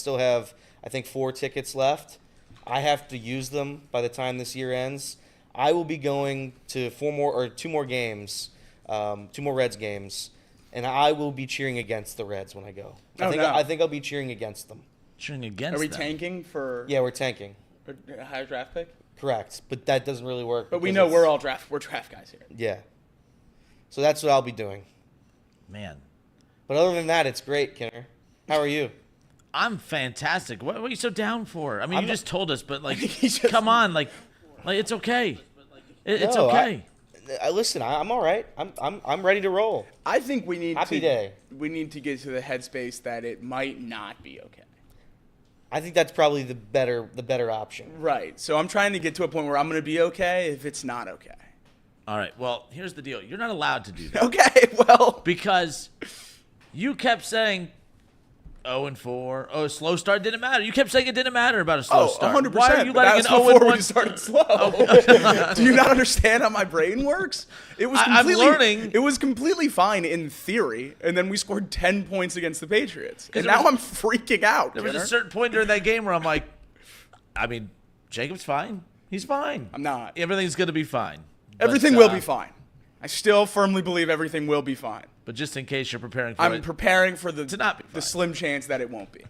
still have, I think, 4 tickets left. I have to use them by the time this year ends. I will be going to 2 more games, 2 more Reds games, and I will be cheering against the Reds when I go. I think I'll be cheering against them. Cheering against them? Are we tanking for? Yeah, we're tanking. A higher draft pick? Correct, but that doesn't really work. But we know we're draft guys here. Yeah. So that's what I'll be doing. Man. But other than that, it's great, Kenner. How are you? I'm fantastic. What are you so down for? I mean, you just told us, but like, come on, like it's okay. It's okay. Listen, I'm all right. I'm ready to roll. I think we need Happy day. We need to get to the headspace that it might not be okay. I think that's probably the better option. Right. So I'm trying to get to a point where I'm going to be okay if it's not okay. All right. Well, here's the deal. You're not allowed to do that. Okay. Well, because you kept saying 0-4. Oh, slow start didn't matter. You kept saying it didn't matter about a slow start. 100%. Why are you letting an 0-1 before we started slow? Do you not understand how my brain works? I'm learning. It was completely fine in theory, and then we scored 10 points against the Patriots, and now I'm freaking out. There was a certain point during that game where I'm like, I mean, Jacob's fine. He's fine. I'm not. Everything's going to be fine. Everything will be fine. I still firmly believe everything will be fine. But just in case you're preparing for I'm preparing for to not be fine. The slim chance that it won't be.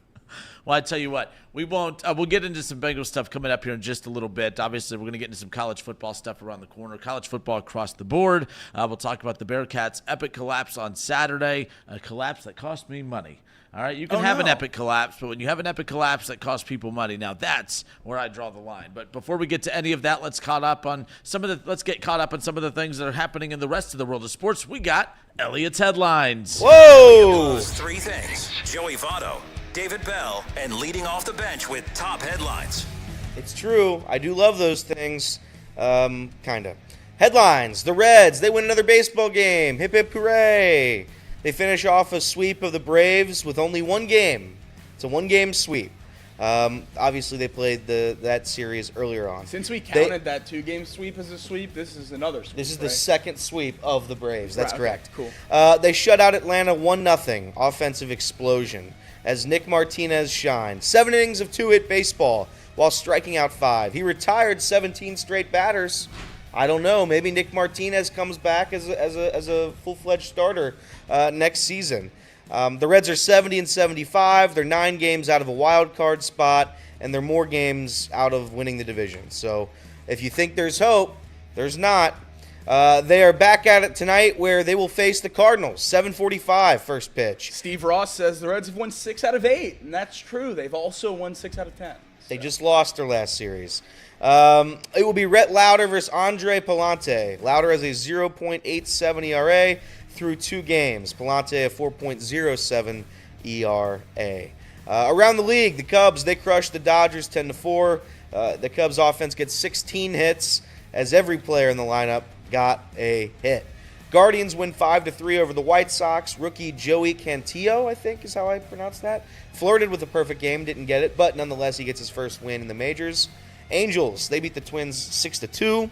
Well, I tell you what, we won't. We'll get into some Bengals stuff coming up here in just a little bit. Obviously, we're going to get into some college football stuff around the corner, college football across the board. We'll talk about the Bearcats' epic collapse on Saturday, a collapse that cost me money. All right, you can have an epic collapse, but when you have an epic collapse that costs people money, now that's where I draw the line. But before we get to any of that, let's get caught up on some of the things that are happening in the rest of the world of sports. We got Elliot's headlines. Whoa! Those 3 things: Joey Votto, David Bell, and leading off the bench with top headlines. It's true. I do love those things. Kinda. Headlines: the Reds, they win another baseball game. Hip hip hooray! They finish off a sweep of the Braves with only 1 game. It's a 1-game sweep. Obviously, they played that series earlier on. Since we counted that 2-game sweep as a sweep, this is another sweep. This is the second sweep of the Braves. That's correct. Okay, cool. They shut out Atlanta 1-0. Offensive explosion as Nick Martinez shined. 7 innings of 2-hit baseball while striking out 5. He retired 17 straight batters. I don't know. Maybe Nick Martinez comes back as a full-fledged starter next season. The Reds are 70-75. They're 9 games out of a wild card spot, and they're more games out of winning the division. So if you think there's hope, there's not. They are back at it tonight where they will face the Cardinals. 7:45 first pitch. Steve Ross says the Reds have won 6 out of 8, and that's true. They've also won 6 out of 10. They just lost their last series. It will be Rhett Lauder versus Andre Palante. Lauder has a 0.87 ERA through 2 games. Palante a 4.07 ERA. Around the league, the Cubs, they crushed the Dodgers 10-4. The Cubs offense gets 16 hits as every player in the lineup got a hit. Guardians win 5-3 over the White Sox. Rookie Joey Cantillo, I think is how I pronounce that, flirted with a perfect game, didn't get it, but nonetheless he gets his first win in the majors. Angels, they beat the Twins 6-2.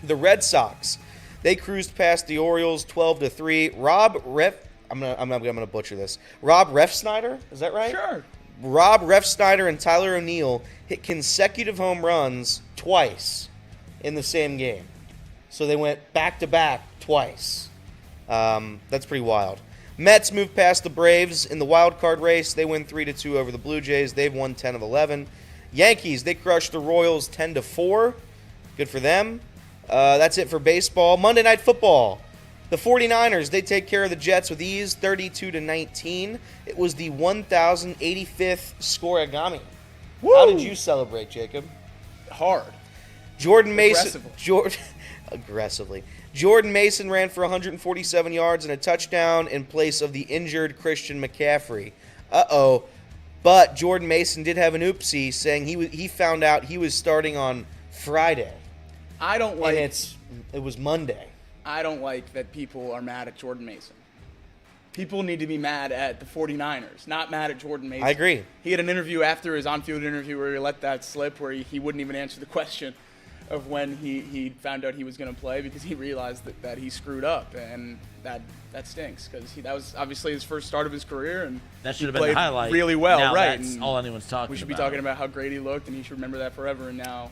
The Red Sox, they cruised past the Orioles 12-3. I'm gonna butcher this. Rob Refsnyder, is that right? Sure. Rob Refsnyder and Tyler O'Neill hit consecutive home runs twice in the same game. So they went back-to-back twice. That's pretty wild. Mets moved past the Braves in the wild card race. They win 3-2 over the Blue Jays. They've won 10 of 11. Yankees, they crushed the Royals 10-4. Good for them. That's it for baseball. Monday Night Football. The 49ers, they take care of the Jets with ease, 32-19. It was the 1,085th scoregami. Woo! How did you celebrate, Jacob? Hard. Jordan Mason. Aggressively. Jordan Mason ran for 147 yards and a touchdown in place of the injured Christian McCaffrey. But Jordan Mason did have an oopsie, saying he found out he was starting on Friday. I don't like it was Monday. I don't like that people are mad at Jordan Mason. People need to be mad at the 49ers, not mad at Jordan Mason. I agree. He had an interview after his on-field interview where he let that slip, where he wouldn't even answer the question. of when he found out he was going to play, because he realized that he screwed up, and that stinks, because that was obviously his first start of his career, and that should have been the highlight. Really well, now right? That's and all anyone's talking about. We should be talking about how great he looked, and he should remember that forever. And now,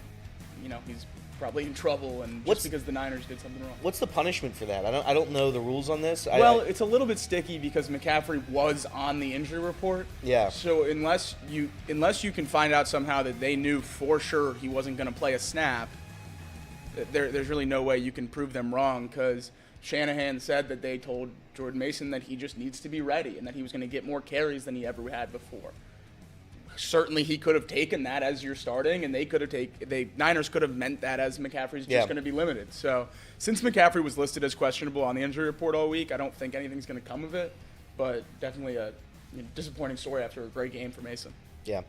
he's probably in trouble, and just because the Niners did something wrong. What's the punishment for that? I don't know the rules on this. Well, it's a little bit sticky because McCaffrey was on the injury report. Yeah. So unless you can find out somehow that they knew for sure he wasn't going to play a snap, there's really no way you can prove them wrong, because Shanahan said that they told Jordan Mason that he just needs to be ready and that he was going to get more carries than he ever had before. Certainly he could have taken that as you're starting, and Niners could have meant that as McCaffrey's just going to be limited. So since McCaffrey was listed as questionable on the injury report all week, I don't think anything's going to come of it, but definitely a disappointing story after a great game for Mason. Yeah.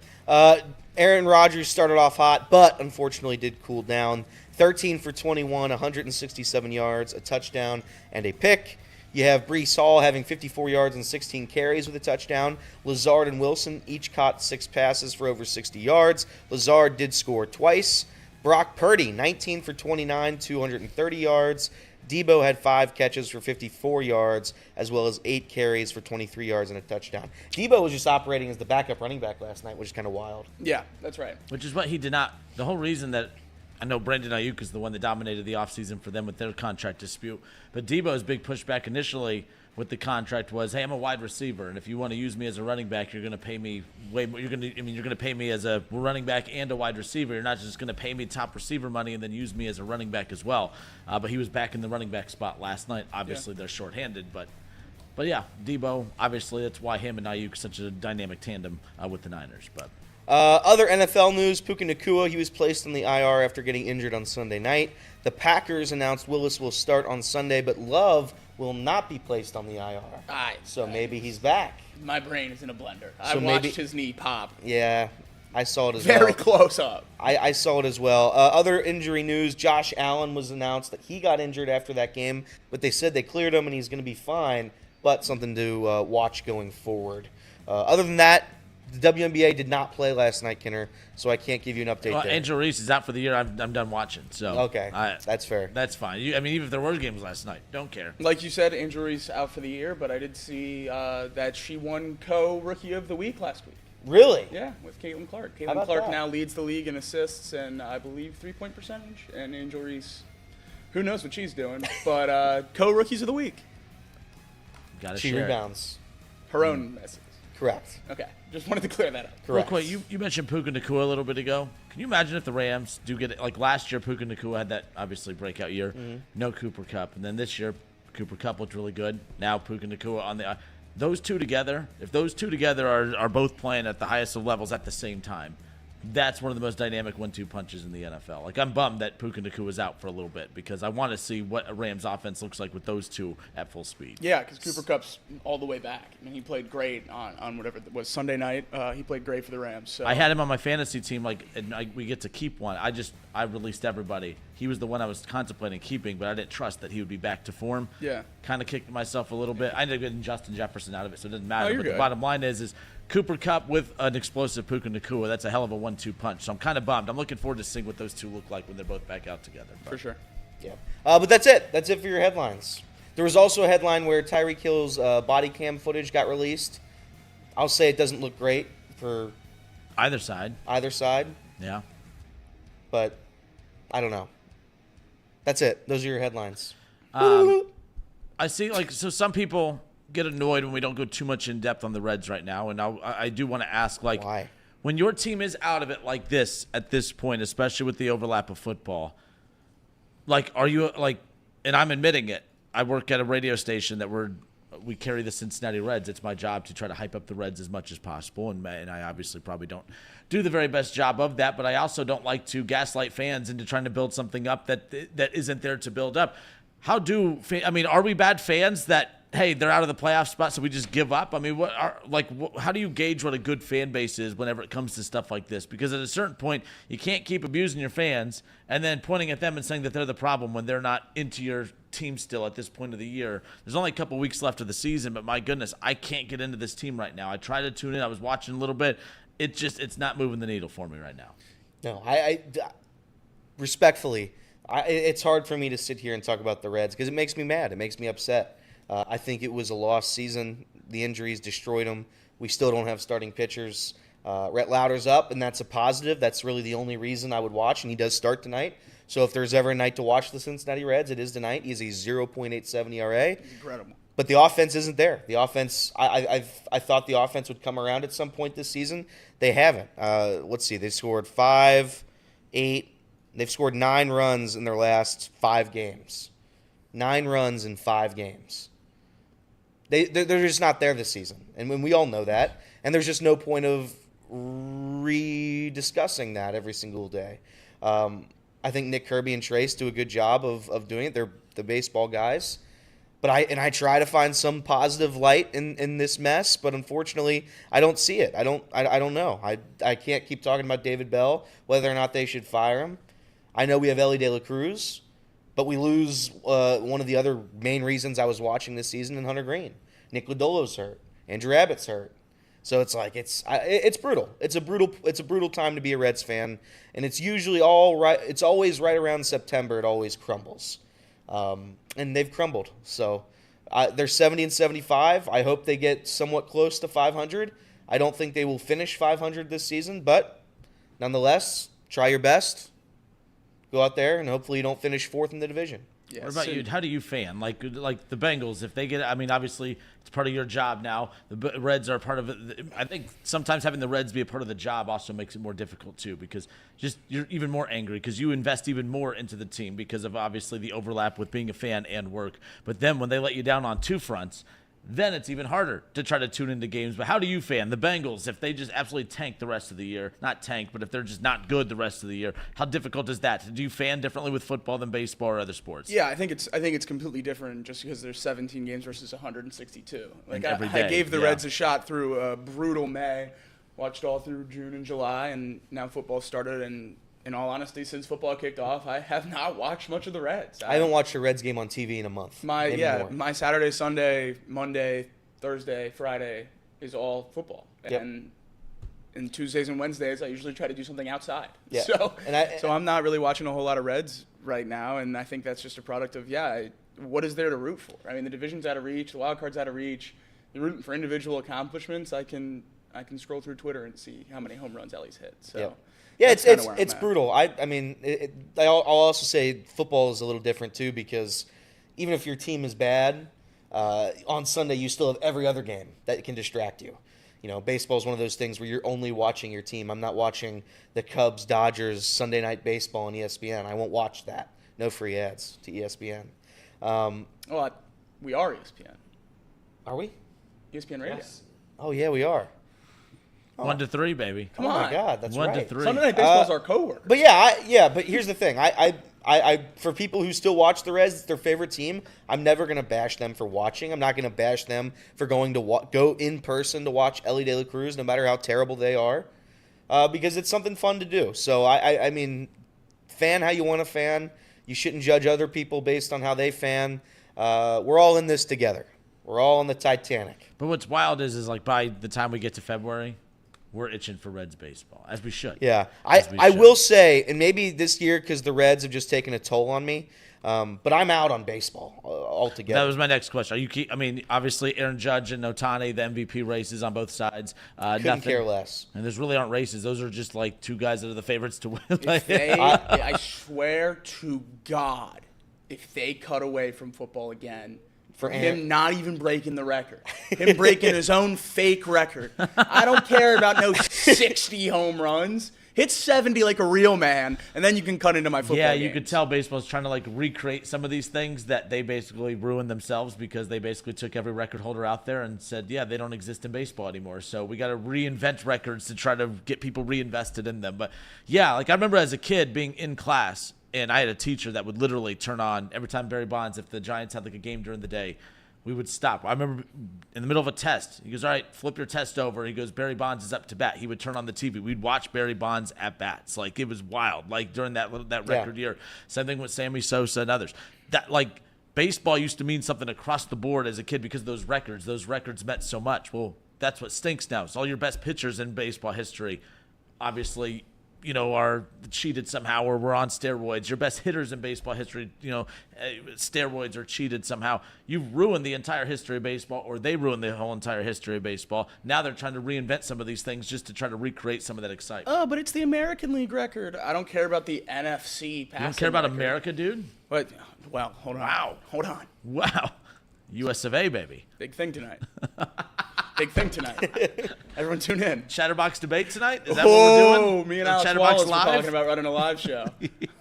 Aaron Rodgers started off hot, but unfortunately did cool down. 13 for 21, 167 yards, a touchdown, and a pick. You have Breece Hall having 54 yards and 16 carries with a touchdown. Lazard and Wilson each caught 6 passes for over 60 yards. Lazard did score twice. Brock Purdy, 19 for 29, 230 yards. Debo had 5 catches for 54 yards, as well as 8 carries for 23 yards and a touchdown. Debo was just operating as the backup running back last night, which is kind of wild. Yeah, that's right. Which is what he did not. The whole reason that I know Brandon Ayuk is the one that dominated the offseason for them with their contract dispute. But Debo's big pushback initially with the contract was, hey, I'm a wide receiver, and if you want to use me as a running back, you're going to pay me way more. You're going to pay me as a running back and a wide receiver. You're not just going to pay me top receiver money and then use me as a running back as well. But he was back in the running back spot last night. Obviously, they're shorthanded, but yeah, Debo. Obviously, that's why him and Ayuk such a dynamic tandem with the Niners. But other NFL news, Puka Nacua, he was placed on the IR after getting injured on Sunday night. The Packers announced Willis will start on Sunday, but Love will not be placed on the IR. So maybe he's back. My brain is in a blender. So I watched his knee pop. Yeah, I saw it as well. Very close up. I saw it as well. Other injury news, Josh Allen was announced that he got injured after that game, but they said they cleared him and he's going to be fine, but something to watch going forward. Other than that, the WNBA did not play last night, Kinner, so I can't give you an update there. Angel Reese is out for the year. I'm done watching. So okay, that's fair. That's fine. Even if there were games last night, don't care. Like you said, Angel Reese out for the year, but I did see that she won co-Rookie of the Week last week. Really? Yeah, with Caitlin Clark. How Caitlin about Clark that? now leads the league in assists and I believe 3-point percentage. And Angel Reese, who knows what she's doing, but co-Rookies of the Week. She rebounds. Her own misses. Correct. Okay, just wanted to clear that up. Correct. Real quick, you mentioned Puka Nacua a little bit ago. Can you imagine if the Rams do get it? Like last year, Puka Nacua had that obviously breakout year. No Cooper Kupp. And then this year, Cooper Kupp looked really good. Now Puka Nacua on the those two together, if those two together are both playing at the highest of levels at the same time, that's one of the most dynamic 1-2 punches in the NFL. Like, I'm bummed that Puka Nacua is out for a little bit because I want to see what a Rams offense looks like with those two at full speed. Yeah, because Cooper Kupp's all the way back. I mean, he played great on whatever it was, Sunday night. He played great for the Rams. So. I had him on my fantasy team, we get to keep one. I released everybody. He was the one I was contemplating keeping, but I didn't trust that he would be back to form. Yeah. Kind of kicked myself a little bit. I ended up getting Justin Jefferson out of it, so it doesn't matter. You're But good. the bottom line is Cooper Kupp with an explosive Puka Nacua. That's a hell of a 1-2 punch. So I'm kind of bummed. I'm looking forward to seeing what those two look like when they're both back out together. For sure. Yeah. But that's it. That's it for your headlines. There was also a headline where Tyreek Hill's body cam footage got released. I'll say it doesn't look great for Either side. Yeah. But I don't know. That's it. Those are your headlines. I see, so some people get annoyed when we don't go too much in depth on the Reds right now, and I do want to ask, why? When your team is out of it like this at this point, especially with the overlap of football, are you and I'm admitting it. I work at a radio station that we carry the Cincinnati Reds. It's my job to try to hype up the Reds as much as possible, and I obviously probably don't do the very best job of that, but I also don't like to gaslight fans into trying to build something up that isn't there to build up. Are we bad fans that, hey, they're out of the playoff spot, so we just give up? I mean, how do you gauge what a good fan base is whenever it comes to stuff like this? Because at a certain point, you can't keep abusing your fans and then pointing at them and saying that they're the problem when they're not into your team still at this point of the year. There's only a couple weeks left of the season, but my goodness, I can't get into this team right now. I tried to tune in. I was watching a little bit. It's not moving the needle for me right now. No, respectfully, it's hard for me to sit here and talk about the Reds because it makes me mad. It makes me upset. I think it was a lost season. The injuries destroyed them. We still don't have starting pitchers. Rhett Lauder's up, and that's a positive. That's really the only reason I would watch, and he does start tonight. So if there's ever a night to watch the Cincinnati Reds, it is tonight. He has a 0.87 ERA. Incredible. But the offense isn't there. The offense, I thought the offense would come around at some point this season. They haven't. Let's see. They scored 5, 8. They've scored 9 runs in their last 5 games. 9 runs in 5 games. They're just not there this season. And when we all know that. And there's just no point of rediscussing that every single day. I think Nick Kirby and Trace do a good job of doing it. They're the baseball guys. But I try to find some positive light in this mess, but unfortunately, I don't see it. I don't know. I can't keep talking about David Bell, whether or not they should fire him. I know we have Ellie De La Cruz, but we lose one of the other main reasons I was watching this season in Hunter Green. Nick Lodolo's hurt. Andrew Abbott's hurt. So it's like it's brutal. It's a brutal time to be a Reds fan, and it's usually all right. It's always right around September. It always crumbles. And they've crumbled. So they're 70 and 75. I hope they get somewhat close to 500. I don't think they will finish 500 this season, but nonetheless, try your best. Go out there, and hopefully you don't finish 4th in the division. Yeah, what about you? How do you fan? Like the Bengals, if they get, I mean, obviously it's part of your job now. The Reds are part of it. I think sometimes having the Reds be a part of the job also makes it more difficult too, because just you're even more angry because you invest even more into the team because of obviously the overlap with being a fan and work. But then when they let you down on 2 fronts, then it's even harder to try to tune into games. But how do you fan the Bengals if they just absolutely tank the rest of the year? Not tank, but if they're just not good the rest of the year, how difficult is that? Do you fan differently with football than baseball or other sports? Yeah, I think it's completely different just because there's 17 games versus 162. Like every day, I gave the yeah. Reds a shot through a brutal May, watched all through June and July, and now football started. And in all honesty, since football kicked off, I have not watched much of the Reds. I haven't watched a Reds game on TV in a month. My Saturday, Sunday, Monday, Thursday, Friday is all football. Yep. And Tuesdays and Wednesdays, I usually try to do something outside. Yeah. So I'm not really watching a whole lot of Reds right now, and I think that's just a product of, what is there to root for? I mean, the division's out of reach, the wild card's out of reach. You're rooting for individual accomplishments. I can scroll through Twitter and see how many home runs Ellie's hit. So. Yep. Yeah, it's brutal. I mean, I'll also say football is a little different too, because even if your team is bad, on Sunday you still have every other game that can distract you. You know, baseball is one of those things where you're only watching your team. I'm not watching the Cubs Dodgers Sunday Night Baseball on ESPN. I won't watch that. No free ads to ESPN. We are ESPN. Are we? ESPN Radio. Yes. Oh yeah, we are. 1 to 3, baby. Come Oh on. my God, that's 1 right. to 3. Sunday Night Baseball is our coworker. But yeah, but here's the thing. I for people who still watch the Reds, it's their favorite team. I'm never gonna bash them for watching. I'm not gonna bash them for going to go in person to watch Ellie De La Cruz, no matter how terrible they are, because it's something fun to do. So I mean, fan how you want to fan. You shouldn't judge other people based on how they fan. We're all in this together. We're all on the Titanic. But what's wild is like by the time we get to February, we're itching for Reds baseball, as we should. Yeah, I will say, and maybe this year because the Reds have just taken a toll on me, but I'm out on baseball altogether. That was my next question. I mean, obviously Aaron Judge and Ohtani, the MVP races on both sides. Couldn't care less. And there's really aren't races. Those are just like 2 guys that are the favorites to win. I swear to God, if they cut away from football again, for him not even breaking the record, him breaking his own fake record. I don't care about no 60 home runs. Hit 70 like a real man, and then you can cut into my football Yeah, you games. could tell baseball's trying to like recreate some of these things that they basically ruined themselves because they basically took every record holder out there and said, yeah, they don't exist in baseball anymore. So we got to reinvent records to try to get people reinvested in them. But yeah, like I remember as a kid being in class, and I had a teacher that would literally turn on every time Barry Bonds, if the Giants had like a game during the day, we would stop. I remember in the middle of a test, he goes, all right, flip your test over. He goes, Barry Bonds is up to bat. He would turn on the TV. We'd watch Barry Bonds at bats. Like it was wild. Like during that record year. Same thing with Sammy Sosa and others. That like baseball used to mean something across the board as a kid because of those records. Those records meant so much. Well, that's what stinks now. It's all your best pitchers in baseball history. Obviously, are cheated somehow or were on steroids. Your best hitters in baseball history, steroids are cheated somehow. You've ruined the entire history of baseball, or they ruined the whole entire history of baseball. Now they're trying to reinvent some of these things just to try to recreate some of that excitement. Oh, but it's the American League record. I don't care about the NFC passing. You don't care about record. America, dude? But, well, hold on. Wow. Hold on. Wow. US of A, baby. Big thing tonight. Big thing tonight. Everyone tune in. Chatterbox debate tonight? Is that what we're doing? Me and Alex Chatterbox Wallace were Live? talking about running a live show.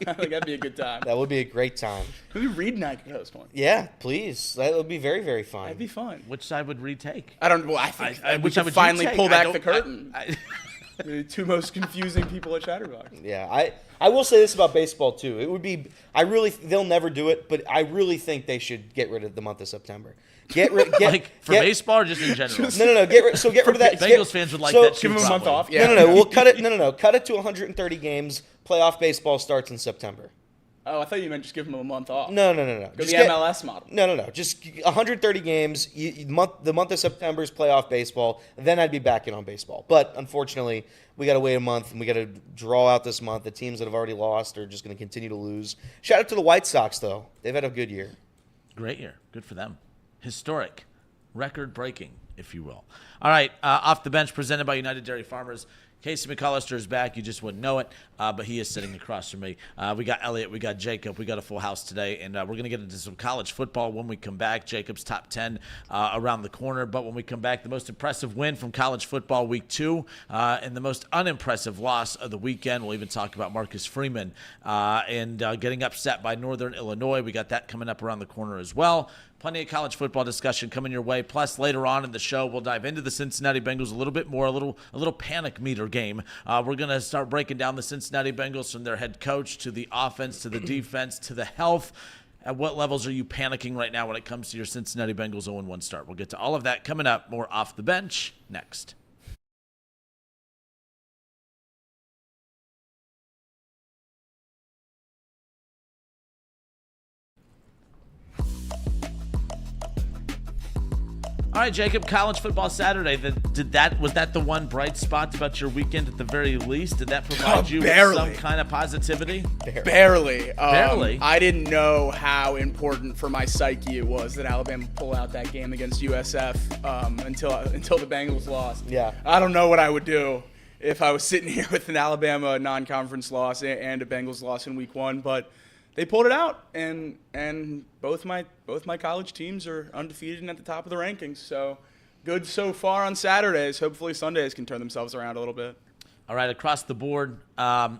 I think that'd be a good time. That would be a great time. Maybe Reed and I could host one. Yeah, please. That would be very, very fun. That'd be fun. Which side would retake? I don't. Well, I think we which side should would you finally take? pull I back don't- the curtain. I- The two most confusing people at Chatterbox. Yeah, I will say this about baseball too. It would be they'll never do it, but I really think they should get rid of the month of September. Get baseball or just in general? No. Get rid of that. Bengals fans would like so- that too. Give them a month probably. off. Yeah. No. We'll cut it. No. Cut it to 130 games. Playoff baseball starts in September. Oh, I thought you meant just give them a month off. No. Go Just the MLS model. No. Just 130 games. The month of September is playoff baseball. Then I'd be back in on baseball. But unfortunately, we got to wait a month, and we got to draw out this month. The teams that have already lost are just going to continue to lose. Shout out to the White Sox, though. They've had a good year. Great year. Good for them. Historic. Record-breaking, if you will. All right, off the bench, presented by United Dairy Farmers. Casey McCullister is back. You just wouldn't know it, but he is sitting across from me. We got Elliot. We got Jacob. We got a full house today, and we're going to get into some college football when we come back. Jacob's top 10 around the corner, but when we come back, the most impressive win from college football week 2 and the most unimpressive loss of the weekend. We'll even talk about Marcus Freeman and getting upset by Northern Illinois. We got that coming up around the corner as well. Plenty of college football discussion coming your way. Plus, later on in the show, we'll dive into the Cincinnati Bengals a little bit more, a little panic meter game. We're going to start breaking down the Cincinnati Bengals from their head coach to the offense to the defense to the health. At what levels are you panicking right now when it comes to your Cincinnati Bengals 0-1 start? We'll get to all of that coming up. More off the bench next. All right, Jacob, college football Saturday. Was that the one bright spot about your weekend at the very least? Did that provide you with some kind of positivity? Barely. Barely? I didn't know how important for my psyche it was that Alabama pull out that game against USF until the Bengals lost. Yeah. I don't know what I would do if I was sitting here with an Alabama non-conference loss and a Bengals loss in week 1, but they pulled it out, and both my college teams are undefeated and at the top of the rankings. So good so far on Saturdays. Hopefully Sundays can turn themselves around a little bit. All right, across the board,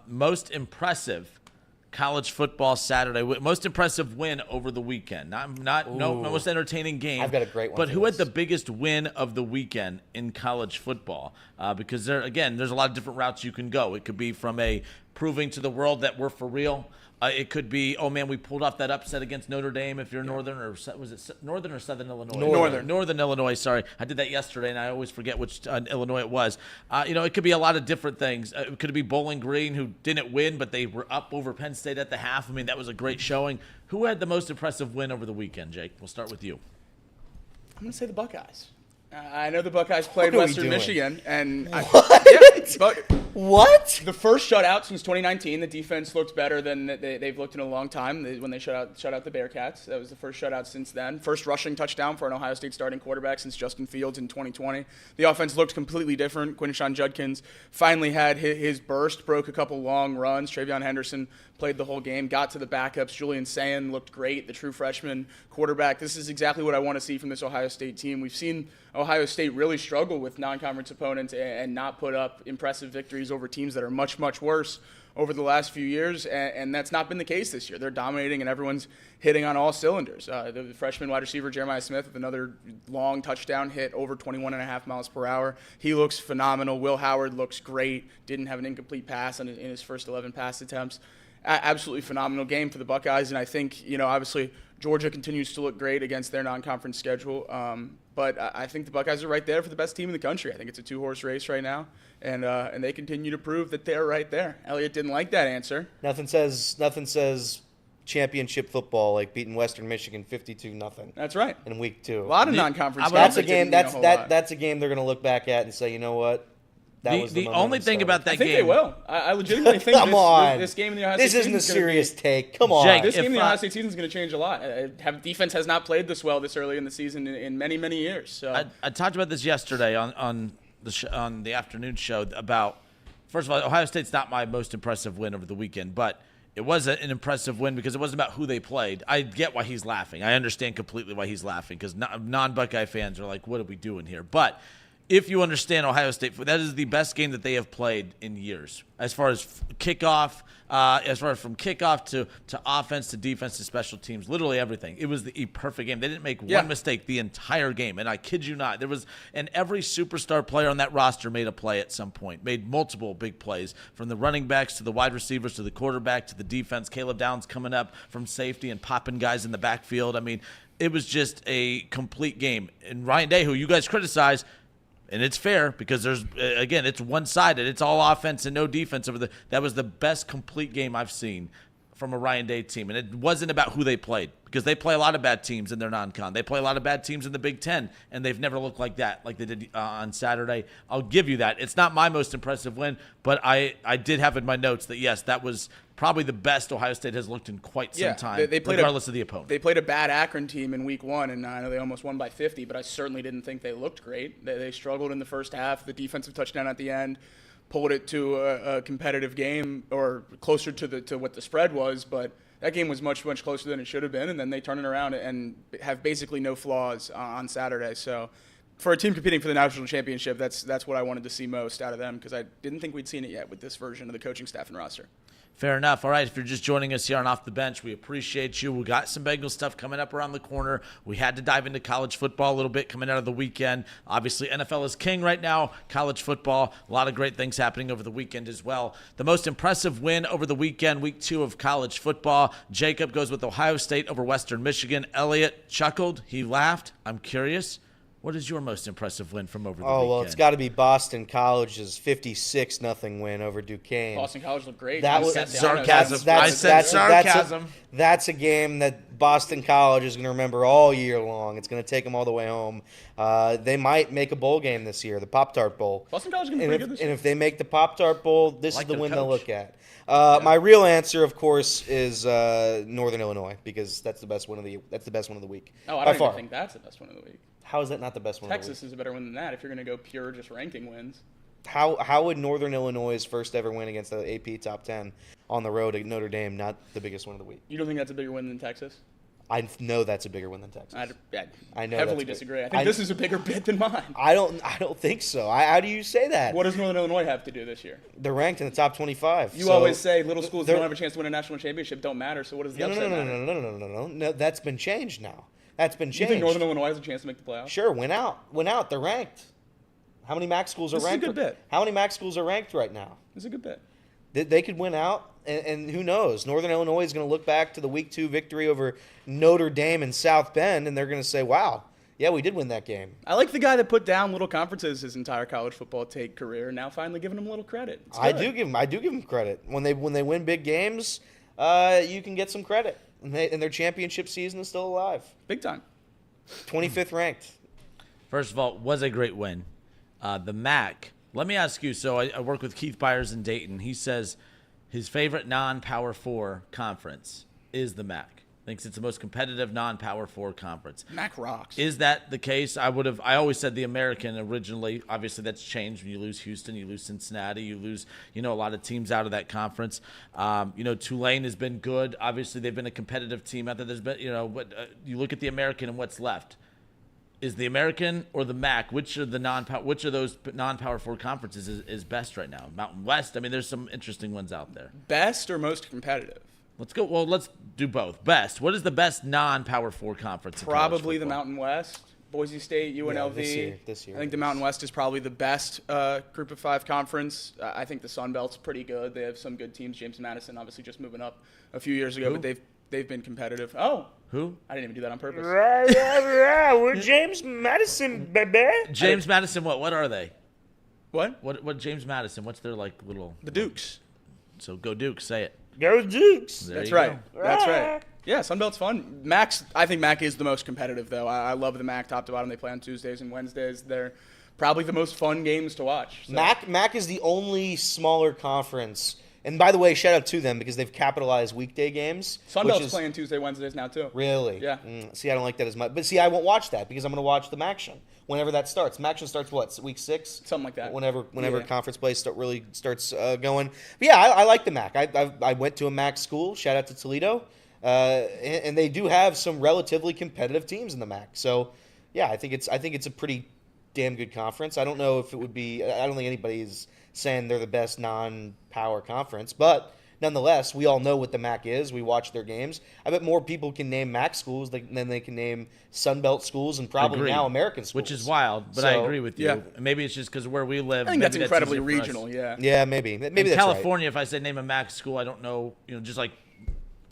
most impressive college football Saturday, most impressive win over the weekend. Not most entertaining game. I've got a great one But for who had this. the biggest win of the weekend in college football? Because there's a lot of different routes you can go. It could be from a proving to the world that we're for real. It could be, oh man, we pulled off that upset against Notre Dame. If you're Northern, or was it Northern or Southern Illinois? Northern Illinois. Sorry, I did that yesterday, and I always forget which Illinois it was. It could be a lot of different things. It could be Bowling Green, who didn't win, but they were up over Penn State at the half. I mean, that was a great showing. Who had the most impressive win over the weekend, Jake? We'll start with you. I'm going to say the Buckeyes. I know the Buckeyes played What are we Western doing? Michigan, and What? the first shutout since 2019. The defense looked better than they've looked in a long time when they shut out the Bearcats. That was the first shutout since then. First rushing touchdown for an Ohio State starting quarterback since Justin Fields in 2020. The offense looked completely different. Quinshon Judkins finally had his burst, broke a couple long runs. Travion Henderson played the whole game, got to the backups. Julian Sayin looked great, the true freshman quarterback. This is exactly what I want to see from this Ohio State team. We've seen Ohio State really struggle with non-conference opponents and not put up impressive victories over teams that are much, much worse over the last few years, and that's not been the case this year. They're dominating, and everyone's hitting on all cylinders. The freshman wide receiver, Jeremiah Smith, with another long touchdown hit over 21.5 miles per hour. He looks phenomenal. Will Howard looks great. Didn't have an incomplete pass in his first 11 pass attempts. Absolutely phenomenal game for the Buckeyes, and I think, obviously Georgia continues to look great against their non-conference schedule, but I think the Buckeyes are right there for the best team in the country. I think it's a two-horse race right now, and they continue to prove that they're right there. Elliot didn't like that answer. Nothing says championship football like beating Western Michigan 52-0. That's right. In week 2. A lot of non-conference. That's a games game. didn't mean a whole lot. That's a game they're going to look back at and say, you know what, that was the only momentum thing started. about that I think game. they will. I legitimately think Come on. this game in the Ohio This State isn't a season is gonna serious take. Come on. Jake, This game in the If, Ohio State season is going to change a lot. Defense has not played this well this early in the season in many, many years. So I talked about this yesterday on the afternoon show about, first of all, Ohio State's not my most impressive win over the weekend, but it was an impressive win because it wasn't about who they played. I get why he's laughing. I understand completely why he's laughing because non-Buckeye fans are like, what are we doing here? But if you understand Ohio State, that is the best game that they have played in years. As far as kickoff, from kickoff to offense to defense to special teams, literally everything. It was the perfect game. They didn't make one mistake the entire game, and I kid you not. And every superstar player on that roster made a play at some point, made multiple big plays, from the running backs to the wide receivers to the quarterback to the defense. Caleb Downs coming up from safety and popping guys in the backfield. I mean, it was just a complete game. And Ryan Day, who you guys criticize, and it's fair because it's one-sided. It's all offense and no defense that was the best complete game I've seen from a Ryan Day team. And it wasn't about who they played because they play a lot of bad teams in their non-con. They play a lot of bad teams in the Big Ten, and they've never looked like that like they did on Saturday. I'll give you that. It's not my most impressive win, but I did have in my notes that, yes, that was probably the best Ohio State has looked in quite some time, they played regardless of the opponent. They played a bad Akron team in week 1, and I know they almost won by 50, but I certainly didn't think they looked great. They struggled in the first half. The defensive touchdown at the end pulled it to a competitive game, or closer to what the spread was, but that game was much, much closer than it should have been, and then they turn it around and have basically no flaws on Saturday. So for a team competing for the national championship, that's what I wanted to see most out of them, because I didn't think we'd seen it yet with this version of the coaching staff and roster. Fair enough. All right, if you're just joining us here on Off the Bench, we appreciate you. We got some Bengals stuff coming up around the corner. We had to dive into college football a little bit coming out of the weekend. Obviously, NFL is king right now. College football, a lot of great things happening over the weekend as well. The most impressive win over the weekend, week 2 of college football. Jacob goes with Ohio State over Western Michigan. Elliott chuckled. He laughed. I'm curious. What is your most impressive win from over the weekend? Oh, well, it's got to be Boston College's 56-0 win over Duquesne. Boston College looked great. That was sarcasm. I said sarcasm. That's a game that Boston College is going to remember all year long. It's going to take them all the way home. They might make a bowl game this year, the Pop-Tart Bowl. Boston College is going to be pretty good this year. And if they make the Pop-Tart Bowl, this Like is the their win they'll coach. look at. My real answer, of course, is Northern Illinois, because that's the best win of the week. Oh, I by don't far. even think that's the best one of the week. How is that not the best one of the week? Texas is a better win than that if you're going to go pure just ranking wins. How would Northern Illinois' first ever win against the AP Top 10 on the road at Notre Dame not the biggest win of the week? You don't think that's a bigger win than Texas? I know that's a bigger win than Texas. I know heavily that's disagree. I think this is a bigger bid than mine. I don't think so. How do you say that? What does Northern Illinois have to do this year? They're ranked in the top 25. You always say little schools that don't have a chance to win a national championship don't matter, so what does the upset matter? No. That's been changed now. That's been changed. You think Northern Illinois has a chance to make the playoffs? Sure, win out. They're ranked. How many MAC schools are This is a ranked? good bit. How many MAC schools are ranked right now? It's a good bet. They could win out, and who knows? Northern Illinois is going to look back to the Week 2 victory over Notre Dame and South Bend, and they're going to say, wow, yeah, we did win that game. I like the guy that put down little conferences his entire college football take career, now finally giving him a little credit. I do give them credit. When they win big games, you can get some credit. And their championship season is still alive. Big time. 25th ranked. First of all, it was a great win. The MAC, let me ask you, so I work with Keith Byers in Dayton. He says his favorite non-Power 4 conference is the MAC. Thinks it's the most competitive non-Power 4 conference. MAC rocks. Is that the case? I always said the American originally. Obviously, that's changed. When you lose Houston, you lose Cincinnati, you lose, a lot of teams out of that conference. Tulane has been good. Obviously, they've been a competitive team out there. There's been, you look at the American and what's left. Is the American or the MAC? Which of those non-Power 4 conferences is best right now? Mountain West. I mean, there's some interesting ones out there. Best or most competitive? Let's go. Well, let's do both. Best. What is the best non-Power 4 conference? Probably the Mountain West. Boise State, UNLV. Yeah, this year. I think the Mountain West is probably the best Group of 5 conference. I think the Sun Belt's pretty good. They have some good teams. James Madison, obviously, just moving up a few years ago, but they've been competitive. Oh. Who? I didn't even do that on purpose. We're James Madison, baby. James Madison, what are they? What? What James Madison, what's their little... The Dukes. So go Dukes, say it. Go Dukes. There That's you right. go. That's right. Yeah, Sun Belt's fun. I think MAC is the most competitive, though. I love the MAC top to bottom. They play on Tuesdays and Wednesdays. They're probably the most fun games to watch. So. MAC is the only smaller conference. And by the way, shout out to them because they've capitalized weekday games. Sunbelt's playing Tuesday, Wednesdays now too. Really? Yeah. See, I don't like that as much. But see, I won't watch that because I'm going to watch the MACtion whenever that starts. MACtion starts what, week 6? Something like that. Whenever conference play really starts going. But yeah, I like the MAC. I went to a MAC school. Shout out to Toledo. And they do have some relatively competitive teams in the MAC. So yeah, I think it's a pretty damn good conference. I don't know if it would be. I don't think anybody's saying they're the best non-power conference, but nonetheless, we all know what the MAC is. We watch their games. I bet more people can name MAC schools than they can name Sunbelt schools and probably now American schools. Which is wild, but I agree with you. Yeah. Maybe it's just because where we live. I think that's incredibly regional. Yeah. Yeah, maybe that's California, right. If I say name a MAC school, I don't know. Just like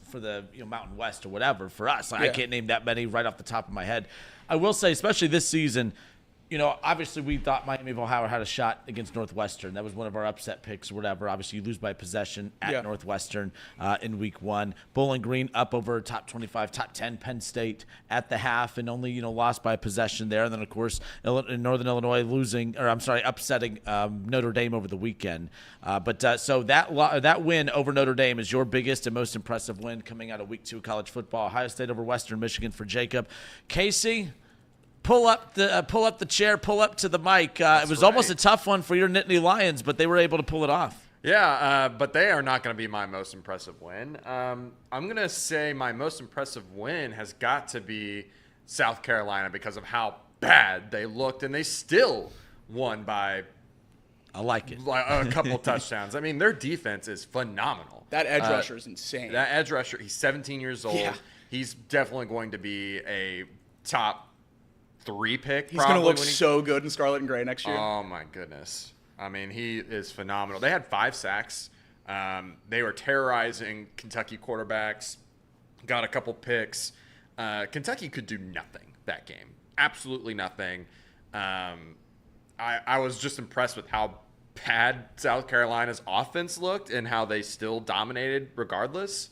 for the Mountain West or whatever. For us, I can't name that many right off the top of my head. I will say, especially this season. Obviously we thought Miami of Ohio had a shot against Northwestern. That was one of our upset picks or whatever. Obviously, you lose by possession at Northwestern in week 1. Bowling Green up over top 25, top 10 Penn State at the half and only, lost by possession there. And then, of course, in Northern Illinois upsetting Notre Dame over the weekend. So that win over Notre Dame is your biggest and most impressive win coming out of week 2 of college football. Ohio State over Western Michigan for Jacob. Casey, pull up the chair, pull up to the mic. It was almost a tough one for your Nittany Lions, but they were able to pull it off. Yeah, but they are not going to be my most impressive win. I'm going to say my most impressive win has got to be South Carolina because of how bad they looked, and they still won by I like it. A couple touchdowns. I mean, their defense is phenomenal. That edge rusher is insane. That edge rusher, he's 17 years old. Yeah. He's definitely going to be a top 3 pick. He's going to look so good in scarlet and gray next year. Oh, my goodness. I mean, he is phenomenal. They had 5 sacks. They were terrorizing Kentucky quarterbacks, got a couple picks. Kentucky could do nothing that game. Absolutely nothing. I was just impressed with how bad South Carolina's offense looked and how they still dominated regardless.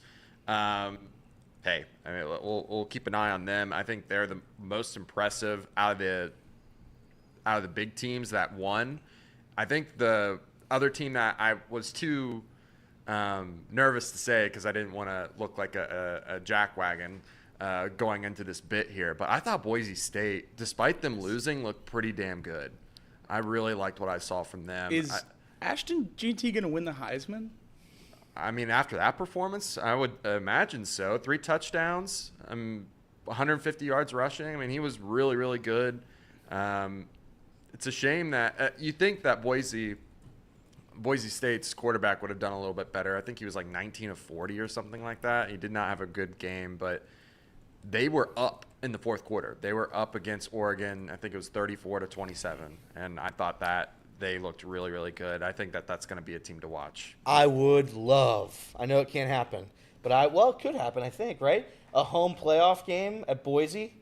Hey, I mean, we'll keep an eye on them. I think they're the most impressive out of the big teams that won. I think the other team that I was too nervous to say because I didn't want to look like a jackwagon going into this bit here, but I thought Boise State, despite them losing, looked pretty damn good. I really liked what I saw from them. Is Ashton GT going to win the Heisman? I mean, after that performance, I would imagine so. 3 touchdowns, 150 yards rushing. I mean, he was really, really good. It's a shame that you think that Boise State's quarterback would have done a little bit better. I think he was like 19 of 40 or something like that. He did not have a good game, but they were up in the fourth quarter. They were up against Oregon. I think it was 34-27, and I thought that they looked really, really good. I think that that's going to be a team to watch. I would love. I know it can't happen, but it could happen. I think right. A home playoff game at Boise,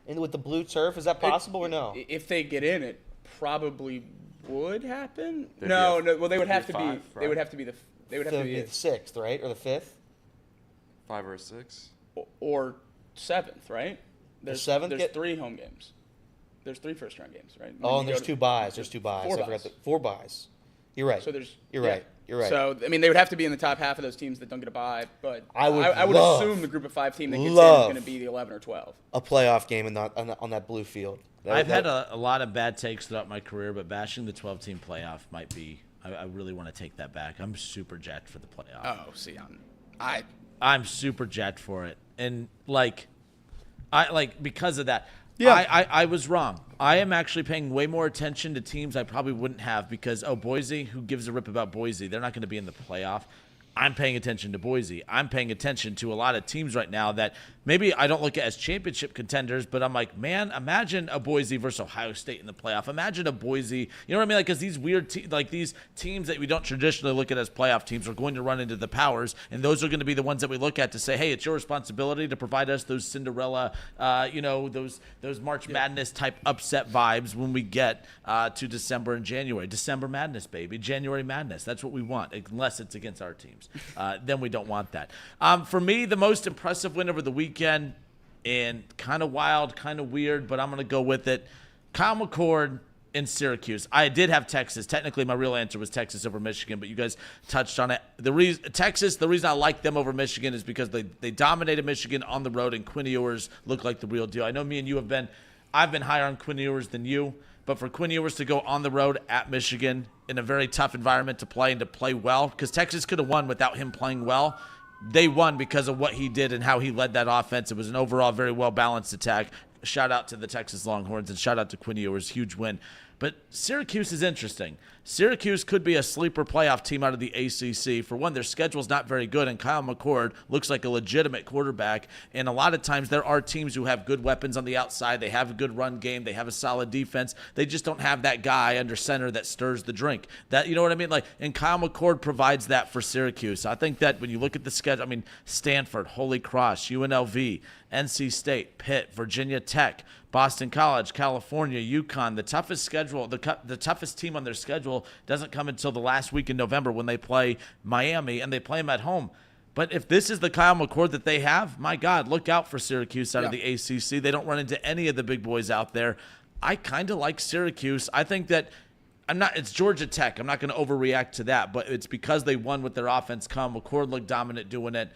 and with the blue turf. Is that possible or no? If they get in, it probably would happen. They'd No. be Well, they would have to 5, be. right? They would have to be the. They would have to be the 6th, right, or the 5th? 5 or 6. Or 7th, right? There's 7th? There's 3 home games. There's 3 first-round games, right? Oh, and there's 2 buys. There's 2 buys. 4 I forgot buys. 4 buys. You're right. So there's. You're right. You're right. So I mean, they would have to be in the top half of those teams that don't get a bye. But I would love assume the group of 5 team that gets in is going to be the 11 or 12. A playoff game on that blue field. I've had a lot of bad takes throughout my career, but bashing the 12-team playoff might be. I really want to take that back. I'm super jacked for the playoff. Oh, see, I'm super jacked for it, and because of that. Yeah. I was wrong. I am actually paying way more attention to teams I probably wouldn't have because, Boise, who gives a rip about Boise? They're not going to be in the playoff. I'm paying attention to Boise. I'm paying attention to a lot of teams right now that maybe I don't look at as championship contenders, but I'm like, man, imagine a Boise versus Ohio State in the playoff. Imagine a Boise, you know what I mean? Because these weird, these teams that we don't traditionally look at as playoff teams are going to run into the powers, and those are going to be the ones that we look at to say, hey, it's your responsibility to provide us those Cinderella, those March Madness type upset vibes when we get to December and January. December Madness, baby. January Madness. That's what we want, unless it's against our teams. Then we don't want that. For me, the most impressive win over the weekend, and kind of wild, kind of weird, but I'm going to go with it. Kyle McCord in Syracuse. I did have Texas. Technically, my real answer was Texas over Michigan, but you guys touched on it. The reason I like them over Michigan is because they dominated Michigan on the road, and Quinn Ewers looked like the real deal. I know me and you I've been higher on Quinn Ewers than you, but for Quinn Ewers to go on the road at Michigan in a very tough environment to play and to play well, because Texas could have won without him playing well. They won because of what he did and how he led that offense. It was an overall very well-balanced attack. Shout out to the Texas Longhorns and shout out to Quinn Ewers. Huge win. But Syracuse is interesting. Syracuse could be a sleeper playoff team out of the ACC. For one, their schedule's not very good, and Kyle McCord looks like a legitimate quarterback. And a lot of times there are teams who have good weapons on the outside. They have a good run game. They have a solid defense. They just don't have that guy under center that stirs the drink. That, you know what I mean? And Kyle McCord provides that for Syracuse. I think that when you look at the schedule, Stanford, Holy Cross, UNLV, NC State, Pitt, Virginia Tech, Boston College, California, UConn. The toughest schedule, the toughest team on their schedule doesn't come until the last week in November when they play Miami, and they play them at home. But if this is the Kyle McCord that they have, my God, look out for Syracuse out of the ACC. They don't run into any of the big boys out there. I kind of like Syracuse. I think that it's Georgia Tech. I'm not going to overreact to that, but it's because they won with their offense. Kyle McCord looked dominant doing it.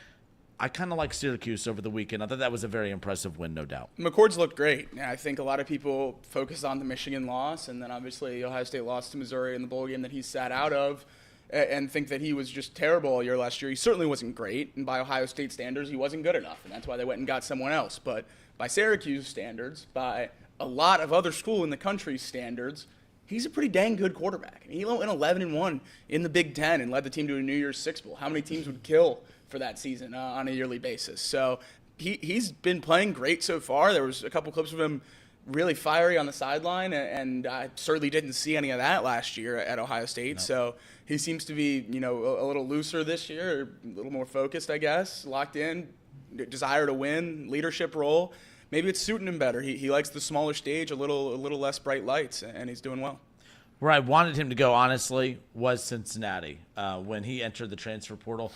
I kind of like Syracuse over the weekend. I thought that was a very impressive win, no doubt. McCord's looked great. I think a lot of people focus on the Michigan loss, and then obviously Ohio State lost to Missouri in the bowl game that he sat out of, and think that he was just terrible all year last year. He certainly wasn't great, and by Ohio State standards, he wasn't good enough, and that's why they went and got someone else. But by Syracuse standards, by a lot of other school in the country's standards, he's a pretty dang good quarterback. He went 11-1 in the Big Ten and led the team to a New Year's Six Bowl. How many teams would kill for that season on a yearly basis? So he's been playing great so far. There was a couple clips of him really fiery on the sideline, and I certainly didn't see any of that last year at Ohio State. No. So he seems to be, a little looser this year, a little more focused, I guess, locked in, desire to win, leadership role. Maybe it's suiting him better. He likes the smaller stage, a little less bright lights, and he's doing well. Where I wanted him to go, honestly, was Cincinnati when he entered the transfer portal.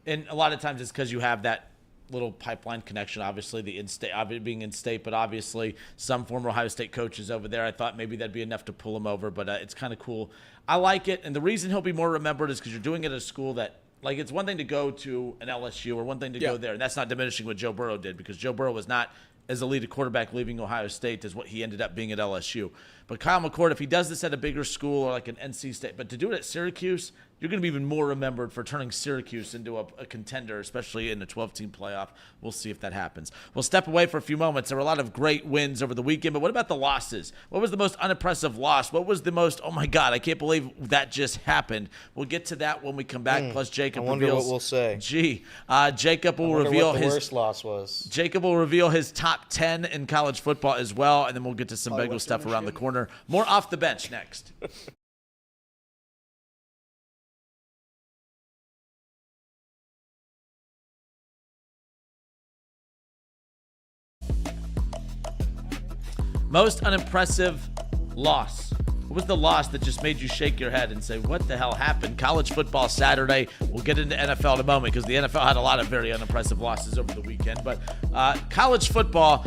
And a lot of times it's because you have that little pipeline connection, obviously, the in-state, being in-state, but obviously some former Ohio State coaches over there. I thought maybe that'd be enough to pull him over, but it's kind of cool. I like it, and the reason he'll be more remembered is because you're doing it at a school that, it's one thing to go to an LSU or one thing to go there, and that's not diminishing what Joe Burrow did, because Joe Burrow was not as elite a quarterback leaving Ohio State as what he ended up being at LSU. But Kyle McCord, if he does this at a bigger school or like an NC State, but to do it at Syracuse, you're going to be even more remembered for turning Syracuse into a contender, especially in a 12-team playoff. We'll see if that happens. We'll step away for a few moments. There were a lot of great wins over the weekend, but what about the losses? What was the most unimpressive loss? What was the most, oh my God, I can't believe that just happened? We'll get to that when we come back. Plus, Jacob I wonder reveals. What we'll say. Jacob will reveal what the worst loss was. Jacob will reveal his top 10 in college football as well, and then we'll get to some Bengals stuff around the corner. More off the bench next. Most unimpressive loss. What was the loss that just made you shake your head and say, what the hell happened? College football Saturday. We'll get into NFL in a moment because the NFL had a lot of very unimpressive losses over the weekend. But college football,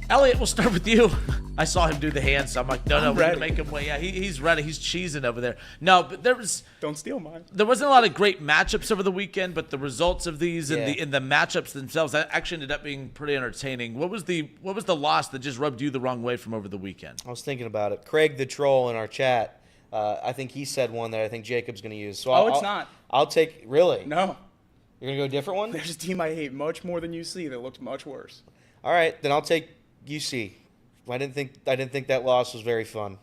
Elliot, we'll start with you. I saw him do the hand, so I'm like, no, we're going to make him wait. Yeah, he's ready. He's cheesing over there. No, but Don't steal mine. There wasn't a lot of great matchups over the weekend, but the results of these and the matchups themselves actually ended up being pretty entertaining. What was the loss that just rubbed you the wrong way from over the weekend? I was thinking about it. Craig the Troll in our chat, I think he said one that I think Jacob's going to use. So it's not. I'll take – really? No. You're going to go a different one? There's a team I hate much more than UC that looked much worse. All right, then I'll take UC. I didn't think that loss was very fun.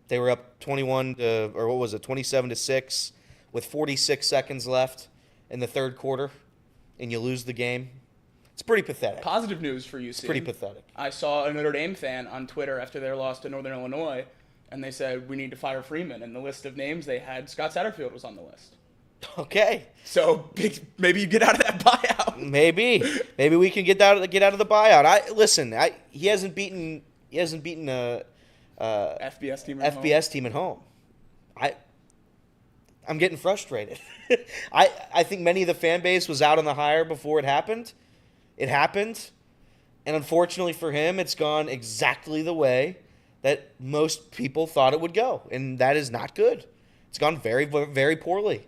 They were up 27-6 with 46 seconds left in the third quarter, and you lose the game. It's pretty pathetic. Positive news for UC. It's pretty pathetic. I saw a Notre Dame fan on Twitter after their loss to Northern Illinois, and they said, we need to fire Freeman. And the list of names they had, Scott Satterfield was on the list. Okay. So maybe you get out of that buyout. Maybe we can get out of the buyout. He hasn't beaten a FBS team at home. I'm getting frustrated. I think many of the fan base was out on the hire before it happened. It happened, and unfortunately for him, it's gone exactly the way that most people thought it would go, and that is not good. It's gone very, very poorly.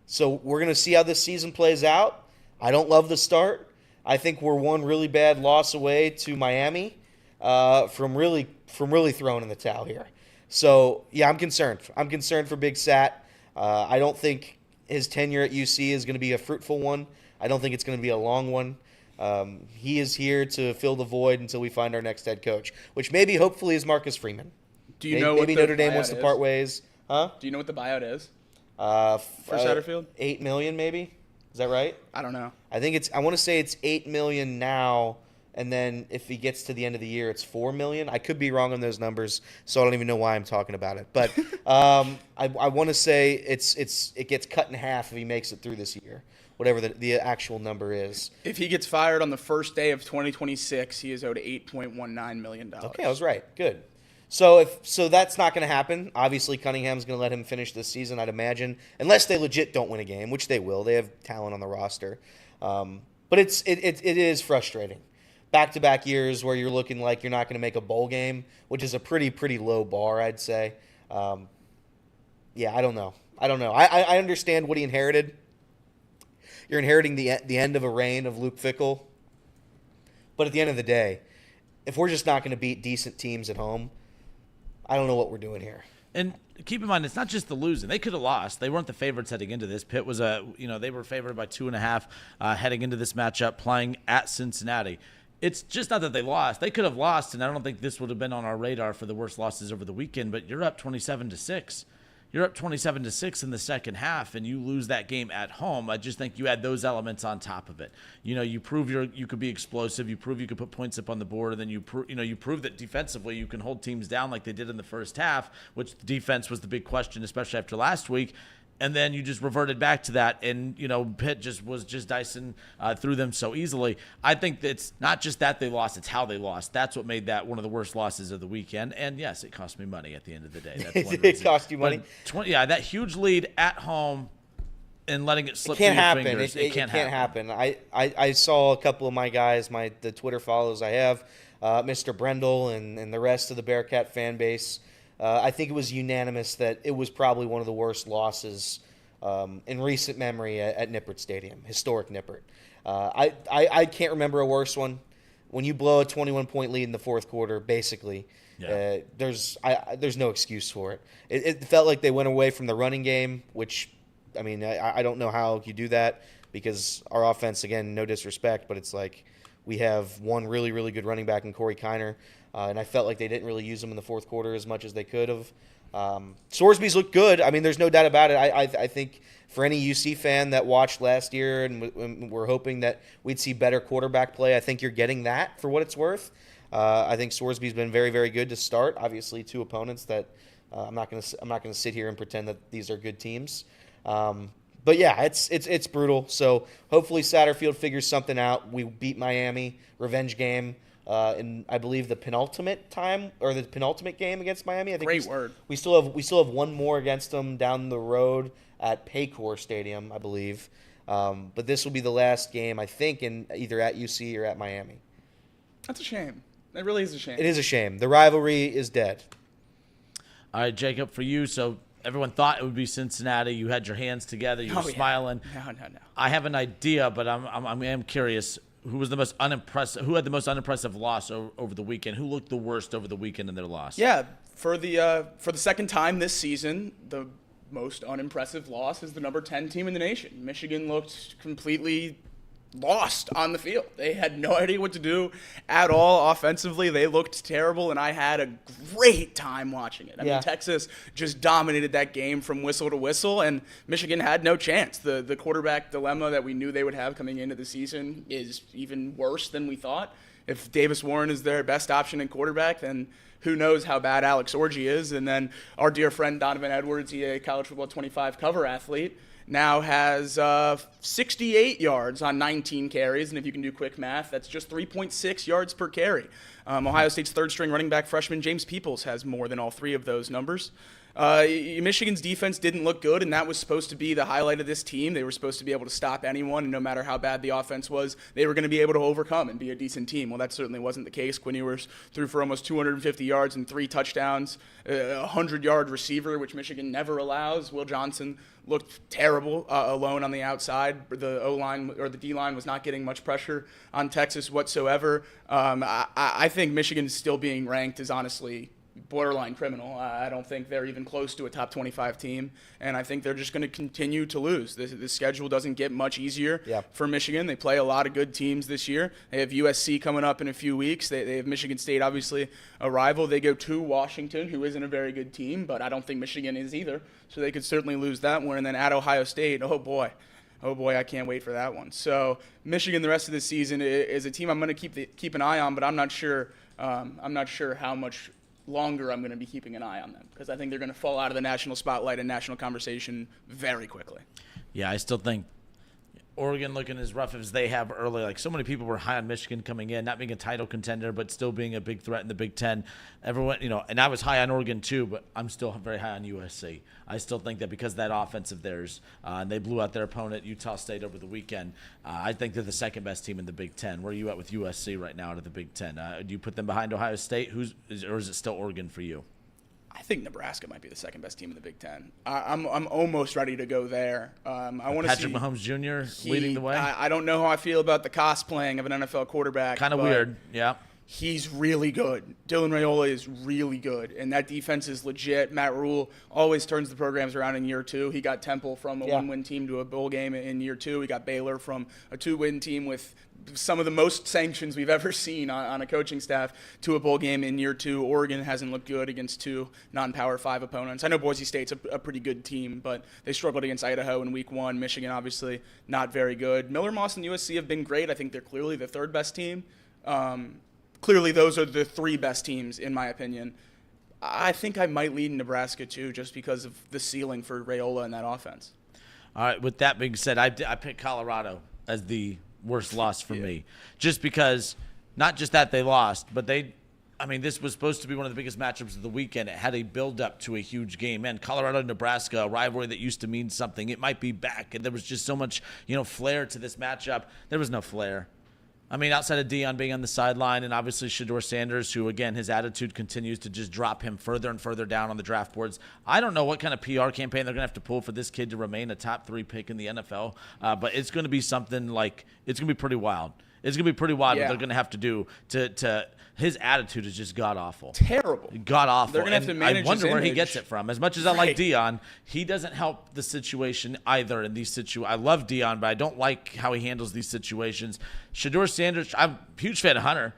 So we're going to see how this season plays out. I don't love the start. I think we're one really bad loss away to Miami from really throwing in the towel here. So, yeah, I'm concerned. I'm concerned for Big Sat. I don't think his tenure at UC is going to be a fruitful one. I don't think it's going to be a long one. He is here to fill the void until we find our next head coach, which maybe, hopefully, is Marcus Freeman. Do you know what maybe the Notre Dame buyout wants to is? part ways? Huh? Do you know what the buyout is? For Satterfield? $8 million, maybe. Is that right? I don't know. I want to say it's $8 million now, and then if he gets to the end of the year, it's $4 million. I could be wrong on those numbers, so I don't even know why I'm talking about it. But I want to say it gets cut in half if he makes it through this year, whatever the actual number is. If he gets fired on the first day of 2026, he is owed $8.19 million. Okay, I was right. Good. So that's not going to happen. Obviously, Cunningham's going to let him finish this season, I'd imagine, unless they legit don't win a game, which they will. They have talent on the roster. But it is frustrating. Back-to-back years where you're looking like you're not going to make a bowl game, which is a pretty low bar, I'd say. Yeah, I don't know. I understand what he inherited. You're inheriting the end of a reign of Luke Fickell. But at the end of the day, if we're just not going to beat decent teams at home, I don't know what we're doing here. And keep in mind, it's not just the losing. They could have lost. They weren't the favorites heading into this. Pitt was they were favored by 2.5 heading into this matchup, playing at Cincinnati. It's just not that they lost. They could have lost, and I don't think this would have been on our radar for the worst losses over the weekend. But you're up 27-6. You're up 27-6 in the second half, and you lose that game at home. I just think you add those elements on top of it. You prove you could be explosive. You prove you could put points up on the board, and then you prove that defensively you can hold teams down like they did in the first half, which the defense was the big question, especially after last week. And then you just reverted back to that, and Pitt was dicing through them so easily. I think it's not just that they lost; it's how they lost. That's what made that one of the worst losses of the weekend. And yes, it cost me money at the end of the day. That's one It reason. cost you money? But that huge lead at home and letting it slip It can't through your happen. fingers. It can't happen. I saw a couple of my guys, the Twitter follows I have, Mr. Brendel and the rest of the Bearcat fan base. I think it was unanimous that it was probably one of the worst losses in recent memory at Nippert Stadium, historic Nippert. I can't remember a worse one. When you blow a 21-point lead in the fourth quarter, basically, there's no excuse for it. It felt like they went away from the running game, which, I mean, I don't know how you do that because our offense, again, no disrespect, but it's like we have one really, really good running back in Corey Kiner. And I felt like they didn't really use him in the fourth quarter as much as they could have. Sorsby's looked good. I mean, there's no doubt about it. I think for any UC fan that watched last year and we're hoping that we'd see better quarterback play, I think you're getting that for what it's worth. I think Sorsby's been very, very good to start. Obviously, two opponents that I'm not going to sit here and pretend that these are good teams. But yeah, it's brutal. So hopefully Satterfield figures something out. We beat Miami, revenge game. In I believe the penultimate game against Miami. I think we still have one more against them down the road at Paycor Stadium, I believe. But this will be the last game, I think, in either at UC or at Miami. That's a shame. That really is a shame. It is a shame. The rivalry is dead. All right, Jacob, for you. So everyone thought it would be Cincinnati. You had your hands together. You were smiling. No. I have an idea, but I'm curious. Who was the most unimpressive? Who had the most unimpressive loss over the weekend? Who looked the worst over the weekend in their loss? Yeah, for the second time this season, the most unimpressive loss is the number 10 team in the nation. Michigan looked completely lost on the field. They had no idea what to do at all offensively. They looked terrible, and I had a great time watching it. I mean, Texas just dominated that game from whistle to whistle, and Michigan had no chance. The quarterback dilemma that we knew they would have coming into the season is even worse than we thought. If Davis Warren is their best option in quarterback, then who knows how bad Alex Orji is. And then our dear friend Donovan Edwards, he a college football 25 cover athlete, now has 68 yards on 19 carries, and if you can do quick math, that's just 3.6 yards per carry. Ohio State's third-string running back freshman James Peoples has more than all three of those numbers. Michigan's defense didn't look good, and that was supposed to be the highlight of this team. They were supposed to be able to stop anyone, and no matter how bad the offense was, they were going to be able to overcome and be a decent team. Well, that certainly wasn't the case. Quinn Ewers threw for almost 250 yards and 3 touchdowns, a 100-yard receiver, which Michigan never allows. Will Johnson looked terrible alone on the outside. The O-line or the D-line was not getting much pressure on Texas whatsoever. I think Michigan still being ranked is honestly borderline criminal. I don't think they're even close to a top 25 team, and I think they're just going to continue to lose. The schedule doesn't get much easier for Michigan. They play a lot of good teams this year. They have USC coming up in a few weeks. They have Michigan State, obviously, a rival. They go to Washington, who isn't a very good team, but I don't think Michigan is either, so they could certainly lose that one. And then at Ohio State, oh boy, I can't wait for that one. So Michigan the rest of the season is a team I'm going to keep an eye on, but I'm not sure how much longer I'm going to be keeping an eye on them, because I think they're going to fall out of the national spotlight and national conversation very quickly. Yeah, I still think Oregon looking as rough as they have early. Like, so many people were high on Michigan coming in, not being a title contender, but still being a big threat in the Big Ten. Everyone, and I was high on Oregon too, but I'm still very high on USC. I still think that because of that offense of theirs, and they blew out their opponent, Utah State, over the weekend, I think they're the second best team in the Big Ten. Where are you at with USC right now out of the Big Ten? Do you put them behind Ohio State? Or is it still Oregon for you? I think Nebraska might be the second best team in the Big Ten. I'm almost ready to go there. I want to see Patrick Mahomes Jr. leading the way. I don't know how I feel about the cosplaying of an NFL quarterback. Kind of weird, yeah. He's really good. Dylan Raiola is really good, and that defense is legit. Matt Rule always turns the programs around in year 2. He got Temple from a 1-win team to a bowl game in year 2. He got Baylor from a 2-win team with some of the most sanctions we've ever seen on a coaching staff to a bowl game in year 2. Oregon hasn't looked good against 2 non-Power 5 opponents. I know Boise State's a pretty good team, but they struggled against Idaho in week 1. Michigan, obviously, not very good. Miller Moss and USC have been great. I think they're clearly the third best team. Clearly, those are the 3 best teams, in my opinion. I think I might lead Nebraska, too, just because of the ceiling for Raiola and that offense. All right, with that being said, I picked Colorado as the worst loss for me. Just because, not just that they lost, but this was supposed to be one of the biggest matchups of the weekend. It had a build-up to a huge game. And Colorado-Nebraska, a rivalry that used to mean something, it might be back. And there was just so much, flair to this matchup. There was no flair. Outside of Deion being on the sideline and obviously Shedeur Sanders, who, again, his attitude continues to just drop him further and further down on the draft boards. I don't know what kind of PR campaign they're going to have to pull for this kid to remain a top 3 pick in the NFL, but it's going to be something like – it's going to be pretty wild. It's going to be pretty wild what they're going to have to do to his attitude is just god-awful. Terrible. God-awful. They're going to have to manage I wonder his where he image. gets it from. As much as I like Deion, he doesn't help the situation either in these situations. I love Deion, but I don't like how he handles these situations. Shedeur Sanders, I'm a huge fan of Hunter.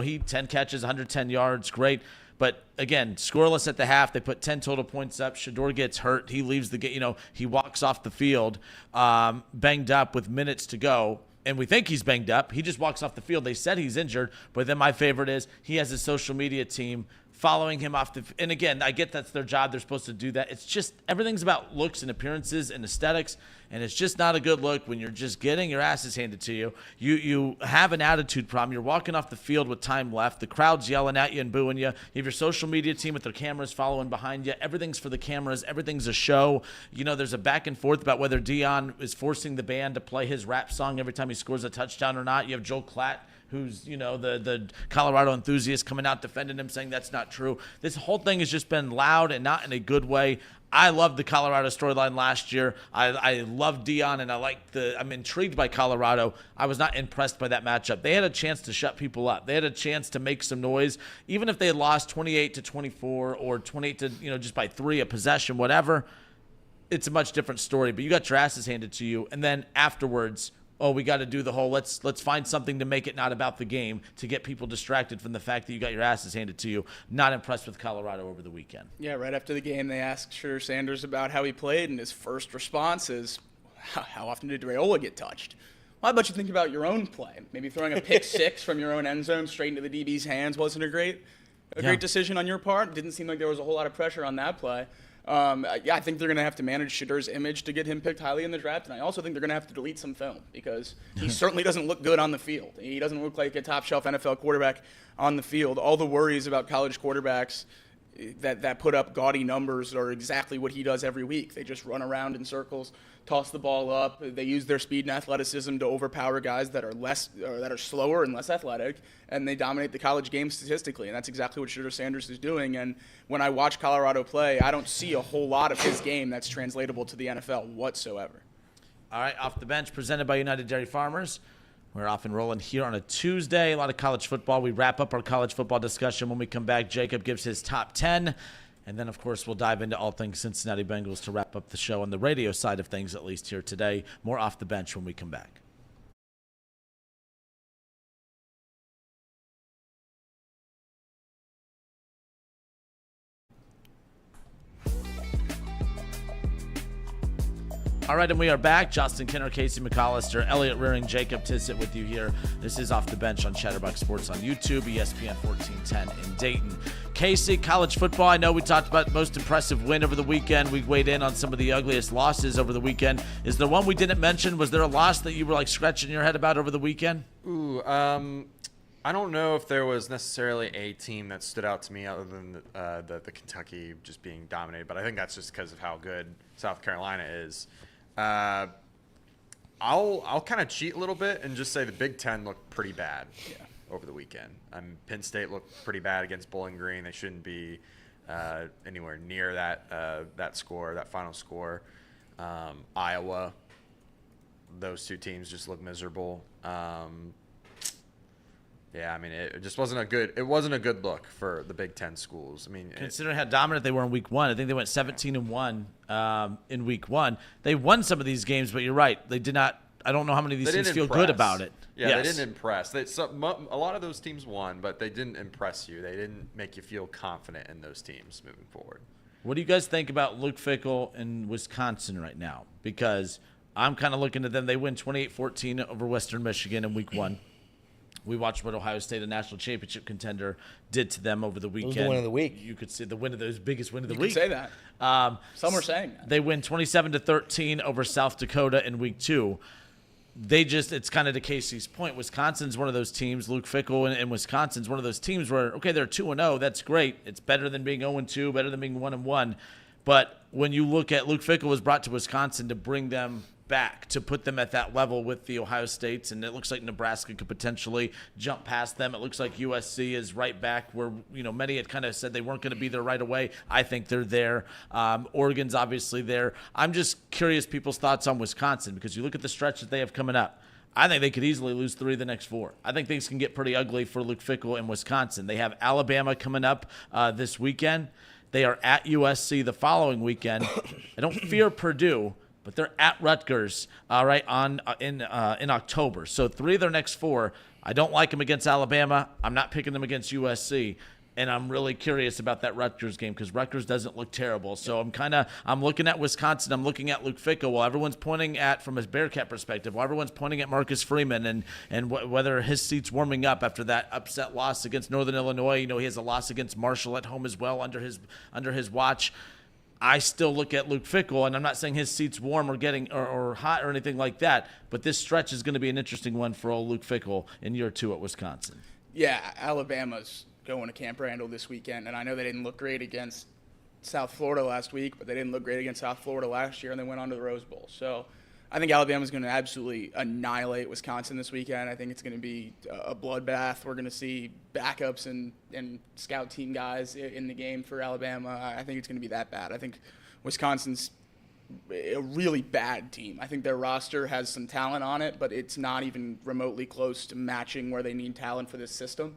He 10 catches, 110 yards, great. But, again, scoreless at the half. They put 10 total points up. Shedeur gets hurt. He leaves the game. He walks off the field banged up with minutes to go. And we think he's banged up. He just walks off the field. They said he's injured. But then my favorite is he has his social media team following him off the – and, again, I get that's their job. They're supposed to do that. It's just everything's about looks and appearances and aesthetics, and it's just not a good look when you're just getting your asses handed to you. You have an attitude problem. You're walking off the field with time left. The crowd's yelling at you and booing you. You have your social media team with their cameras following behind you. Everything's for the cameras. Everything's a show. There's a back and forth about whether Deion is forcing the band to play his rap song every time he scores a touchdown or not. You have Joel Klatt, who's, the Colorado enthusiast, coming out defending him, saying that's not true. This whole thing has just been loud and not in a good way. I loved the Colorado storyline last year. I love Deion, and I'm intrigued by Colorado. I was not impressed by that matchup. They had a chance to shut people up. They had a chance to make some noise. Even if they had lost 28-24 or 28 to, just by 3 a possession, whatever, it's a much different story. But you got your asses handed to you. And then afterwards, we got to do the whole let's find something to make it not about the game, to get people distracted from the fact that you got your asses handed to you. Not impressed with Colorado over the weekend. Yeah, right after the game, they asked Shedeur Sanders about how he played, and his first response is, how often did Raiola get touched? Well, how about you think about your own play? Maybe throwing a pick 6 from your own end zone straight into the DB's hands wasn't a great decision on your part. Didn't seem like there was a whole lot of pressure on that play. I think they're going to have to manage Shedeur's image to get him picked highly in the draft, and I also think they're going to have to delete some film because he certainly doesn't look good on the field. He doesn't look like a top-shelf NFL quarterback on the field. All the worries about college quarterbacks that put up gaudy numbers are exactly what he does every week. They just run around in circles, toss the ball up. They use their speed and athleticism to overpower guys that are slower and less athletic, and they dominate the college game statistically. And that's exactly what Shooter Sanders is doing. And when I watch Colorado play, I don't see a whole lot of his game that's translatable to the NFL whatsoever. All right, Off the Bench, presented by United Dairy Farmers. We're off and rolling here on a Tuesday. A lot of college football. We wrap up our college football discussion. When we come back, Jacob gives his top 10. And then, of course, we'll dive into all things Cincinnati Bengals to wrap up the show on the radio side of things, at least here today. More Off the Bench when we come back. All right, and we are back. Justin Kinner, Casey McAllister, Elliot Rearing, Jacob Tissett with you here. This is Off the Bench on Chatterbox Sports on YouTube, ESPN 1410 in Dayton. Casey, college football, I know we talked about most impressive win over the weekend. We weighed in on some of the ugliest losses over the weekend. Is there one we didn't mention? Was there a loss that you were like scratching your head about over the weekend? I don't know if there was necessarily a team that stood out to me other than the Kentucky just being dominated, but I think that's just because of how good South Carolina is. I'll kind of cheat a little bit and just say the Big Ten looked pretty bad over the weekend. Penn State looked pretty bad against Bowling Green. They shouldn't be anywhere near that score, that final score. Iowa, those two teams just look miserable. Yeah, I mean, it just wasn't a good look for the Big Ten schools. I mean, considering how dominant they were in week one, I think they went 17-1 in week one. They won some of these games, but you're right, they did not. I don't know how many of these teams feel good about it. Yeah, yes. They didn't impress. A lot of those teams won, but they didn't impress you. They didn't make you feel confident in those teams moving forward. What do you guys think about Luke Fickell in Wisconsin right now? Because I'm kind of looking at them. They win 28-14 over Western Michigan in week one. We watched what Ohio State, a national championship contender, did to them over the weekend. It was the win of the week. You could see the biggest win of the You week. could say that. Some are saying that. They win 27-13 over South Dakota in week two. It's kind of to Casey's point. Wisconsin's one of those teams. Luke Fickell and Wisconsin's one of those teams where, okay, they're 2-0. That's great. It's better than being 0-2, better than being 1-1. But when you look at Luke Fickell was brought to Wisconsin to bring them back, to put them at that level with the Ohio States, and it looks like Nebraska could potentially jump past them. It looks like USC is right back where, many had kind of said they weren't going to be there right away. I think they're there. Oregon's obviously there. I'm just curious people's thoughts on Wisconsin, because you look at the stretch that they have coming up. I think they could easily lose 3 of the next 4. I think things can get pretty ugly for Luke Fickell in Wisconsin. They have Alabama coming up this weekend. They are at USC the following weekend. I don't fear Purdue, but they're at Rutgers, in October. So 3 of their next 4. I don't like them against Alabama. I'm not picking them against USC. And I'm really curious about that Rutgers game, because Rutgers doesn't look terrible. So I'm looking at Wisconsin. I'm looking at Luke Fickell. While everyone's pointing at, from a Bearcat perspective, while everyone's pointing at Marcus Freeman and whether his seat's warming up after that upset loss against Northern Illinois. He has a loss against Marshall at home as well under his watch. I still look at Luke Fickell, and I'm not saying his seat's warm or hot or anything like that, but this stretch is going to be an interesting one for old Luke Fickell in year 2 at Wisconsin. Yeah, Alabama's going to Camp Randall this weekend, and I know they didn't look great against South Florida last week, but they didn't look great against South Florida last year, and they went on to the Rose Bowl. So I think Alabama's going to absolutely annihilate Wisconsin this weekend. I think it's going to be a bloodbath. We're going to see backups and scout team guys in the game for Alabama. I think it's going to be that bad. I think Wisconsin's a really bad team. I think their roster has some talent on it, but it's not even remotely close to matching where they need talent for this system.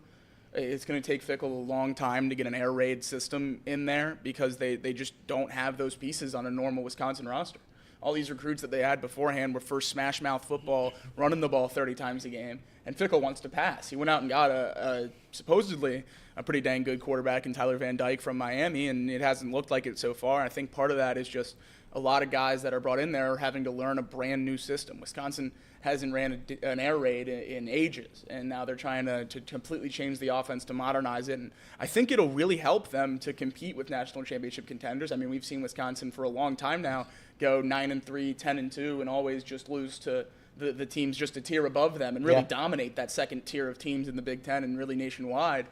It's going to take Fickell a long time to get an air raid system in there, because they just don't have those pieces on a normal Wisconsin roster. All these recruits that they had beforehand were first smash mouth football, running the ball 30 times a game, and Fickell wants to pass. He went out and got supposedly a pretty dang good quarterback in Tyler Van Dyke from Miami, and it hasn't looked like it so far. I think part of that is just a lot of guys that are brought in there are having to learn a brand new system. Wisconsin hasn't ran an air raid in ages, and now they're trying to completely change the offense to modernize it. And I think it'll really help them to compete with national championship contenders. I mean, we've seen Wisconsin for a long time now go 9-3, 10-2, and always just lose to the teams just a tier above them and really dominate that second tier of teams in the Big Ten and really nationwide.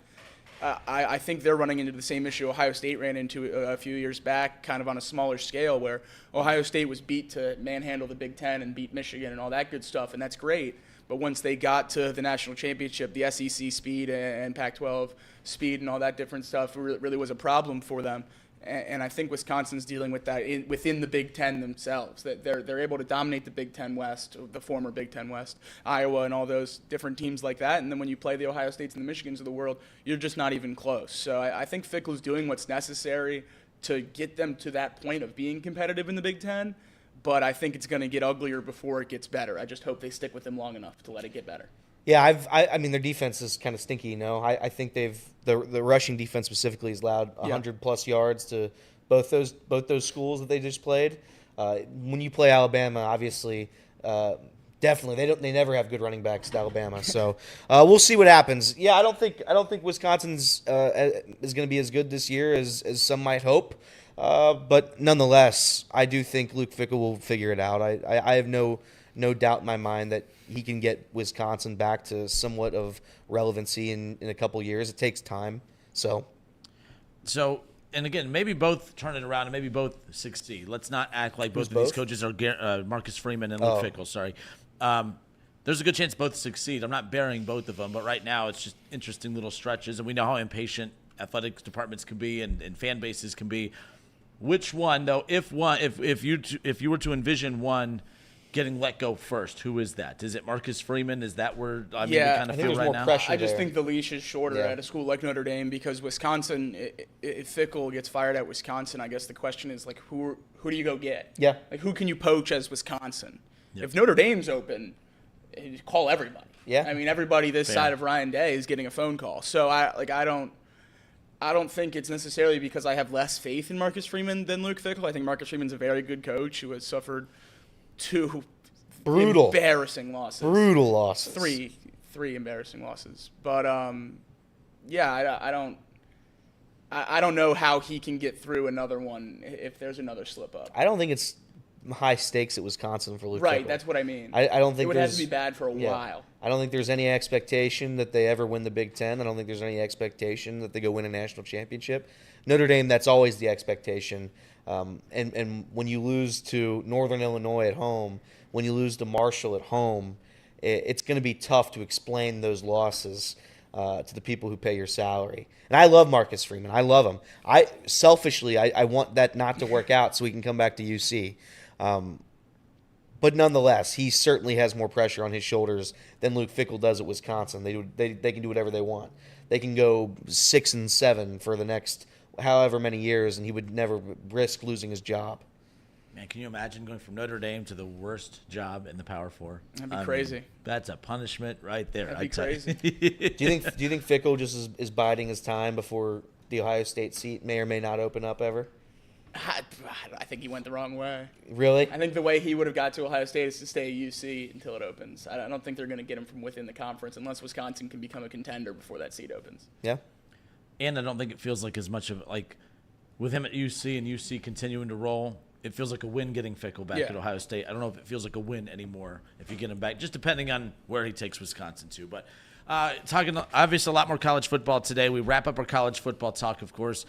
I think they're running into the same issue Ohio State ran into a few years back, kind of on a smaller scale, where Ohio State was beat to manhandle the Big Ten and beat Michigan and all that good stuff, and that's great. But once they got to the national championship, the SEC speed and Pac-12 speed and all that different stuff really was a problem for them. And I think Wisconsin's dealing with that within the Big Ten themselves. That they're able to dominate the Big Ten West, the former Big Ten West, Iowa, and all those different teams like that. And then when you play the Ohio States and the Michigans of the world, you're just not even close. So I think Fickell's doing what's necessary to get them to that point of being competitive in the Big Ten. But I think it's going to get uglier before it gets better. I just hope they stick with him long enough to let it get better. Yeah, I mean, their defense is kind of stinky, I think the rushing defense specifically has allowed 100-plus yards to both those schools that they just played. When you play Alabama, obviously, definitely they never have good running backs at Alabama. So we'll see what happens. Yeah, I don't think Wisconsin's is going to be as good this year as some might hope. But nonetheless, I do think Luke Fickell will figure it out. I have no doubt in my mind that he can get Wisconsin back to somewhat of relevancy in a couple years. It takes time. So, and again, maybe both turn it around and maybe both succeed. Let's not act like both of these coaches are Marcus Freeman and Luke Fickell. Sorry. There's a good chance both succeed. I'm not burying both of them, but right now it's just interesting little stretches, and we know how impatient athletic departments can be and fan bases can be. Which one, though, if you were to envision one getting let go first, who is that? Is it Marcus Freeman? Is that where we kind of feel right now? I just think the leash is shorter at a school like Notre Dame because Wisconsin, if Fickell gets fired at Wisconsin, I guess the question is, like, who do you go get? Yeah. Like, who can you poach as Wisconsin? Yep. If Notre Dame's open, call everybody. Yeah. I mean, everybody this side of Ryan Day is getting a phone call. So, I don't think it's necessarily because I have less faith in Marcus Freeman than Luke Fickell. I think Marcus Freeman's a very good coach who has suffered two embarrassing losses. Brutal losses. Three embarrassing losses. But yeah, I don't know how he can get through another one if there's another slip up. I don't think it's high stakes at Wisconsin for Luke Fickell. Right, that's what I mean. I don't think it would have to be bad for a while. I don't think there's any expectation that they ever win the Big Ten. I don't think there's any expectation that they go win a national championship. Notre Dame, that's always the expectation. And when you lose to Northern Illinois at home, when you lose to Marshall at home, it's going to be tough to explain those losses to the people who pay your salary. And I love Marcus Freeman. I love him. Selfishly, I want that not to work out so he can come back to UC. But nonetheless, he certainly has more pressure on his shoulders than Luke Fickell does at Wisconsin. They can do whatever they want. They can go 6-7 for the next however many years, and he would never risk losing his job. Man, can you imagine going from Notre Dame to the worst job in the Power Four? That'd be crazy. That's a punishment right there. That'd be crazy. Do you think Fickell just is biding his time before the Ohio State seat may or may not open up ever? I think he went the wrong way. Really? I think the way he would have got to Ohio State is to stay at UC until it opens. I don't think they're going to get him from within the conference unless Wisconsin can become a contender before that seat opens. Yeah. And I don't think it feels like as much of like with him at UC and UC continuing to roll, it feels like a win getting Fickell back at Ohio State. I don't know if it feels like a win anymore if you get him back, just depending on where he takes Wisconsin to. But talking obviously a lot more college football today. We wrap up our college football talk, of course.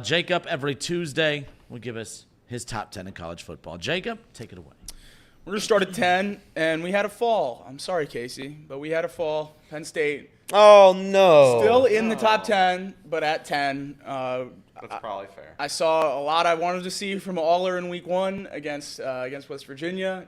Jacob every Tuesday will give us his top 10 in college football. Jacob, take it away. We're going to start at 10, and we had a fall. I'm sorry, Casey, but we had a fall. Penn State. Oh, no. Still in the top 10, but at 10. That's probably fair. I saw a lot I wanted to see from Aller in week 1 against West Virginia.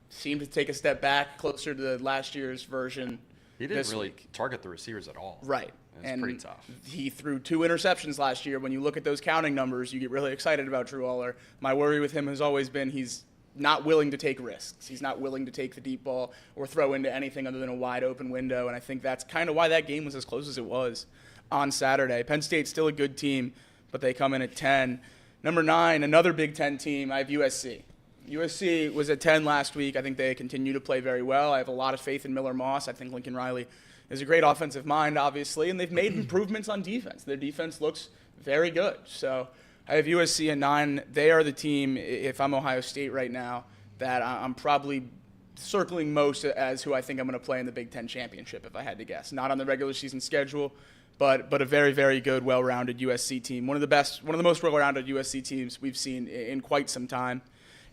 Seemed to take a step back, closer to last year's version. He didn't really target the receivers at all. Right. It's pretty tough. He threw 2 interceptions last year. When you look at those counting numbers, you get really excited about Drew Aller. My worry with him has always been he's not willing to take risks. He's not willing to take the deep ball or throw into anything other than a wide open window, and I think that's kind of why that game was as close as it was on Saturday. Penn State's still a good team, but they come in at 10. Number 9, another Big Ten team, I have USC. USC was at 10 last week. I think they continue to play very well. I have a lot of faith in Miller Moss. I think Lincoln Riley is a great offensive mind, obviously, and they've made improvements on defense. Their defense looks very good. So I have USC at 9. They are the team, if I'm Ohio State right now, that I'm probably circling most as who I think I'm going to play in the Big Ten championship, if I had to guess. Not on the regular season schedule, but a very, very good, well-rounded USC team. One of the most well-rounded USC teams we've seen in quite some time.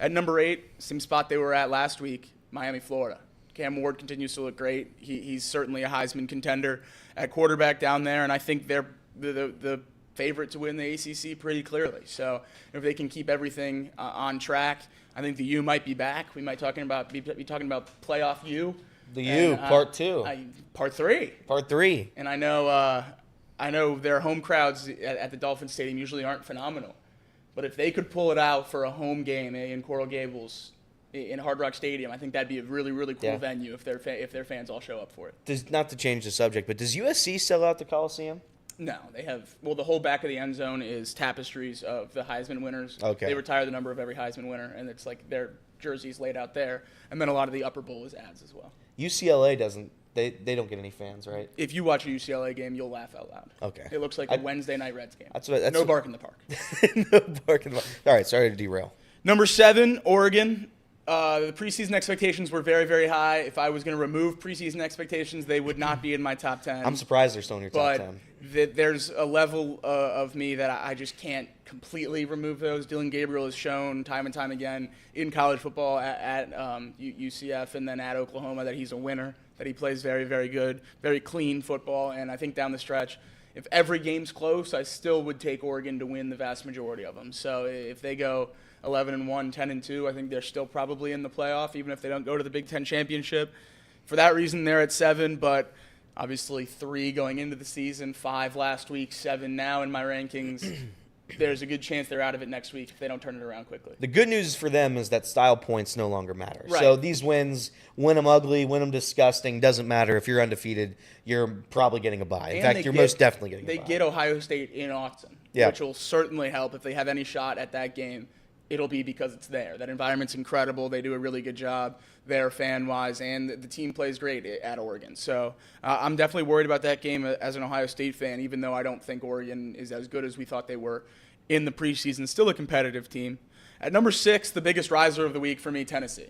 At number 8, same spot they were at last week, Miami, Florida. Cam Ward continues to look great. He's certainly a Heisman contender at quarterback down there, and I think they're the favorite to win the ACC pretty clearly. So if they can keep everything on track, I think the U might be back. We might be talking about playoff U. The U, part 2. Part 3. Part 3. And I know their home crowds at the Dolphin Stadium usually aren't phenomenal. But if they could pull it out for a home game in Coral Gables in Hard Rock Stadium, I think that'd be a really, really cool venue if their fans all show up for it. Not to change the subject, but does USC sell out the Coliseum? No, they have. Well, the whole back of the end zone is tapestries of the Heisman winners. Okay. They retire the number of every Heisman winner, and it's like their jerseys laid out there. And then a lot of the upper bowl is ads as well. UCLA doesn't. They don't get any fans, right? If you watch a UCLA game, you'll laugh out loud. Okay. It looks like a Wednesday night Reds game. That's no bark in the park. No bark in the park. All right, sorry to derail. Number 7, Oregon. The preseason expectations were very, very high. If I was going to remove preseason expectations, they would not be in my top 10. I'm surprised they're still in your top 10. But there's a level of me that I just can't completely remove those. Dylan Gabriel has shown time and time again in college football at UCF and then at Oklahoma that he's a winner, that he plays very, very good, very clean football. And I think down the stretch, if every game's close, I still would take Oregon to win the vast majority of them. So if they go 11-1, 10-2, I think they're still probably in the playoff, even if they don't go to the Big Ten championship. For that reason, they're at 7, but obviously 3 going into the season, 5 last week, 7 now in my rankings. There's a good chance they're out of it next week if they don't turn it around quickly. The good news for them is that style points no longer matter. Right. So these wins, win them ugly, win them disgusting, doesn't matter. If you're undefeated, you're probably getting a bye. In fact, you're most definitely getting a bye. They get Ohio State in Austin, which will certainly help if they have any shot at that game. It'll be because it's there. That environment's incredible. They do a really good job there fan-wise, and the team plays great at Oregon. So I'm definitely worried about that game as an Ohio State fan, even though I don't think Oregon is as good as we thought they were in the preseason. Still a competitive team. At number 6, the biggest riser of the week for me, Tennessee.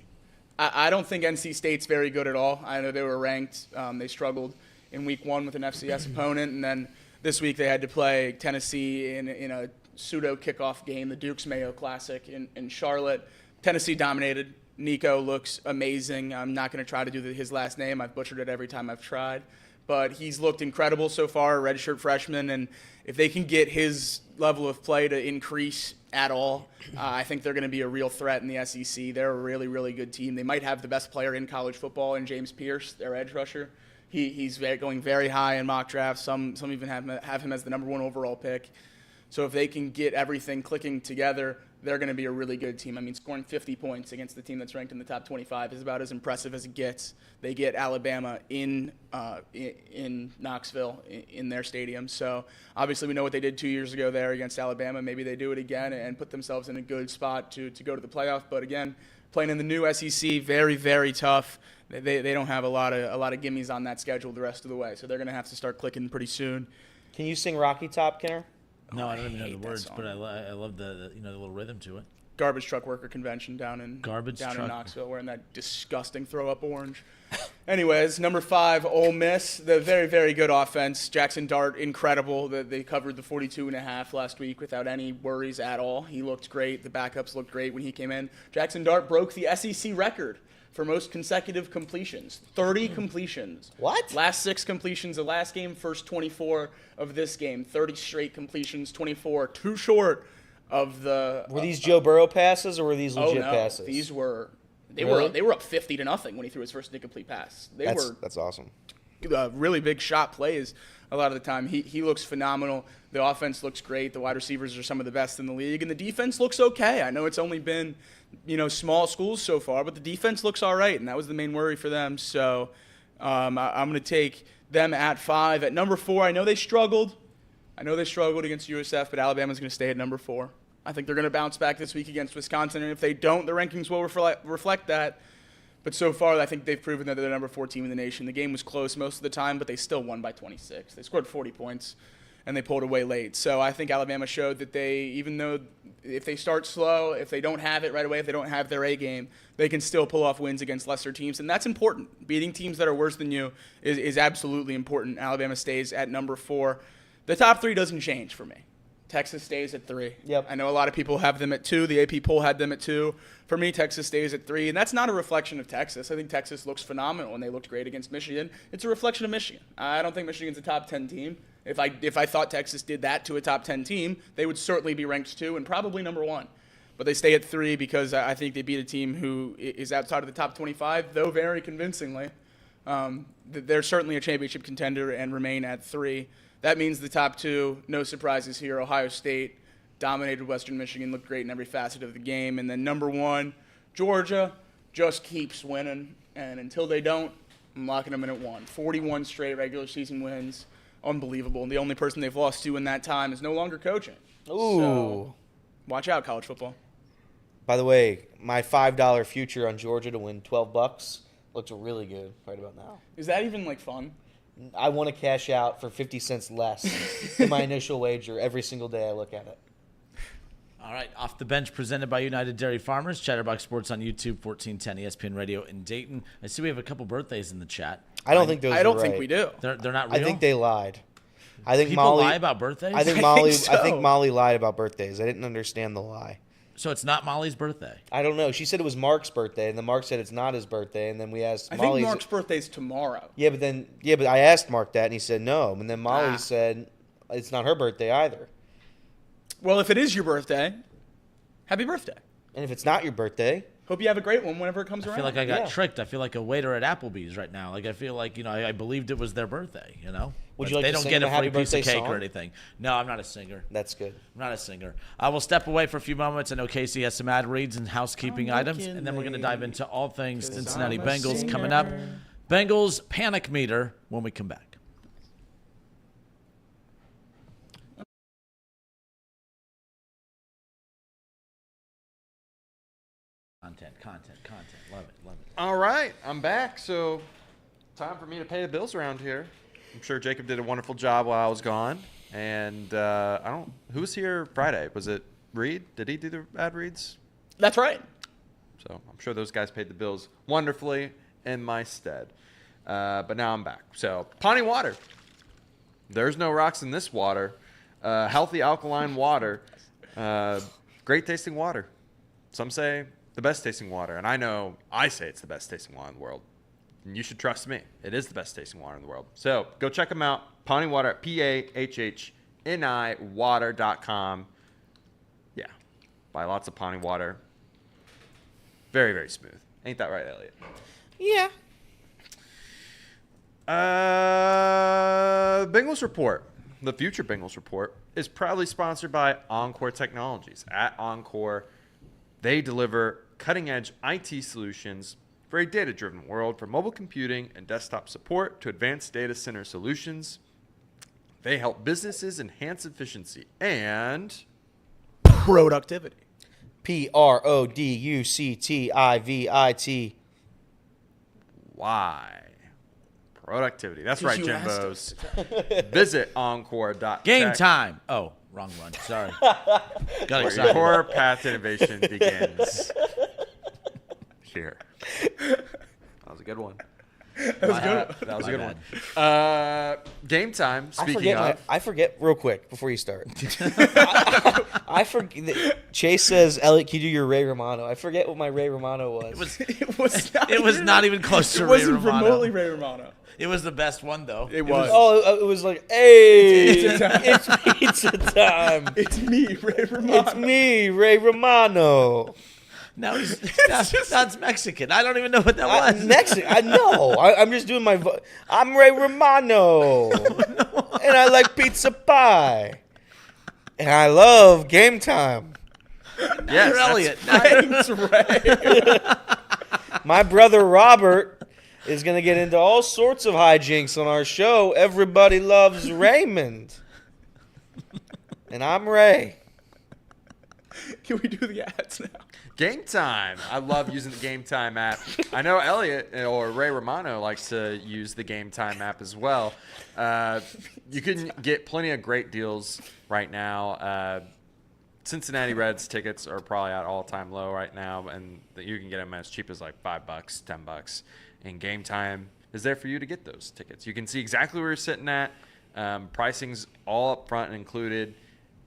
I don't think NC State's very good at all. I know they were ranked. They struggled in week 1 with an FCS opponent, and then this week they had to play Tennessee in a pseudo kickoff game, the Duke's Mayo Classic in Charlotte. Tennessee dominated. Nico looks amazing. I'm not going to try to do his last name. I've butchered it every time I've tried. But he's looked incredible so far, redshirt freshman. And if they can get his level of play to increase at all, I think they're going to be a real threat in the SEC. They're a really, really good team. They might have the best player in college football in James Pierce, their edge rusher. He's going very high in mock drafts. Some even have him as the number 1 overall pick. So if they can get everything clicking together, they're going to be a really good team. I mean, scoring 50 points against the team that's ranked in the top 25 is about as impressive as it gets. They get Alabama in Knoxville in their stadium. So obviously we know what they did 2 years ago there against Alabama. Maybe they do it again and put themselves in a good spot to go to the playoff. But again, playing in the new SEC, very, very tough. They don't have a lot of gimmies on that schedule the rest of the way. So they're going to have to start clicking pretty soon. Can you sing Rocky Top, Kenner? No, I don't even know the words, but I love the little rhythm to it. Garbage truck worker convention down in in Knoxville, wearing that disgusting throw up orange. Anyways, number 5, Ole Miss, the very, very good offense. Jackson Dart, incredible. They covered the 42.5 last week without any worries at all. He looked great. The backups looked great when he came in. Jackson Dart broke the SEC record for most consecutive completions, 30 completions. What? Last 6 completions the last game, first 24 of this game, 30 straight completions, 24, too short of the. Were these Joe Burrow passes or were these legit passes? These were. They Really? were up 50-0 when he threw his first incomplete pass. That's awesome. Really big shot plays a lot of the time. He looks phenomenal. The offense looks great. The wide receivers are some of the best in the league, and the defense looks okay. I know it's only been, small schools so far, but the defense looks all right, and that was the main worry for them. So I'm going to take them at 5. At number 4, I know they struggled. Against USF, but Alabama's going to stay at number 4. I think they're going to bounce back this week against Wisconsin, and if they don't, the rankings will reflect that. But so far, I think they've proven that they're the number 4 team in the nation. The game was close most of the time, but they still won by 26. They scored 40 points. and they pulled away late. So I think Alabama showed that they, even though if they start slow, if they don't have it right away, if they don't have their A game, they can still pull off wins against lesser teams, and that's important. Beating teams that are worse than you is absolutely important. Alabama stays at number 4. The top 3 doesn't change for me. Texas stays at 3. Yep. I know a lot of people have them at 2. The AP poll had them at 2. For me, Texas stays at 3, and that's not a reflection of Texas. I think Texas looks phenomenal, and they looked great against Michigan. It's a reflection of Michigan. I don't think Michigan's a top 10 team. If I thought Texas did that to a top 10 team, they would certainly be ranked 2 and probably number 1. But they stay at 3 because I think they beat a team who is outside of the top 25, though very convincingly. They're certainly a championship contender and remain at 3. That means the top 2, no surprises here. Ohio State dominated Western Michigan, looked great in every facet of the game. And then number 1, Georgia just keeps winning. And until they don't, I'm locking them in at 1. 41 straight regular season wins. Unbelievable. And the only person they've lost to in that time is no longer coaching. Ooh. So, watch out, college football. By the way, my $5 future on Georgia to win $12 looks really good right about now. Is that even, fun? I want to cash out for 50 cents less than my initial wager every single day I look at it. All right, Off the Bench presented by United Dairy Farmers. Chatterbox Sports on YouTube, 1410 ESPN Radio in Dayton. I see we have a couple birthdays in the chat. I don't think those I don't are think right. we do. They're not real? I think they lied. I think People Molly lie about birthdays? I think I Molly think I think so. Molly lied about birthdays. I didn't understand the lie. So it's not Molly's birthday. I don't know. She said it was Mark's birthday, and then Mark said it's not his birthday, and then we asked I Molly. think Mark's birthday's tomorrow. Yeah, but I asked Mark that, and he said no, and then Molly said it's not her birthday either. Well, if it is your birthday, happy birthday. And if it's not your birthday, Hope you have a great one whenever it comes I around. feel like I got Yeah. tricked. I feel like a waiter at Applebee's right now. I feel like, I believed it was their birthday, Would But you like they to don't sing get them a a happy free piece of birthday cake song? or anything. No, I'm not a singer. that's good. I'm not a singer. I will step away for a few moments. I know Casey has some ad reads and housekeeping items, and then we're going to dive into all things Cincinnati Bengals coming up. Bengals panic meter when we come back. Content. Love it. All right, I'm back. So, time for me to pay the bills around here. I'm sure Jacob did a wonderful job while I was gone. And who was here Friday? Was it Reed? Did he do the ad reads? That's right. So I'm sure those guys paid the bills wonderfully in my stead. But now I'm back. So Pawnee water. There's no rocks in this water. Healthy alkaline water. Great tasting water. Some say the best tasting water. And I say it's the best tasting water in the world. And you should trust me. It is the best tasting water in the world. So go check them out. Pawnee Water at PAHHNI water.com. Yeah. Buy lots of Pawnee water. Very, very smooth. Ain't that right, Elliot? Yeah. Bengals Report. The future Bengals Report is proudly sponsored by Encore Technologies. At Encore, they deliver cutting-edge IT solutions for a data-driven world, from mobile computing and desktop support to advanced data center solutions. They help businesses enhance efficiency and Productivity. PRODUCTIVIT. why? Productivity. That's right, You asked Jimbos. Visit encore.tech. Game time. Oh, wrong one. Sorry. Got Where excited. your path to innovation begins. Here. That was a good one. That was a good one. Game time. Speaking of, I forget real quick before you start. I forget. Chase says, "Elliot, can you do your Ray Romano?" I forget what my Ray Romano was. It was not even close to It Ray wasn't Romano. remotely Ray Romano. It was the best one, though. It was. Oh, it was like, "Hey, It's it's pizza time. It's me, Ray Romano. It's me, Ray Romano." Now that's Mexican. I don't even know what that was. Mexican. I know. I'm just doing my. I'm Ray Romano, and I like pizza pie, and I love game time. yes, You're Elliot. Thanks, Ray. My brother Robert is going to get into all sorts of hijinks on our show. Everybody loves Raymond, and I'm Ray. Can we do the ads now? Game Time. I love using the Game Time app. I know Elliot or Ray Romano likes to use the Game Time app as well. You can get plenty of great deals right now. Cincinnati Reds tickets are probably at all-time low right now, and you can get them as cheap as like $5, $10. And Game Time is there for you to get those tickets. You can see exactly where you're sitting at. Pricing's all up front and included.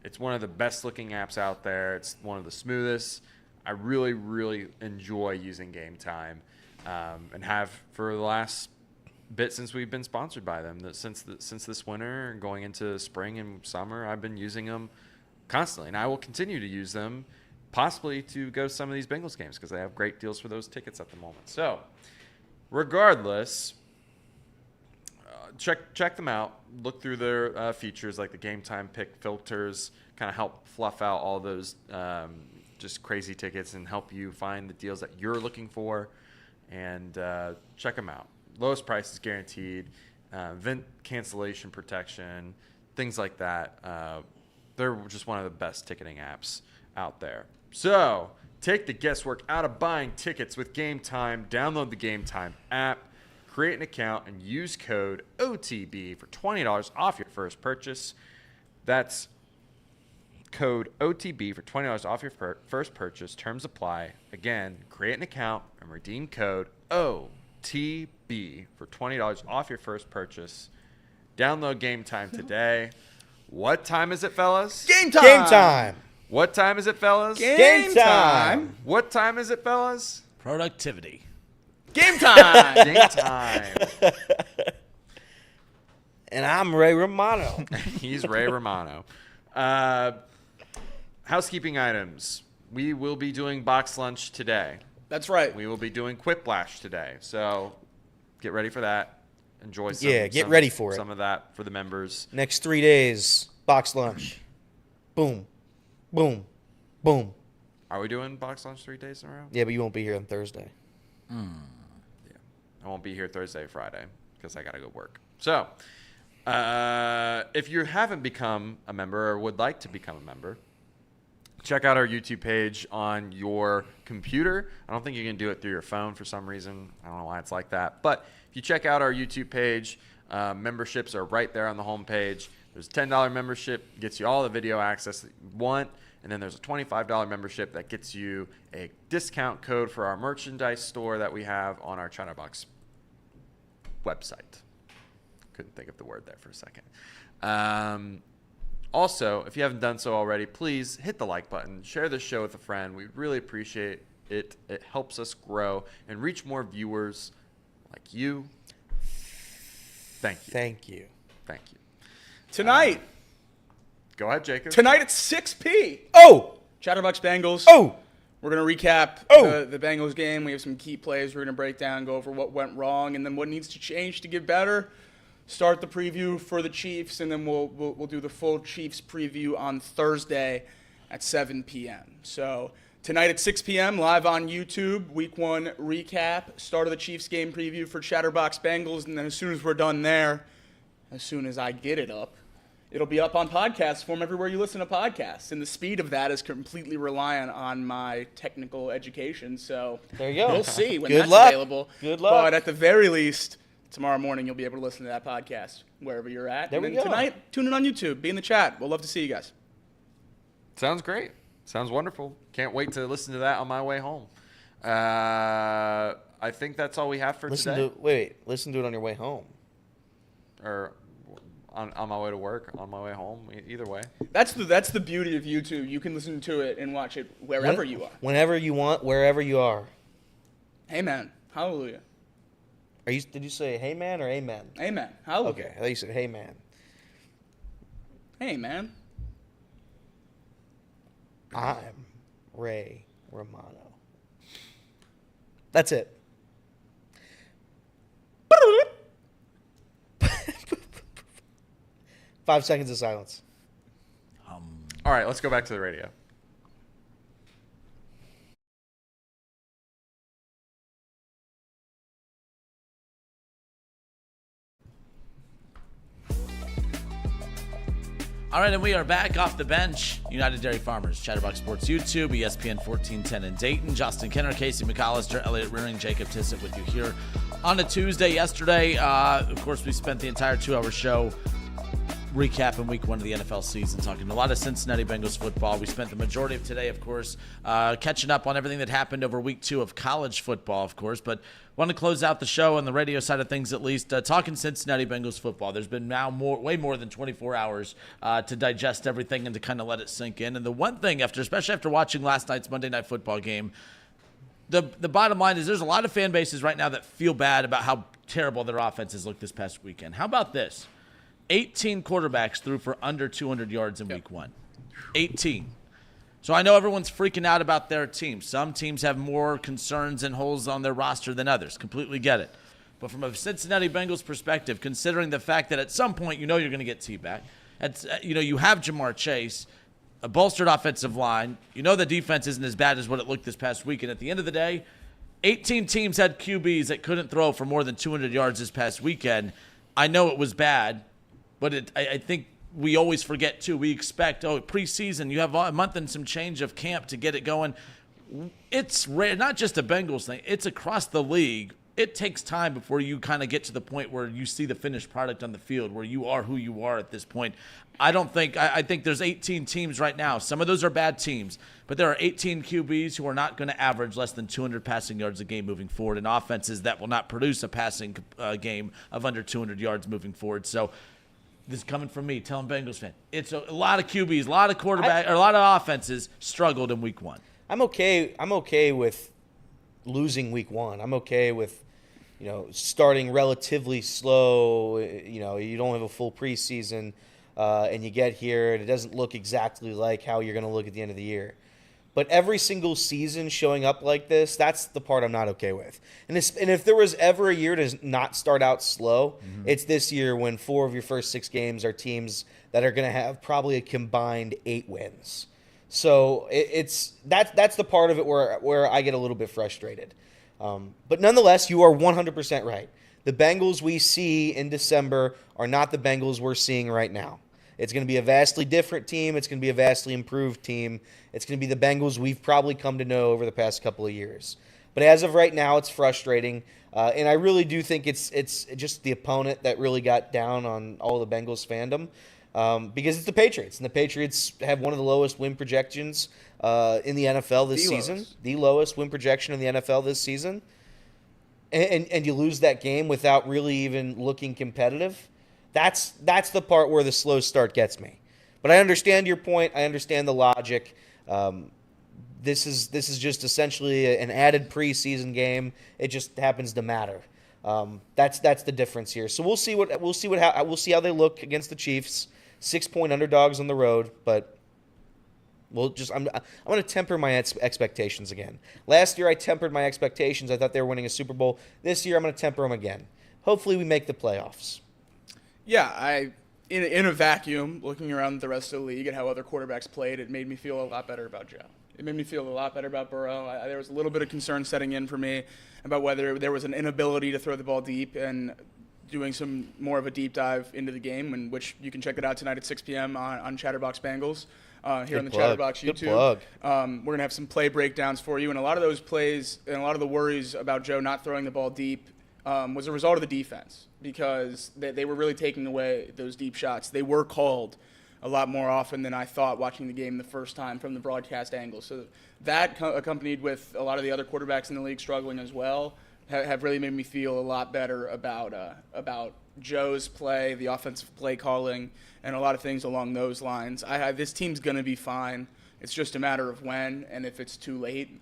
It's one of the best-looking apps out there. It's one of the smoothest. I really, really enjoy using Game Time, and have for the last bit since we've been sponsored by them. Since this winter and going into spring and summer, I've been using them constantly, and I will continue to use them, possibly to go to some of these Bengals games because they have great deals for those tickets at the moment. So, regardless, check them out. Look through their features like the Game Time pick filters, kind of help fluff out all those just crazy tickets and help you find the deals that you're looking for. And check them out. Lowest price is guaranteed. Event cancellation protection, things like that. They're just one of the best ticketing apps out there. So take the guesswork out of buying tickets with Game Time. Download the Game Time app, create an account, and use code OTB for $20 off your first purchase. That's code OTB for $20 off your first purchase. Terms apply. Again, create an account and redeem code OTB for $20 off your first purchase. Download Game Time today. What time is it, fellas? Game time. Game time. What time is it, fellas? Game time. What time is it, fellas? Productivity. Game time. Game time. And I'm Ray Romano. He's Ray Romano. Housekeeping items. We will be doing box lunch today. That's right. We will be doing Quiplash today. So get ready for that. Enjoy some. Yeah, get ready for it. Some of that for the members. Next 3 days, box lunch. Boom. Boom. Boom. Are we doing box lunch 3 days in a row? Yeah, but you won't be here on Thursday. Yeah. I won't be here Thursday, Friday because I got to go work. So if you haven't become a member or would like to become a member, check out our YouTube page on your computer. I don't think you can do it through your phone for some reason. I don't know why it's like that. But if you check out our YouTube page, memberships are right there on the home page. There's a $10 membership, gets you all the video access that you want. And then there's a $25 membership that gets you a discount code for our merchandise store that we have on our Chatterbox website. Couldn't think of the word there for a second. Also, if you haven't done so already, please hit the like button. Share this show with a friend. We really appreciate it. It helps us grow and reach more viewers like you. Thank you. Thank you. Thank you. Tonight. Go ahead, Jacob. Tonight at 6 p. Oh! Chatterbox Bengals. Oh! We're going to recap Oh! the Bengals game. We have some key plays we're going to break down, go over what went wrong, and then what needs to change to get better. Start the preview for the Chiefs, and then we'll do the full Chiefs preview on Thursday at 7 p.m. So tonight at 6 p.m., live on YouTube, Week 1 recap, start of the Chiefs game preview for Chatterbox Bengals, and then as soon as we're done there, as soon as I get it up, it'll be up on podcast form everywhere you listen to podcasts. And the speed of that is completely reliant on my technical education. So There you go. we'll see when Good that's luck. available. Good luck. But at the very least, tomorrow morning you'll be able to listen to that podcast wherever you're at. There and we then go. tonight, tune in on YouTube. Be in the chat. We'll love to see you guys. Sounds great. Sounds wonderful. Can't wait to listen to that on my way home. I think that's all we have for today. Listen to it on your way home. Or on my way to work, on my way home, either way. That's the beauty of YouTube. You can listen to it and watch it wherever you are. Whenever you want, wherever you are. Amen. Hallelujah. Did you say hey man or amen? Amen. Hallelujah. Okay, I thought you said hey man. Hey, man. I'm Ray Romano. That's it. 5 seconds of silence. All right, let's go back to the radio. All right, and we are back off the bench. United Dairy Farmers, Chatterbox Sports YouTube, ESPN 1410 in Dayton. Justin Kenner, Casey McAllister, Elliot Rearing, Jacob Tissett with you here on a Tuesday. Yesterday, of course, we spent the entire 2-hour show recapping week 1 of the NFL season, talking a lot of Cincinnati Bengals football. We spent the majority of today, of course, catching up on everything that happened over week 2 of college football, of course. But want to close out the show on the radio side of things, at least, talking Cincinnati Bengals football. There's been now way more than 24 hours to digest everything and to kind of let it sink in. And the one thing, especially after watching last night's Monday Night Football game, the bottom line is there's a lot of fan bases right now that feel bad about how terrible their offenses looked this past weekend. How about this? 18 quarterbacks threw for under 200 yards in week 1. 18. So I know everyone's freaking out about their team. Some teams have more concerns and holes on their roster than others. Completely get it. But from a Cincinnati Bengals perspective, considering the fact that at some point you know you're going to get T back, you have Jamar Chase, a bolstered offensive line. You know the defense isn't as bad as what it looked this past week. And at the end of the day, 18 teams had QBs that couldn't throw for more than 200 yards this past weekend. I know it was bad. But I think we always forget, too. We expect, preseason, you have a month and some change of camp to get it going. It's rare, not just a Bengals thing. It's across the league. It takes time before you kind of get to the point where you see the finished product on the field, where you are who you are at this point. I think there's 18 teams right now. Some of those are bad teams, but there are 18 QBs who are not going to average less than 200 passing yards a game moving forward, and offenses that will not produce a passing game of under 200 yards moving forward. So, this is coming from me, telling Bengals fan. It's a lot of QBs, a lot of quarterback, or a lot of offenses struggled in week 1. I'm okay with losing week 1. I'm okay with, starting relatively slow. You don't have a full preseason, and you get here and it doesn't look exactly like how you're going to look at the end of the year. But every single season showing up like this, that's the part I'm not okay with. And if there was ever a year to not start out slow, it's this year when 4 of your first 6 games are teams that are going to have probably a combined 8 wins. So that's the part of it where I get a little bit frustrated. But nonetheless, you are 100% right. The Bengals we see in December are not the Bengals we're seeing right now. It's going to be a vastly different team. It's going to be a vastly improved team. It's going to be the Bengals we've probably come to know over the past couple of years. But as of right now, it's frustrating. And I really do think it's just the opponent that really got down on all the Bengals fandom because it's the Patriots. And the Patriots have one of the lowest win projections in the NFL this season. The lowest win projection in the NFL this season. And you lose that game without really even looking competitive. That's the part where the slow start gets me. But I understand your point. I understand the logic. This is just essentially an added preseason game. It just happens to matter. That's the difference here. So we'll see how they look against the Chiefs. 6-point underdogs on the road, but I'm going to temper my expectations again. Last year I tempered my expectations. I thought they were winning a Super Bowl. This year I'm going to temper them again. Hopefully we make the playoffs. Yeah, in a vacuum, looking around the rest of the league and how other quarterbacks played, it made me feel a lot better about Joe. It made me feel a lot better about Burrow. There was a little bit of concern setting in for me about whether there was an inability to throw the ball deep, and doing some more of a deep dive into the game, in which you can check it out tonight at 6 p.m. on Chatterbox Bengals here on the Chatterbox YouTube. Good plug. We're going to have some play breakdowns for you, and a lot of those plays and a lot of the worries about Joe not throwing the ball deep was a result of the defense, because they were really taking away those deep shots. They were called a lot more often than I thought watching the game the first time from the broadcast angle. So that, accompanied with a lot of the other quarterbacks in the league struggling as well, have really made me feel a lot better about Joe's play, the offensive play calling, and a lot of things along those lines. This team's going to be fine. It's just a matter of when, and if it's too late.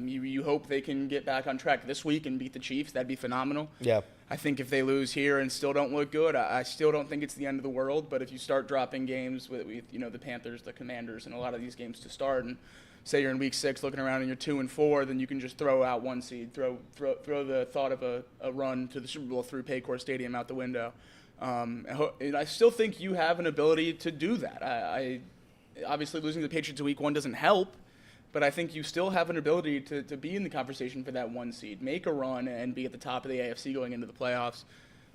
You hope they can get back on track this week and beat the Chiefs. That'd be phenomenal. Yeah. I think if they lose here and still don't look good, I still don't think it's the end of the world. But if you start dropping games with the Panthers, the Commanders, and a lot of these games to start, and say you're in week 6 looking around and you're 2-4, then you can just throw out one seed, throw the thought of a run to the Super Bowl through Paycor Stadium out the window. And I still think you have an ability to do that. I obviously losing the Patriots in week 1 doesn't help. But I think you still have an ability to be in the conversation for that 1 seed, make a run, and be at the top of the AFC going into the playoffs.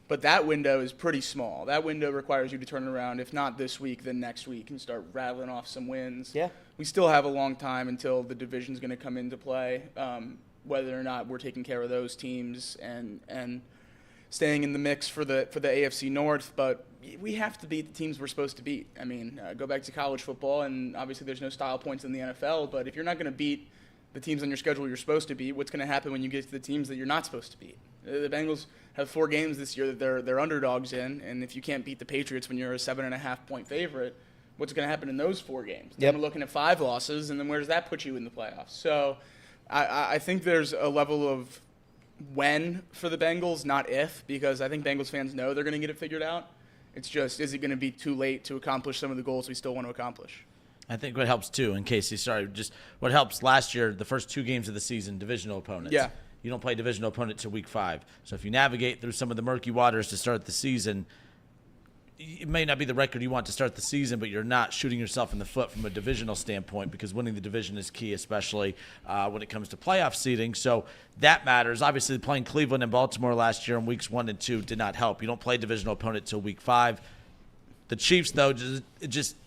But that window is pretty small. That window requires you to turn around, if not this week, then next week, and start rattling off some wins. Yeah. We still have a long time until the division's going to come into play, whether or not we're taking care of those teams and staying in the mix for the AFC North. But we have to beat the teams we're supposed to beat. I mean, go back to college football, and obviously there's no style points in the NFL, but if you're not going to beat the teams on your schedule you're supposed to beat, what's going to happen when you get to the teams that you're not supposed to beat? The Bengals have 4 games this year that they're underdogs in, and if you can't beat the Patriots when you're a 7.5-point favorite, what's going to happen in those 4 games? Then we're looking at 5 losses, and then where does that put you in the playoffs? So I think there's a level of when for the Bengals, not if, because I think Bengals fans know they're going to get it figured out. It's just, is it going to be too late to accomplish some of the goals we still want to accomplish? I think what helps, too, and Casey, sorry, just what helps last year, the first 2 games of the season, divisional opponents. Yeah. You don't play divisional opponent till week 5. So if you navigate through some of the murky waters to start the season, it may not be the record you want to start the season, but you're not shooting yourself in the foot from a divisional standpoint, because winning the division is key, especially when it comes to playoff seeding. So that matters. Obviously, playing Cleveland and Baltimore last year in weeks 1 and 2 did not help. You don't play divisional opponent till week 5. The Chiefs, though, just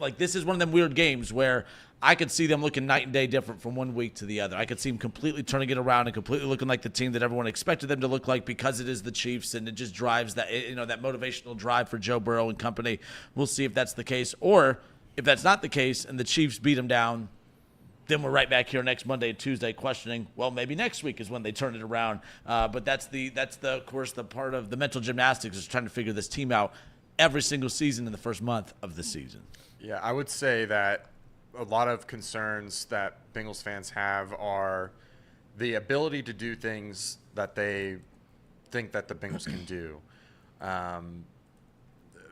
like, this is one of them weird games where I could see them looking night and day different from one week to the other. I could see them completely turning it around and completely looking like the team that everyone expected them to look like, because it is the Chiefs, and it just drives that, that motivational drive for Joe Burrow and company. We'll see if that's the case, or if that's not the case and the Chiefs beat them down, then we're right back here next Monday and Tuesday questioning, well, maybe next week is when they turn it around. But that's of course, the part of the mental gymnastics is trying to figure this team out every single season in the first month of the season. Yeah, I would say that a lot of concerns that Bengals fans have are the ability to do things that they think that the Bengals can do.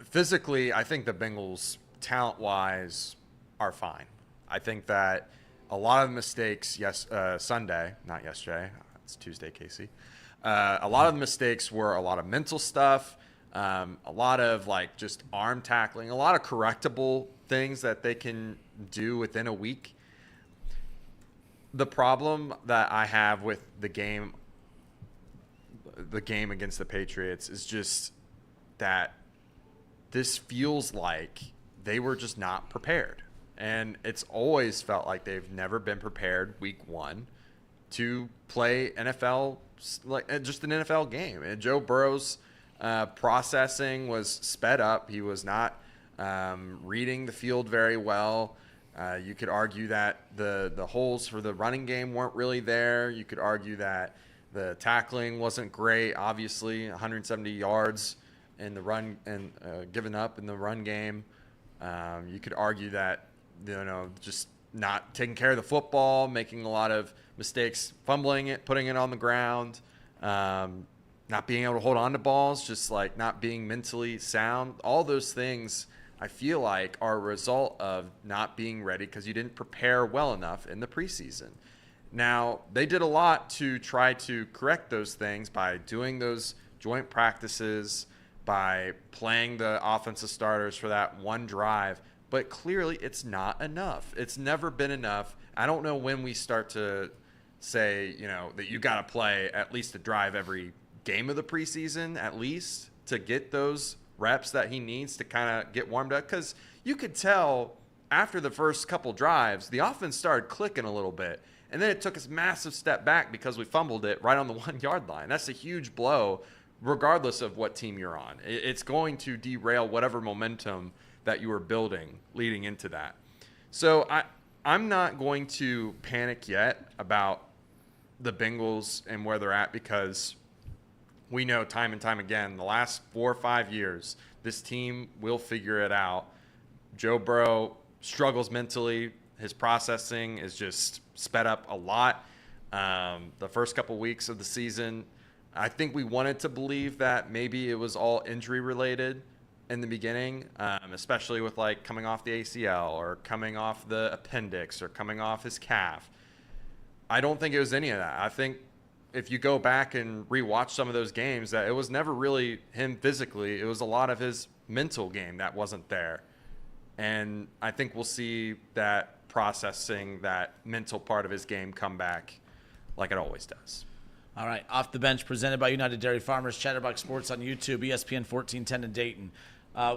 Physically, I think the Bengals, talent-wise, are fine. I think that a lot of mistakes, Sunday, not yesterday, it's Tuesday, Casey. A lot of the mistakes were a lot of mental stuff, a lot of just arm tackling, a lot of correctable things that they can do within a week. The problem that I have with the game against the Patriots is just that this feels like they were just not prepared. And it's always felt like they've never been prepared week 1 to play NFL, just an NFL game. And Joe Burrow's processing was sped up. He was not reading the field very well. You could argue that the holes for the running game weren't really there. You could argue that the tackling wasn't great. Obviously, 170 yards in the run and given up in the run game. You could argue that just not taking care of the football, making a lot of mistakes, fumbling it, putting it on the ground, not being able to hold on to balls, just not being mentally sound. All those things I feel like are a result of not being ready because you didn't prepare well enough in the preseason. Now, they did a lot to try to correct those things by doing those joint practices, by playing the offensive starters for that one drive, but clearly it's not enough. It's never been enough. I don't know when we start to say, that you got to play at least a drive every game of the preseason, at least, to get those reps that he needs to kind of get warmed up, because you could tell after the first couple drives the offense started clicking a little bit, and then it took us a massive step back because we fumbled it right on the 1 yard line. That's a huge blow regardless of what team you're on. It's going to derail whatever momentum that you were building leading into that. So I'm not going to panic yet about the Bengals and where they're at, because we know time and time again, the last 4 or 5 years, this team will figure it out. Joe Burrow struggles mentally. His processing is just sped up a lot. The first couple weeks of the season, I think we wanted to believe that maybe it was all injury related in the beginning, especially with coming off the ACL or coming off the appendix or coming off his calf. I don't think it was any of that. I think if you go back and rewatch some of those games, that it was never really him physically. It was a lot of his mental game that wasn't there. And I think we'll see that processing, that mental part of his game come back like it always does. All right, Off the Bench presented by United Dairy Farmers, Chatterbox Sports on YouTube, ESPN 1410 in Dayton.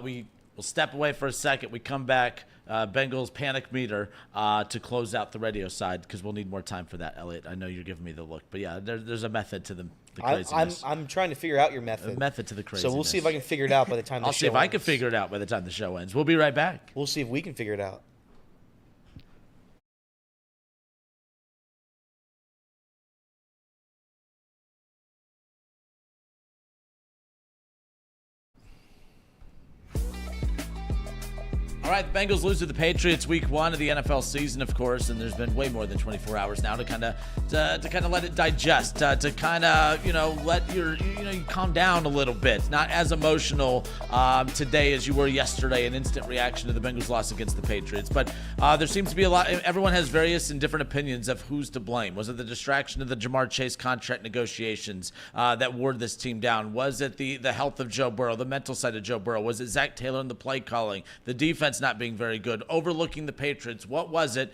We will step away for a second. We come back, Bengals panic meter to close out the radio side because we'll need more time for that, Elliot. I know you're giving me the look, but yeah, there's a method to the craziness. I'm trying to figure out your method. A method to the craziness. So we'll see if I can figure it out by the time the show ends. I'll see if I can figure it out by the time the show ends. We'll be right back. We'll see if we can figure it out. All right, the Bengals lose to the Patriots week 1 of the NFL season, of course, and there's been way more than 24 hours now to kind of let it digest, to kind of let you calm down a little bit. Not as emotional today as you were yesterday, an instant reaction to the Bengals loss against the Patriots. But there seems to be a lot. Everyone has various and different opinions of who's to blame. Was it the distraction of the Jamar Chase contract negotiations that wore this team down? Was it the health of Joe Burrow, the mental side of Joe Burrow? Was it Zac Taylor and the play calling, the defense not being very good, overlooking the Patriots? What was it?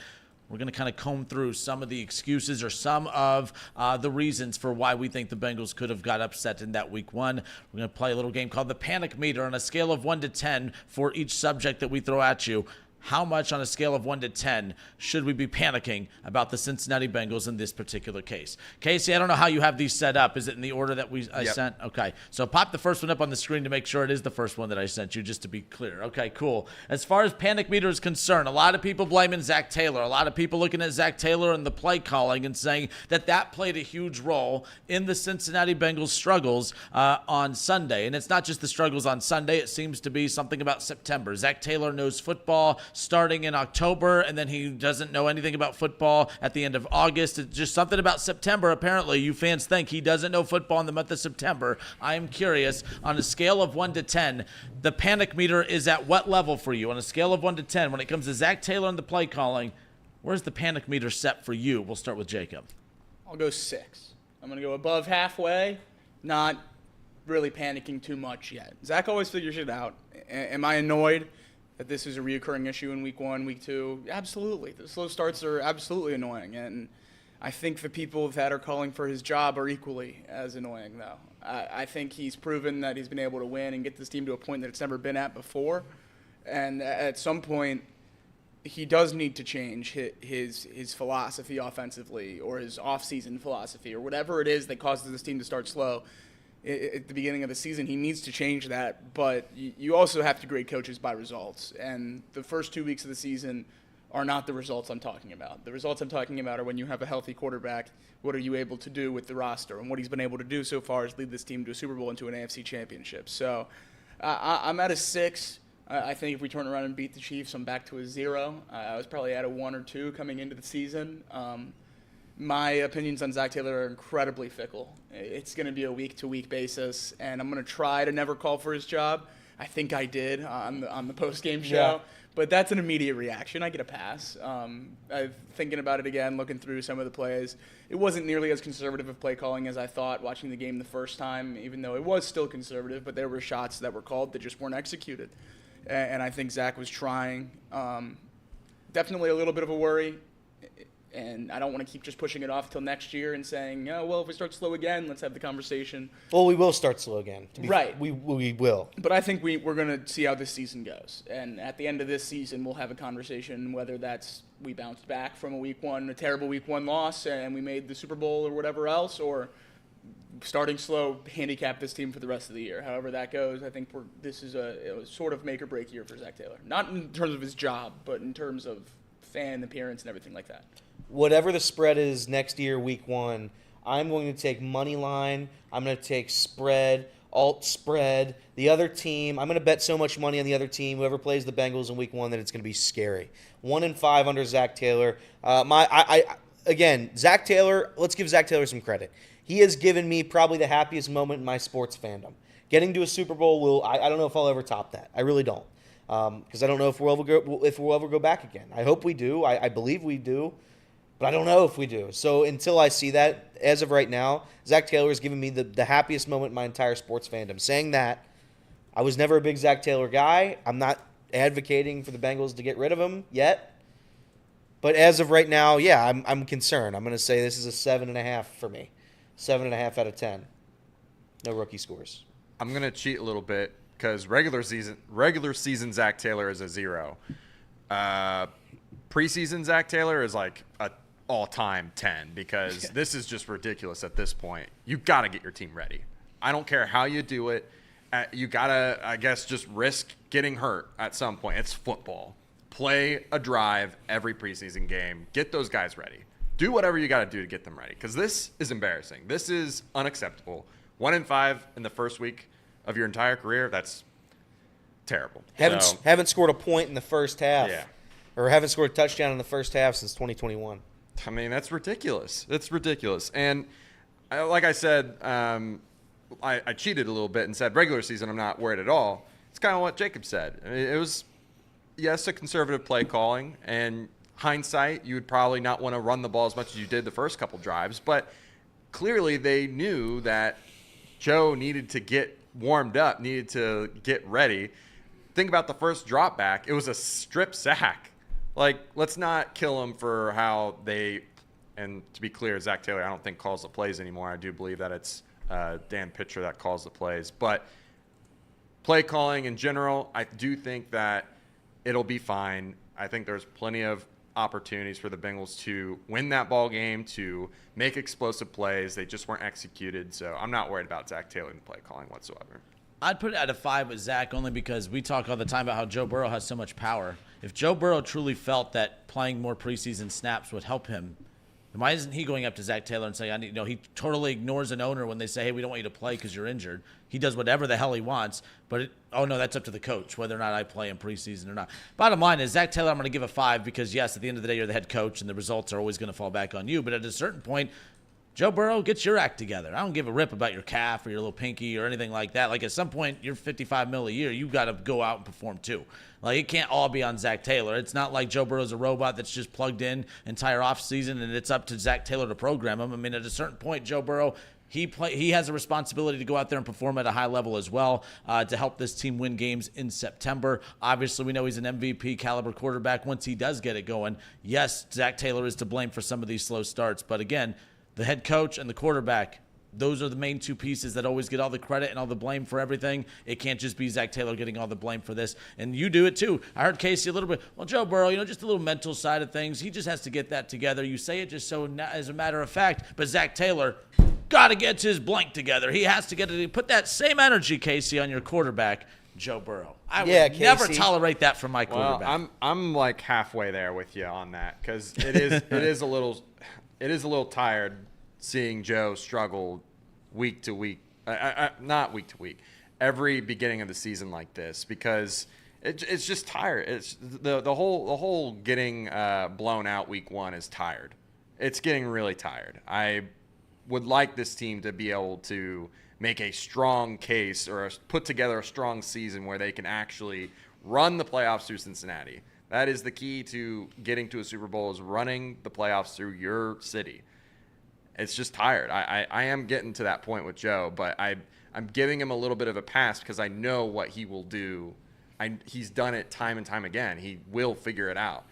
We're going to kind of comb through some of the excuses or some of the reasons for why we think the Bengals could have got upset in that week 1. We're going to play a little game called the Panic Meter on a scale of 1 to 10 for each subject that we throw at you. How much on a scale of 1 to 10 should we be panicking about the Cincinnati Bengals in this particular case? Casey, I don't know how you have these set up. Is it in the order that I sent? Okay. So pop the first one up on the screen to make sure it is the first one that I sent you, just to be clear. Okay, cool. As far as panic meter is concerned, a lot of people blaming Zac Taylor. A lot of people looking at Zac Taylor and the play calling and saying that played a huge role in the Cincinnati Bengals struggles on Sunday. And it's not just the struggles on Sunday. It seems to be something about September. Zac Taylor knows football starting in October, and then he doesn't know anything about football at the end of August. It's just something about September. Apparently, you fans think he doesn't know football in the month of September. I am curious, on a scale of 1 to 10, the panic meter is at what level for you? On a scale of 1 to 10, when it comes to Zac Taylor and the play calling, where's the panic meter set for you? We'll start with Jacob. I'll go 6. I'm going to go above halfway, not really panicking too much yet. Zach always figures it out. Am I annoyed that this is a reoccurring issue in week 1, week 2? Absolutely. The slow starts are absolutely annoying, and I think the people that are calling for his job are equally as annoying, though. I think he's proven that he's been able to win and get this team to a point that it's never been at before, and at some point, he does need to change his philosophy offensively, or his off-season philosophy, or whatever it is that causes this team to start slow at the beginning of the season. He needs to change that, but you also have to grade coaches by results, and the first 2 weeks of the season are not the results I'm talking about. The results I'm talking about are when you have a healthy quarterback, what are you able to do with the roster, and what he's been able to do so far is lead this team to a Super Bowl and to an AFC championship. So I'm at a 6. I think if we turn around and beat the Chiefs, I'm back to a 0. I was probably at a 1 or 2 coming into the season. My opinions on Zac Taylor are incredibly fickle. It's going to be a week-to-week basis, and I'm going to try to never call for his job. I think I did on the post-game show, but that's an immediate reaction. I get a pass. Thinking about it again, looking through some of the plays, it wasn't nearly as conservative of play calling as I thought watching the game the first time, even though it was still conservative, but there were shots that were called that just weren't executed. And I think Zach was trying. Definitely a little bit of a worry. And I don't want to keep just pushing it off till next year and saying, oh, well, if we start slow again, let's have the conversation. Well, we will start slow again. Right. We will. But I think we're going to see how this season goes. And at the end of this season, we'll have a conversation, whether that's we bounced back from a terrible week 1 loss, and we made the Super Bowl or whatever else, or starting slow, handicap this team for the rest of the year. However that goes, I think this is a sort of make or break year for Zac Taylor. Not in terms of his job, but in terms of fan appearance and everything like that. Whatever the spread is next year, week 1, I'm going to take money line. I'm going to take spread, alt spread. The other team, I'm going to bet so much money on the other team, whoever plays the Bengals in week 1, that it's going to be scary. 1-5 under Zac Taylor. Again, Zac Taylor, let's give Zac Taylor some credit. He has given me probably the happiest moment in my sports fandom. Getting to a Super Bowl I don't know if I'll ever top that. I really don't. Because I don't know if we'll ever go back again. I hope we do. I believe we do. But I don't know if we do. So until I see that, as of right now, Zac Taylor has given me the happiest moment in my entire sports fandom. Saying that, I was never a big Zac Taylor guy. I'm not advocating for the Bengals to get rid of him yet. But as of right now, yeah, I'm concerned. I'm going to say this is a 7.5 for me. 7.5 out of 10. No rookie scores. I'm going to cheat a little bit because regular season Zac Taylor is a 0. Preseason Zac Taylor is like a all-time 10 because this is just ridiculous at this point. You got to get your team ready. I don't care how you do it. You got to, I guess, just risk getting hurt at some point. It's football. Play a drive every preseason game. Get those guys ready. Do whatever you got to do to get them ready because this is embarrassing. This is unacceptable. 1-5 in the first week of your entire career, that's terrible. Haven't scored a point in the first half. Yeah. Or haven't scored a touchdown in the first half since 2021. I mean, that's ridiculous. It's ridiculous. And like I said, I cheated a little bit and said regular season I'm not worried at all. It's kind of what Jacob said. I mean, it was, yes, a conservative play calling. And hindsight, you would probably not want to run the ball as much as you did the first couple drives. But clearly they knew that Joe needed to get warmed up, needed to get ready. Think about the first drop back. It was a strip sack. Like, let's not kill him for how they, and to be clear, Zac Taylor I don't think calls the plays anymore. I do believe that it's Dan Pitcher that calls the plays. But play calling in general, I do think that it'll be fine. I think there's plenty of opportunities for the Bengals to win that ball game, to make explosive plays. They just weren't executed. So I'm not worried about Zac Taylor and play calling whatsoever. I'd put it at a 5 with Zach only because we talk all the time about how Joe Burrow has so much power. If Joe Burrow truly felt that playing more preseason snaps would help him, then why isn't he going up to Zac Taylor and saying, he totally ignores an owner when they say, hey, we don't want you to play because you're injured. He does whatever the hell he wants, but that's up to the coach, whether or not I play in preseason or not. Bottom line is Zac Taylor, I'm going to give a 5 because, yes, at the end of the day, you're the head coach and the results are always going to fall back on you. But at a certain point, Joe Burrow, get your act together. I don't give a rip about your calf or your little pinky or anything like that. Like, at some point, you're $55 million a year. You got to go out and perform, too. Like, it can't all be on Zac Taylor. It's not like Joe Burrow's a robot that's just plugged in entire offseason and it's up to Zac Taylor to program him. I mean, at a certain point, Joe Burrow, he has a responsibility to go out there and perform at a high level as well to help this team win games in September. Obviously, we know he's an MVP caliber quarterback once he does get it going. Yes, Zac Taylor is to blame for some of these slow starts. But again, the head coach and the quarterback, those are the main two pieces that always get all the credit and all the blame for everything. It can't just be Zac Taylor getting all the blame for this. And you do it too. I heard Casey a little bit, well, Joe Burrow, just a little mental side of things. He just has to get that together. You say it just so as a matter of fact, but Zac Taylor got to get his blank together. He has to get it. Put that same energy, Casey, on your quarterback, Joe Burrow. I would never tolerate that from my quarterback. Well, I'm like halfway there with you on that because it is a little tired seeing Joe struggle week to week, not week to week, every beginning of the season like this because it's just tired. It's the whole getting blown out week one is tired. It's getting really tired. I would like this team to be able to make a strong case or put together a strong season where they can actually run the playoffs through Cincinnati. That is the key to getting to a Super Bowl is running the playoffs through your city. It's just tired. I am getting to that point with Joe, but I'm giving him a little bit of a pass because I know what he will do. He's done it time and time again. He will figure it out.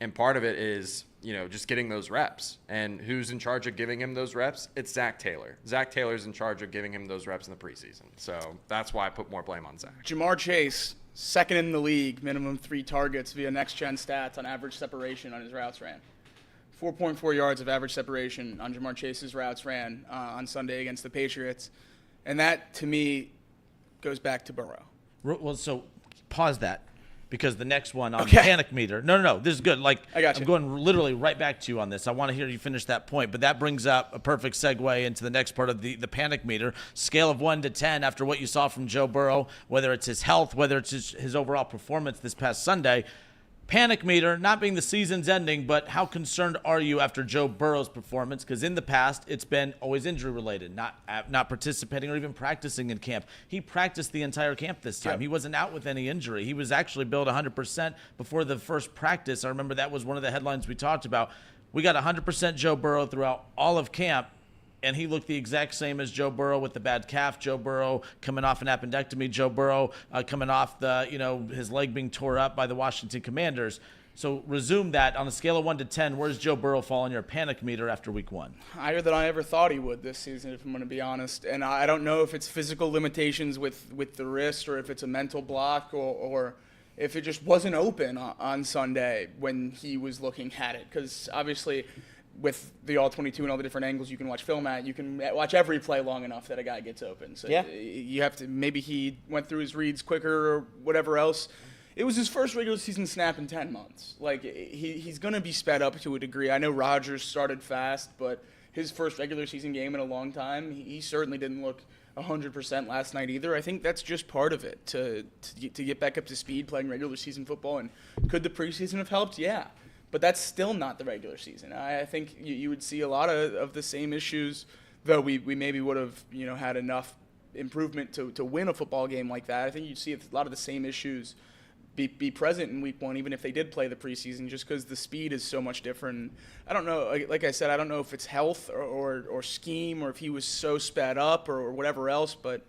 And part of it is, just getting those reps. And who's in charge of giving him those reps? It's Zac Taylor. Zac Taylor's in charge of giving him those reps in the preseason. So that's why I put more blame on Zac. Jamar Chase, second in the league, minimum 3 targets via next-gen stats on average separation on his routes ran. 4.4 yards of average separation on Jamar Chase's routes ran on Sunday against the Patriots. And that, to me, goes back to Burrow. Well, so pause that because the next one on the panic meter. No, this is good. Like, I got you. I'm going literally right back to you on this. I want to hear you finish that point, but that brings up a perfect segue into the next part of the panic meter. Scale of 1 to 10 after what you saw from Joe Burrow, whether it's his health, whether it's his overall performance this past Sunday. Panic meter, not being the season's ending, but how concerned are you after Joe Burrow's performance? Because in the past, it's been always injury-related, not participating or even practicing in camp. He practiced the entire camp this time. He wasn't out with any injury. He was actually billed 100% before the first practice. I remember that was one of the headlines we talked about. We got 100% Joe Burrow throughout all of camp. And he looked the exact same as Joe Burrow with the bad calf. Joe Burrow coming off an appendectomy. Joe Burrow coming off his leg being tore up by the Washington Commanders. So resume that on a scale of 1 to 10. Where's Joe Burrow fall on your panic meter after week 1? Higher than I ever thought he would this season, if I'm going to be honest. And I don't know if it's physical limitations with the wrist or if it's a mental block or if it just wasn't open on Sunday when he was looking at it. Because obviously with the All-22 and all the different angles you can watch film at, you can watch every play long enough that a guy gets open. So yeah. You have to – maybe he went through his reads quicker or whatever else. It was his first regular season snap in 10 months. Like, he's going to be sped up to a degree. I know Rodgers started fast, but his first regular season game in a long time, he certainly didn't look 100% last night either. I think that's just part of it, to get back up to speed playing regular season football. And could the preseason have helped? Yeah. But that's still not the regular season. I think you would see a lot of the same issues, though we maybe would have had enough improvement to win a football game like that. I think you'd see a lot of the same issues be present in week 1, even if they did play the preseason, just because the speed is so much different. I don't know. Like I said, I don't know if it's health or scheme or if he was so sped up or whatever else. But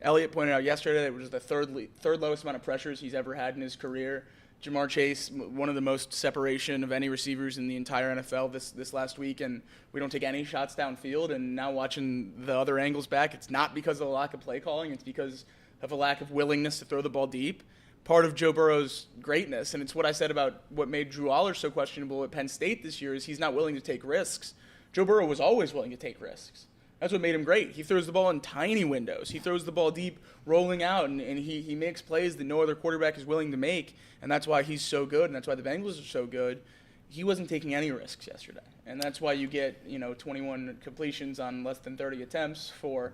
Elliott pointed out yesterday that it was the third lowest amount of pressures he's ever had in his career. Jamar Chase, one of the most separation of any receivers in the entire NFL this last week, and we don't take any shots downfield. And now watching the other angles back, it's not because of a lack of play calling. It's because of a lack of willingness to throw the ball deep. Part of Joe Burrow's greatness, and it's what I said about what made Drew Aller so questionable at Penn State this year, is he's not willing to take risks. Joe Burrow was always willing to take risks. That's what made him great. He throws the ball in tiny windows. He throws the ball deep, rolling out, and he makes plays that no other quarterback is willing to make, and that's why he's so good, and that's why the Bengals are so good. He wasn't taking any risks yesterday, and that's why you get 21 completions on less than 30 attempts for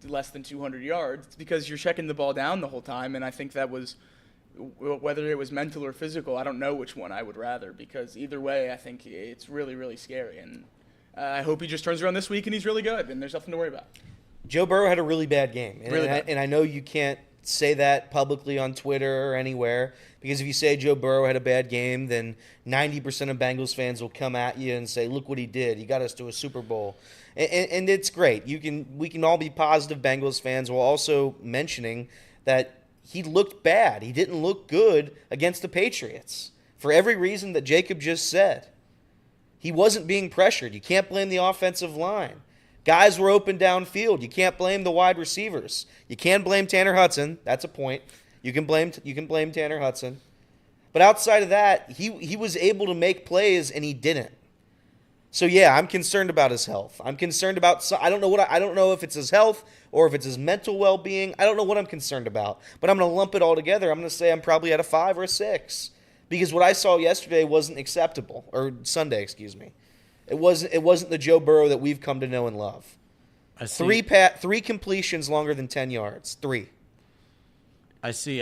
less than 200 yards. It's because you're checking the ball down the whole time, and I think that was, whether it was mental or physical, I don't know which one I would rather, because either way, I think it's really, really scary, and I hope he just turns around this week and he's really good, and there's nothing to worry about. Joe Burrow had a really bad game, and I know you can't say that publicly on Twitter or anywhere, because if you say Joe Burrow had a bad game, then 90% of Bengals fans will come at you and say, look what he did. He got us to a Super Bowl. And it's great. We can all be positive Bengals fans while also mentioning that he looked bad. He didn't look good against the Patriots for every reason that Jacob just said. He wasn't being pressured. You can't blame the offensive line. Guys were open downfield. You can't blame the wide receivers. You can blame Tanner Hudson. That's a point. You can blame Tanner Hudson. But outside of that, he was able to make plays and he didn't. So yeah, I'm concerned about his health. I'm concerned about I don't know if it's his health or if it's his mental well-being. I don't know what I'm concerned about. But I'm going to lump it all together. I'm going to say I'm probably at a 5 or a 6 because what I saw yesterday wasn't acceptable, or Sunday, excuse me. It wasn't the Joe Burrow that we've come to know and love. I see. Three completions longer than 10 yards. 3. I see.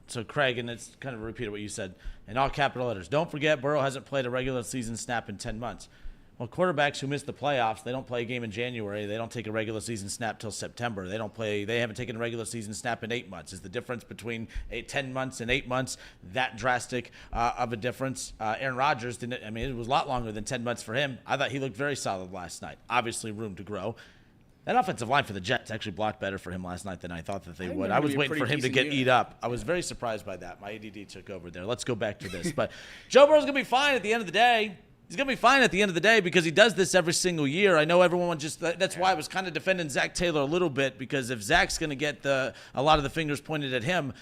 So Craig, and it's kind of repeated what you said in all capital letters. Don't forget, Burrow hasn't played a regular season snap in 10 months. Well, quarterbacks who miss the playoffs, they don't play a game in January. They don't take a regular season snap till September. They haven't taken a regular season snap in 8 months. Is the difference between 10 months and 8 months that drastic of a difference? Aaron Rodgers didn't. I mean, it was a lot longer than 10 months for him. I thought he looked very solid last night. Obviously, room to grow. That offensive line for the Jets actually blocked better for him last night than I thought that they would. I was waiting for him to get eat up. I was very surprised by that. My ADD took over there. Let's go back to this. But Joe Burrow's going to be fine at the end of the day. He's going to be fine at the end of the day because he does this every single year. I know everyone that's why I was kind of defending Zac Taylor a little bit, because if Zac's going to get a lot of the fingers pointed at him,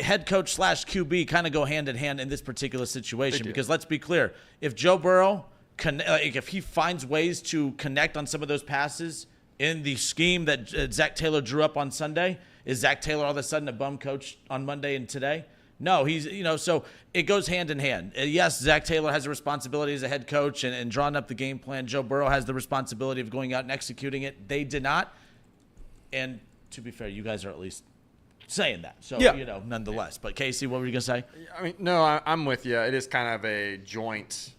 head coach / QB kind of go hand in hand in this particular situation. Because let's be clear, if Joe Burrow, if he finds ways to connect on some of those passes in the scheme that Zac Taylor drew up on Sunday, is Zac Taylor all of a sudden a bum coach on Monday and today? No, he's, so it goes hand in hand. Yes, Zac Taylor has a responsibility as a head coach and drawing up the game plan. Joe Burrow has the responsibility of going out and executing it. They did not. And to be fair, you guys are at least saying that. So, nonetheless. But Casey, what were you going to say? I mean, no, I'm with you. It is kind of a joint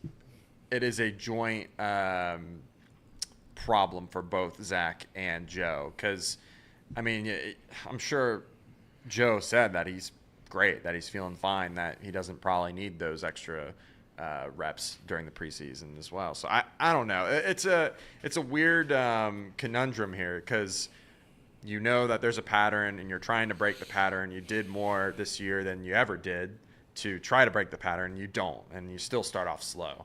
problem for both Zac and Joe. Because, I mean, I'm sure Joe said that he's great, that he's feeling fine, that he doesn't probably need those extra reps during the preseason as well. So I don't know. It's a weird conundrum here, because that there's a pattern and you're trying to break the pattern. You did more this year than you ever did to try to break the pattern. You don't, and you still start off slow.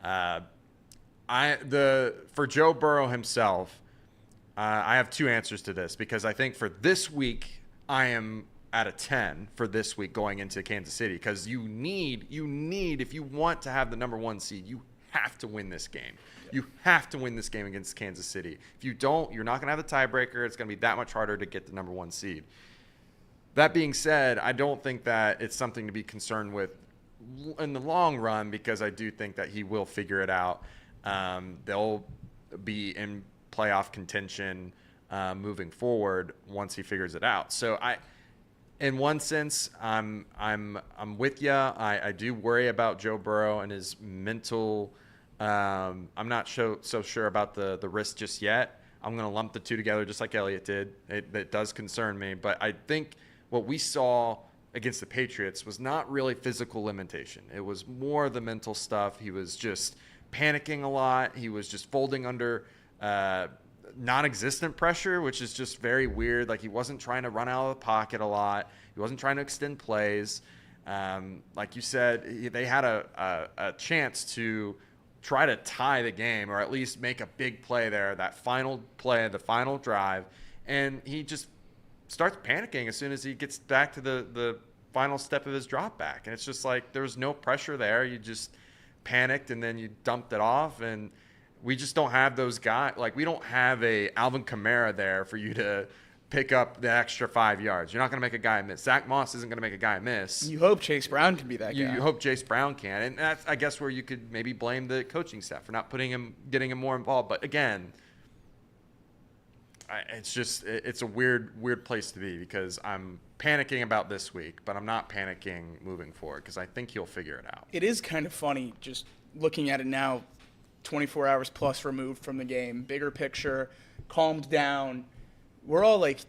For Joe Burrow himself, I have two answers to this, because I think for this week I am at a 10 for this week going into Kansas City, because you need if you want to have the number 1 seed, you have to win this game. You have to win this game against Kansas City. If you don't, you're not going to have the tiebreaker. It's going to be that much harder to get the number 1 seed. That being said, I don't think that it's something to be concerned with in the long run, because I do think that he will figure it out. They'll be in playoff contention moving forward once he figures it out. So in one sense, I'm with you. I do worry about Joe Burrow and his mental. I'm not so sure about the risk just yet. I'm going to lump the two together just like Elliott did. It does concern me, but I think what we saw against the Patriots was not really physical limitation. It was more the mental stuff. He was just panicking a lot. He was just folding under non-existent pressure, which is just very weird. Like, he wasn't trying to run out of the pocket a lot. He wasn't trying to extend plays. Like you said, they had a chance to try to tie the game, or at least make a big play there, that final play, the final drive, and he just starts panicking as soon as he gets back to the final step of his drop back. And it's just like, there was no pressure there. You just panicked and then you dumped it off. And we just don't have those guys. Like, we don't have a Alvin Kamara there for you to pick up the extra 5 yards. You're not going to make a guy miss. Zach Moss isn't going to make a guy miss. You hope Chase Brown can be that guy. You hope Chase Brown can. And that's, I guess, where you could maybe blame the coaching staff for not getting him more involved. But again, it's a weird place to be, because I'm panicking about this week, but I'm not panicking moving forward, because I think he'll figure it out. It is kind of funny just looking at it now, 24 hours plus removed from the game, bigger picture, calmed down. We're all like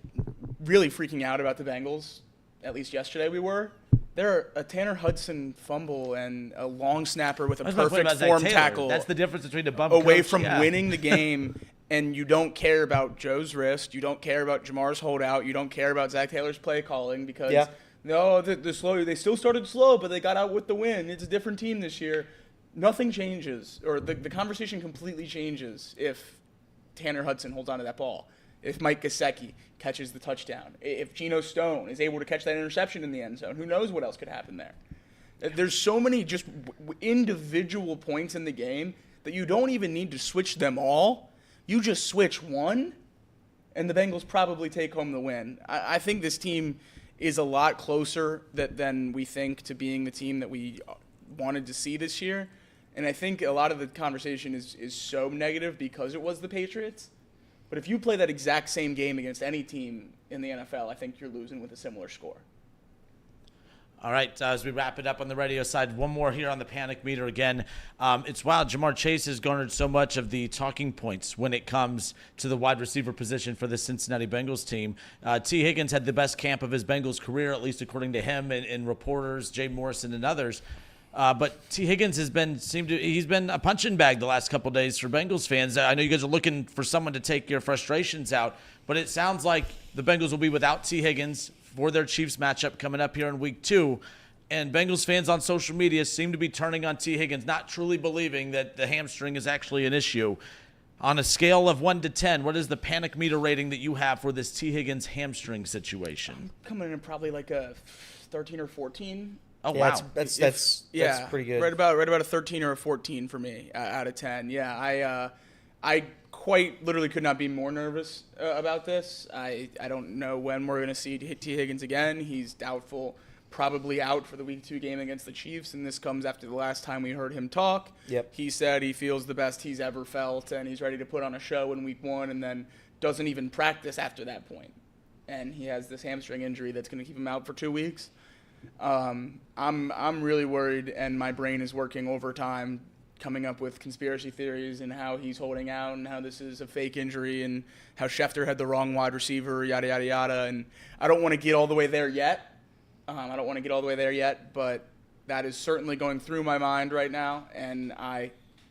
really freaking out about the Bengals. At least yesterday we were. There, a Tanner Hudson fumble and a long snapper with a perfect form tackle. That's the difference between the bum away coach, from winning the game. And you don't care about Joe's wrist. You don't care about Jamar's holdout. You don't care about Zac Taylor's play calling, because they still started slow, but they got out with the win. It's a different team this year. Nothing changes, or the conversation completely changes if Tanner Hudson holds onto that ball, if Mike Gesicki catches the touchdown, if Geno Stone is able to catch that interception in the end zone. Who knows what else could happen there? There's so many just individual points in the game that you don't even need to switch them all. You just switch one, and the Bengals probably take home the win. I think this team is a lot closer than we think to being the team that we wanted to see this year. And I think a lot of the conversation is so negative because it was the Patriots. But if you play that exact same game against any team in the NFL, I think you're losing with a similar score. All right, as we wrap it up on the radio side, one more here on the panic meter again. It's wild. Jamar Chase has garnered so much of the talking points when it comes to the wide receiver position for the Cincinnati Bengals team. T. Higgins had the best camp of his Bengals career, at least according to him and reporters, Jay Morrison and others. But T. Higgins he's been a punching bag the last couple of days for Bengals fans. I know you guys are looking for someone to take your frustrations out, but it sounds like the Bengals will be without T. Higgins for their Chiefs matchup coming up here in week 2. And Bengals fans on social media seem to be turning on T. Higgins, not truly believing that the hamstring is actually an issue. On a scale of 1 to 10, what is the panic meter rating that you have for this T. Higgins hamstring situation? I'm coming in probably like a 13 or 14. Oh, yeah, wow. That's pretty good. Right about a 13 or a 14 for me out of 10. Yeah, I quite literally could not be more nervous about this. I don't know when we're going to see T. Higgins again. He's doubtful, probably out for the Week 2 game against the Chiefs, and this comes after the last time we heard him talk. Yep. He said he feels the best he's ever felt, and he's ready to put on a show in Week 1, and then doesn't even practice after that point. And he has this hamstring injury that's going to keep him out for 2 weeks. I'm really worried, and my brain is working overtime, coming up with conspiracy theories and how he's holding out and how this is a fake injury and how Schefter had the wrong wide receiver, yada, yada, yada. And I don't want to get all the way there yet. But that is certainly going through my mind right now. And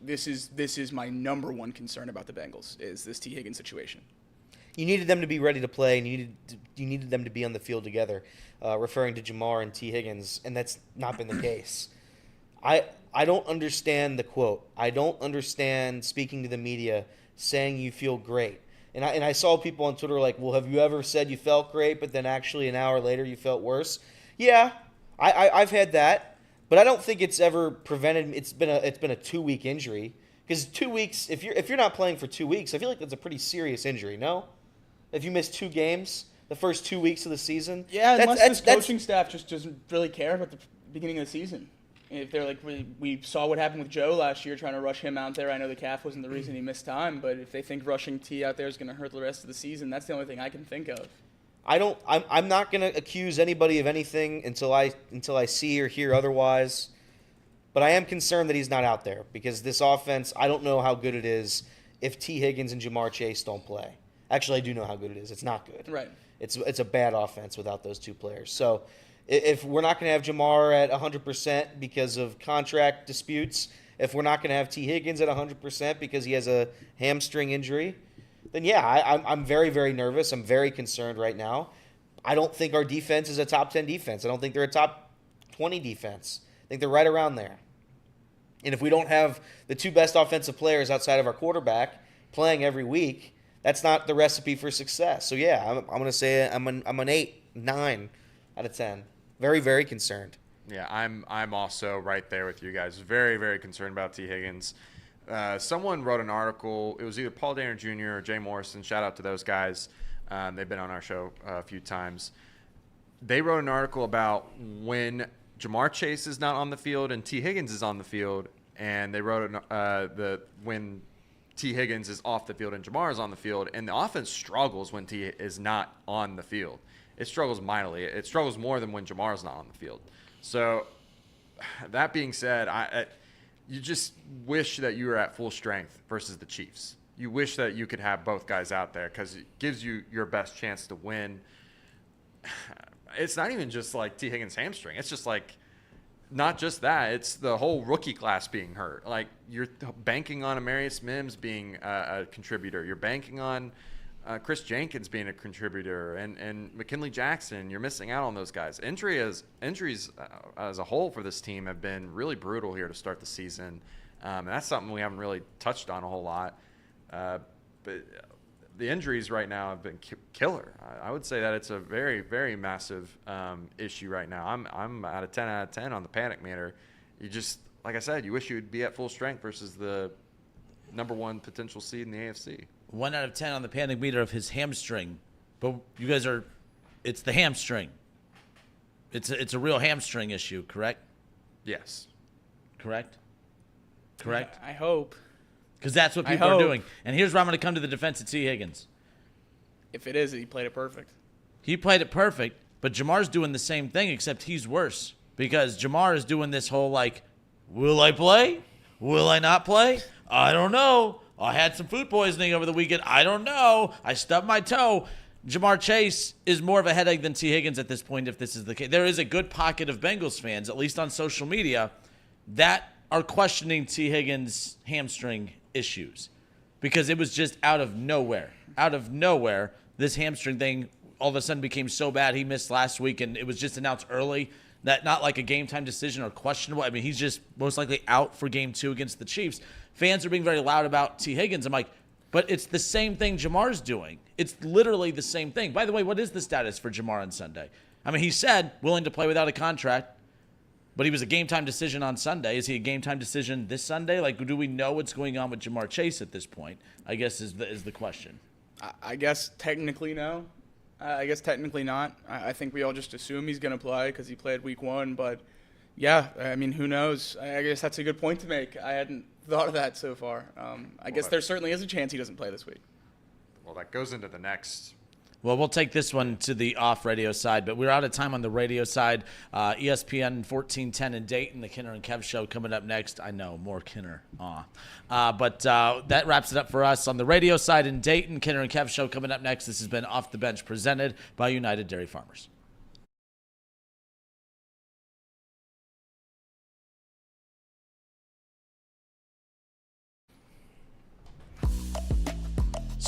this is my number one concern about the Bengals is this T. Higgins situation. you needed them to be ready to play, and you needed them to be on the field together, referring to Jamar and T. Higgins, and that's not been the case. I don't understand the quote. I don't understand speaking to the media saying you feel great. And I saw people on Twitter like, well, have you ever said you felt great, but then actually an hour later you felt worse? Yeah, I've had that, but I don't think it's ever prevented. It's been a 2-week injury, because 2 weeks, if you're not playing for 2 weeks, I feel like that's a pretty serious injury. No, if you miss 2 games the first 2 weeks of the season, Yeah, unless the coaching staff just doesn't really care about the beginning of the season. If they're like, we saw what happened with Joe last year, trying to rush him out there. I know the calf wasn't the reason he missed time, but if they think rushing T out there is going to hurt the rest of the season, that's the only thing I can think of. I'm not going to accuse anybody of anything until I see or hear otherwise. But I am concerned that he's not out there, because this offense, I don't know how good it is if T. Higgins and Jamar Chase don't play. Actually, I do know how good it is. It's not good. Right. It's a bad offense without those two players. So if we're not going to have Jamar at 100% because of contract disputes, if we're not going to have T. Higgins at 100% because he has a hamstring injury, then yeah, I'm very, very nervous. I'm very concerned right now. I don't think our defense is a top 10 defense. I don't think they're a top 20 defense. I think they're right around there. And if we don't have the two best offensive players outside of our quarterback playing every week, that's not the recipe for success. So yeah, I'm going to say I'm an 8, 9 out of 10. Very, very concerned. Yeah, I'm also right there with you guys. Very, very concerned about T. Higgins. Someone wrote an article. It was either Paul Dehner Jr. or Jay Morrison. Shout out to those guys. They've been on our show a few times. They wrote an article about when Jamar Chase is not on the field and T. Higgins is on the field, and they wrote when T. Higgins is off the field and Jamar is on the field, and the offense struggles when T is not on the field. It struggles mightily. It struggles more than when Jamar is not on the field. So that being said, you just wish that you were at full strength versus the Chiefs. You wish that you could have both guys out there, because it gives you your best chance to win. It's not even just like T. Higgins' hamstring. It's just like, not just that. It's the whole rookie class being hurt. Like, you're banking on Amarius Mims being a contributor. You're banking on Chris Jenkins being a contributor, and McKinley Jackson. You're missing out on those guys. Injuries as a whole for this team have been really brutal here to start the season. And that's something we haven't really touched on a whole lot. But the injuries right now have been killer. I would say that it's a very, very massive issue right now. I'm at a 10 out of 10 on the panic meter. You just, like I said, you wish you would be at full strength versus the number one potential seed in the AFC. 1 out of 10 on the panic meter of his hamstring. But you guys it's the hamstring. It's a real hamstring issue, correct? Yes. Correct? I hope. Because that's what people are doing. And here's where I'm going to come to the defense of T. Higgins. If it is, he played it perfect. He played it perfect, but Jamar's doing the same thing, except he's worse. Because Jamar is doing this whole, like, will I play? Will I not play? I don't know. I had some food poisoning over the weekend. I don't know. I stubbed my toe. Jamar Chase is more of a headache than T. Higgins at this point, if this is the case. There is a good pocket of Bengals fans, at least on social media, that are questioning T. Higgins' hamstring issues, because it was just out of nowhere, this hamstring thing all of a sudden became so bad. He missed last week, and it was just announced early that not like a game time decision or questionable. I mean, he's just most likely out for game 2 against the Chiefs. Fans are being very loud about T. Higgins. I'm like, but it's the same thing Jamar's doing. It's literally the same thing. By the way, what is the status for Jamar on Sunday? I mean, he said willing to play without a contract, but he was a game-time decision on Sunday. Is he a game-time decision this Sunday? Like, do we know what's going on with Jamar Chase at this point, I guess is the question. I guess technically no. I guess technically not. I think we all just assume he's going to play because he played week 1. But, yeah, I mean, who knows? I guess that's a good point to make. I hadn't thought of that so far. I guess there certainly is a chance he doesn't play this week. Well, that goes into the next. Well, we'll take this one to the off-radio side, but we're out of time on the radio side. ESPN 1410 in Dayton, the Kinner and Kev show coming up next. I know, more Kinner. But that wraps it up for us on the radio side in Dayton. Kinner and Kev show coming up next. This has been Off the Bench presented by United Dairy Farmers.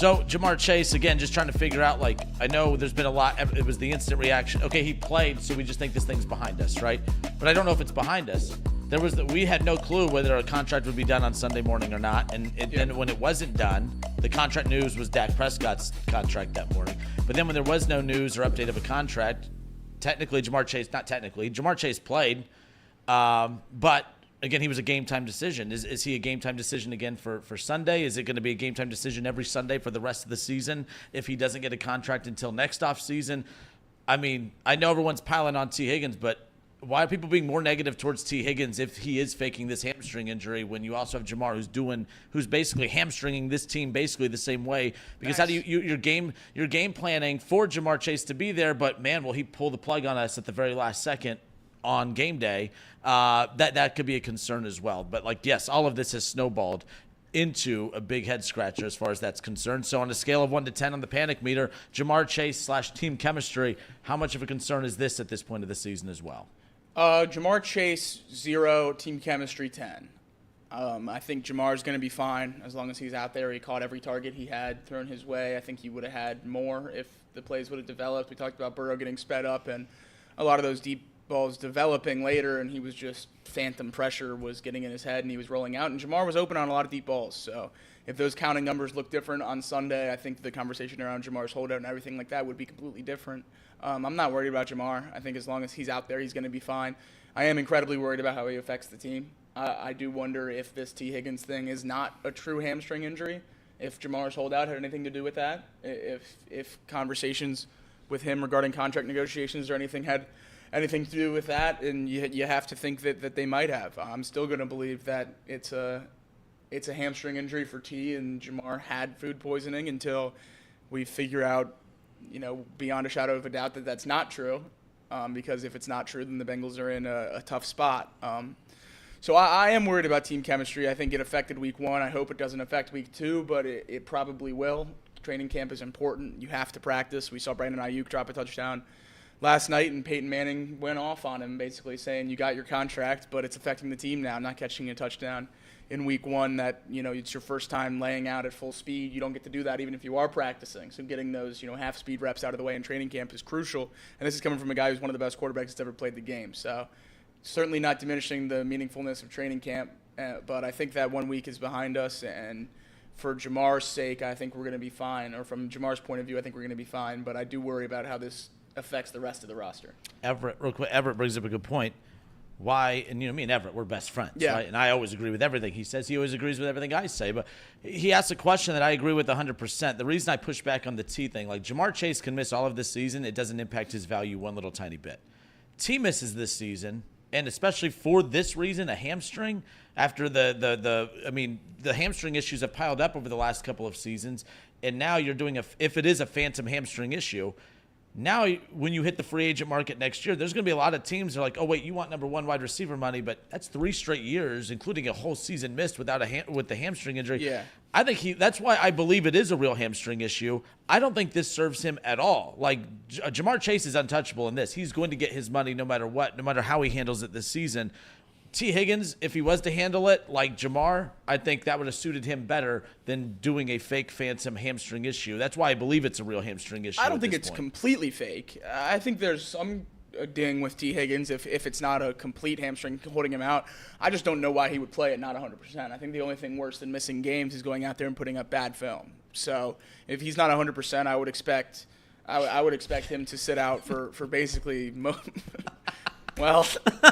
So Jamar Chase, again, just trying to figure out, like, I know there's been a lot. It was the instant reaction. Okay, he played, so we just think this thing's behind us, right? But I don't know if it's behind us. We had no clue whether a contract would be done on Sunday morning or not. And then when it wasn't done, the contract news was Dak Prescott's contract that morning. But then when there was no news or update of a contract, Jamar Chase played. But again, he was a game-time decision. Is he a game-time decision again for Sunday? Is it going to be a game-time decision every Sunday for the rest of the season if he doesn't get a contract until next offseason? I mean, I know everyone's piling on T. Higgins, but why are people being more negative towards T. Higgins if he is faking this hamstring injury when you also have Jamar who's basically hamstringing this team basically the same way? Because how do you're game planning for Jamar Chase to be there, but man, will he pull the plug on us at the very last second on game day? That could be a concern as well. But yes, all of this has snowballed into a big head scratcher as far as that's concerned. So on a scale of 1 to 10 on the panic meter, Jamar Chase / team chemistry, how much of a concern is this at this point of the season as well? Jamar Chase 0, team chemistry 10. I think Jamar's going to be fine as long as he's out there. He caught every target he had thrown his way. I think he would have had more if the plays would have developed. We talked about Burrow getting sped up and a lot of those deep balls developing later, and he was just phantom pressure was getting in his head and he was rolling out, and Jamar was open on a lot of deep balls. So if those counting numbers look different on Sunday, I think the conversation around Jamar's holdout and everything like that would be completely different. I'm not worried about Jamar. I think as long as he's out there, he's going to be fine. I am incredibly worried about how he affects the team. I do wonder if this T. Higgins thing is not a true hamstring injury, if Jamar's holdout had anything to do with that, if conversations with him regarding contract negotiations or anything had anything to do with that, and you have to think that they might have. I'm still going to believe that it's a hamstring injury for T, and Jamar had food poisoning until we figure out, beyond a shadow of a doubt that that's not true. Because if it's not true, then the Bengals are in a tough spot. So I am worried about team chemistry. I think it affected week 1. I hope it doesn't affect week 2, but it probably will. Training camp is important. You have to practice. We saw Brandon Ayuk drop a touchdown last night, and Peyton Manning went off on him, basically saying, you got your contract, but it's affecting the team now, not catching a touchdown in week 1 that, it's your first time laying out at full speed. You don't get to do that even if you are practicing. So getting those, half-speed reps out of the way in training camp is crucial. And this is coming from a guy who's one of the best quarterbacks that's ever played the game. So certainly not diminishing the meaningfulness of training camp, but I think that 1 week is behind us, and for Jamar's sake, I think we're going to be fine. Or from Jamar's point of view, I think we're going to be fine. But I do worry about how this affects the rest of the roster. Everett, real quick, Everett brings up a good point. Why, and me and Everett, we're best friends, yeah. Right? And I always agree with everything he says. He always agrees with everything I say. But he asked a question that I agree with 100%. The reason I push back on the T thing, Jamar Chase can miss all of this season. It doesn't impact his value one little tiny bit. T misses this season, and especially for this reason, a hamstring, after the hamstring issues have piled up over the last couple of seasons, and now you're doing if it is a phantom hamstring issue, now when you hit the free agent market next year, there's going to be a lot of teams that are like, oh wait, you want number 1 wide receiver money, but that's 3 straight years, including a whole season missed with the hamstring injury. Yeah. I think that's why I believe it is a real hamstring issue. I don't think this serves him at all. Jamar Chase is untouchable in this. He's going to get his money no matter what, no matter how he handles it this season. T. Higgins, if he was to handle it like Jamar, I think that would have suited him better than doing a fake phantom hamstring issue. That's why I believe it's a real hamstring issue. I don't think it's completely fake. I think there's some ding with T. Higgins if it's not a complete hamstring holding him out. I just don't know why he would play it not 100%. I think the only thing worse than missing games is going out there and putting up bad film. So if he's not 100%, I would expect him to sit out for basically well,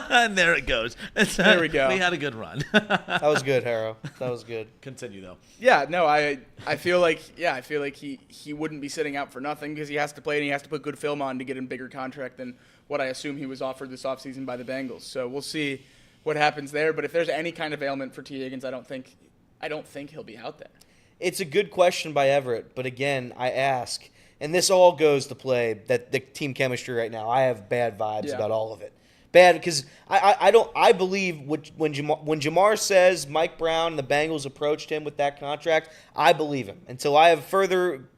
and there it goes. There we go. We had a good run. That was good, Harrow. That was good. Continue though. Yeah, no, I feel like he wouldn't be sitting out for nothing because he has to play and he has to put good film on to get a bigger contract than what I assume he was offered this offseason by the Bengals. So we'll see what happens there. But if there's any kind of ailment for T. Higgins, I don't think he'll be out there. It's a good question by Everett, but again, I ask, and this all goes to play that the team chemistry right now. I have bad vibes about all of it. Bad because I believe when Jamar says Mike Brown and the Bengals approached him with that contract, I believe him until I have further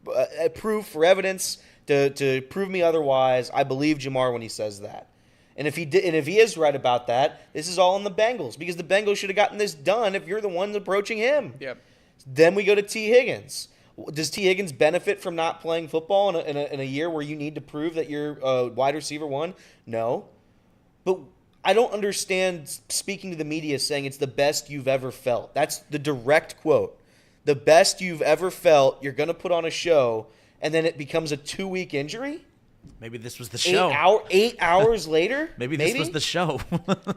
proof or evidence to prove me otherwise. I believe Jamar when he says that, and if he is right about that, this is all on the Bengals because the Bengals should have gotten this done if you're the ones approaching him. Yep. Then we go to T. Higgins. Does T. Higgins benefit from not playing football in a year where you need to prove that you're wide receiver one? No. But I don't understand speaking to the media saying it's the best you've ever felt. That's the direct quote. The best you've ever felt, you're going to put on a show, and then it becomes a 2-week injury? Maybe this was the show. 8 hours later? Maybe this was the show.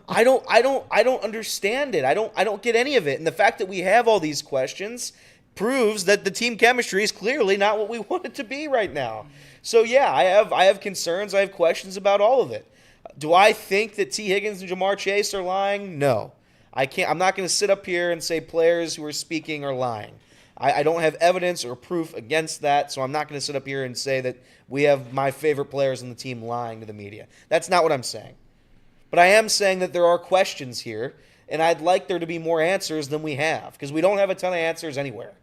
I don't understand it. I don't get any of it. And the fact that we have all these questions proves that the team chemistry is clearly not what we want it to be right now. So yeah, I have concerns. I have questions about all of it. Do I think that T. Higgins and Jamar Chase are lying? No. I'm not going to sit up here and say players who are speaking are lying. I don't have evidence or proof against that, so I'm not going to sit up here and say that we have my favorite players on the team lying to the media. That's not what I'm saying. But I am saying that there are questions here, and I'd like there to be more answers than we have, because we don't have a ton of answers anywhere.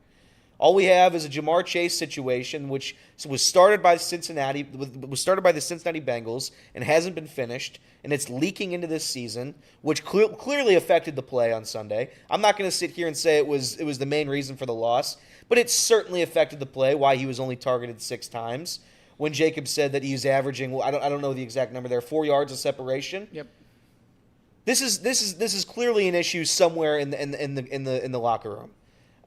All we have is a Jamar Chase situation, which was started by the Cincinnati Bengals and hasn't been finished, and it's leaking into this season, which clearly affected the play on Sunday. I'm not going to sit here and say it was the main reason for the loss, but it certainly affected the play. Why he was only targeted 6 times. When Jacob said that he was averaging, I don't know the exact number there, 4 yards of separation. Yep. This is clearly an issue somewhere in the locker room.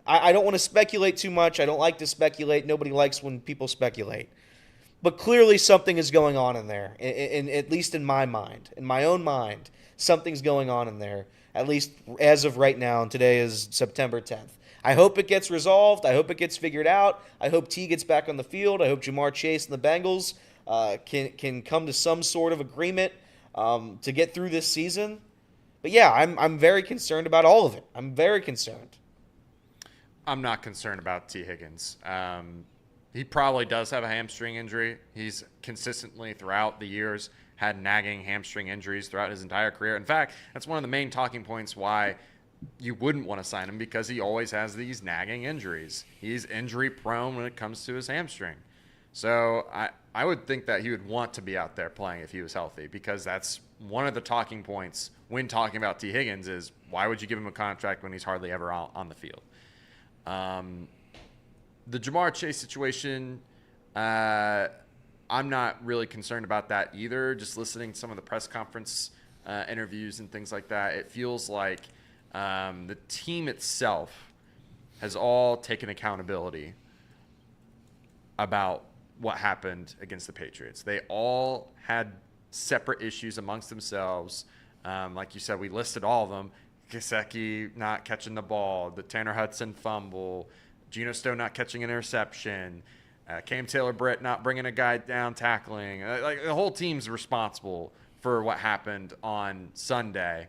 I don't want to speculate too much. I don't like to speculate. Nobody likes when people speculate. But clearly something is going on in there, at least in my mind. In my own mind, something's going on in there, at least as of right now, and today is September 10th. I hope it gets resolved. I hope it gets figured out. I hope T gets back on the field. I hope Jamar Chase and the Bengals can come to some sort of agreement to get through this season. But yeah, I'm very concerned about all of it. I'm very concerned. I'm not concerned about T. Higgins. He probably does have a hamstring injury. He's consistently throughout the years had nagging hamstring injuries throughout his entire career. In fact, that's one of the main talking points why you wouldn't want to sign him, because he always has these nagging injuries. He's injury prone when it comes to his hamstring. So I would think that he would want to be out there playing if he was healthy, because that's one of the talking points when talking about T. Higgins is, why would you give him a contract when he's hardly ever on the field? The Jamar Chase situation, I'm not really concerned about that either. Just listening to some of the press conference interviews and things like that, it feels like the team itself has all taken accountability about what happened against the Patriots. They all had separate issues amongst themselves. Like you said, we listed all of them. Gesicki not catching the ball, the Tanner Hudson fumble, Geno Stone not catching an interception, Cam Taylor-Britt not bringing a guy down tackling. Like the whole team's responsible for what happened on Sunday.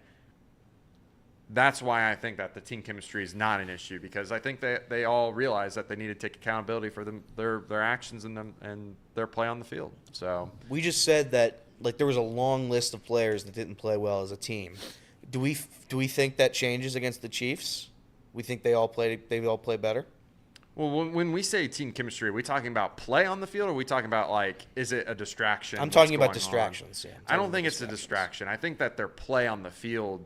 That's why I think that the team chemistry is not an issue, because I think they all realize that they need to take accountability for their actions and their play on the field. So we just said that there was a long list of players that didn't play well as a team. Do we think that changes against the Chiefs? We think they all play better? Well, when we say team chemistry, are we talking about play on the field, or are we talking about, is it a distraction? I'm talking about distractions. Yeah, I don't think it's a distraction. I think that their play on the field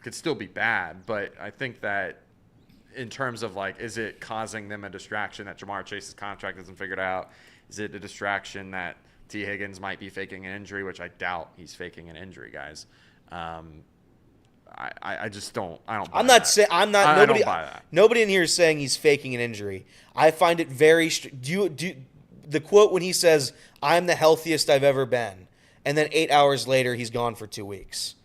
could still be bad, but I think that in terms of, is it causing them a distraction that Jamar Chase's contract isn't figured out? Is it a distraction that T. Higgins might be faking an injury, which I doubt he's faking an injury, guys. I just don't. I don't. Buy I'm not that. saying. I'm not. I Nobody. don't buy that. Nobody in here is saying he's faking an injury. I find it very. Do the quote when he says, "I'm the healthiest I've ever been," and then 8 hours later he's gone for 2 weeks.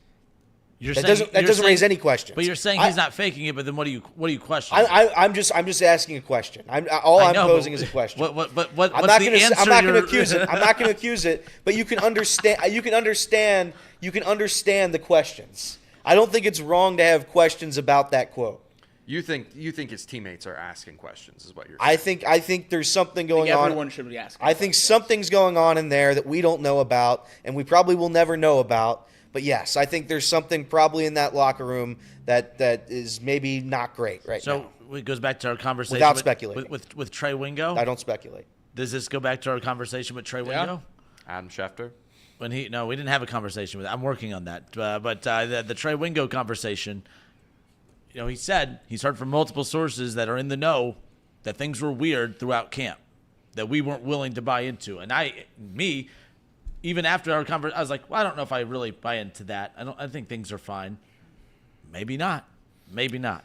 That doesn't raise any questions. But you're saying he's not faking it. But then what do you question? I'm just asking a question. I'm posing is a question. What's I'm not the going answer? I'm not going to accuse it. I'm not going to accuse it. But you can understand. You can understand the questions. I don't think it's wrong to have questions about that quote. You think his teammates are asking questions, is what you're saying? I think there's something going on. Everyone should be asking. I think something's going on in there that we don't know about, and we probably will never know about. But yes, I think there's something probably in that locker room that is maybe not great right now. So it goes back to our conversation Without speculating. with Trey Wingo. I don't speculate. Does this go back to our conversation with Trey Wingo? Adam Schefter. We didn't have a conversation with. I'm working on that. But the Trey Wingo conversation, he said he's heard from multiple sources that are in the know that things were weird throughout camp that we weren't willing to buy into. And even after our conversation, I was like, well, I don't know if I really buy into that. I think things are fine. Maybe not.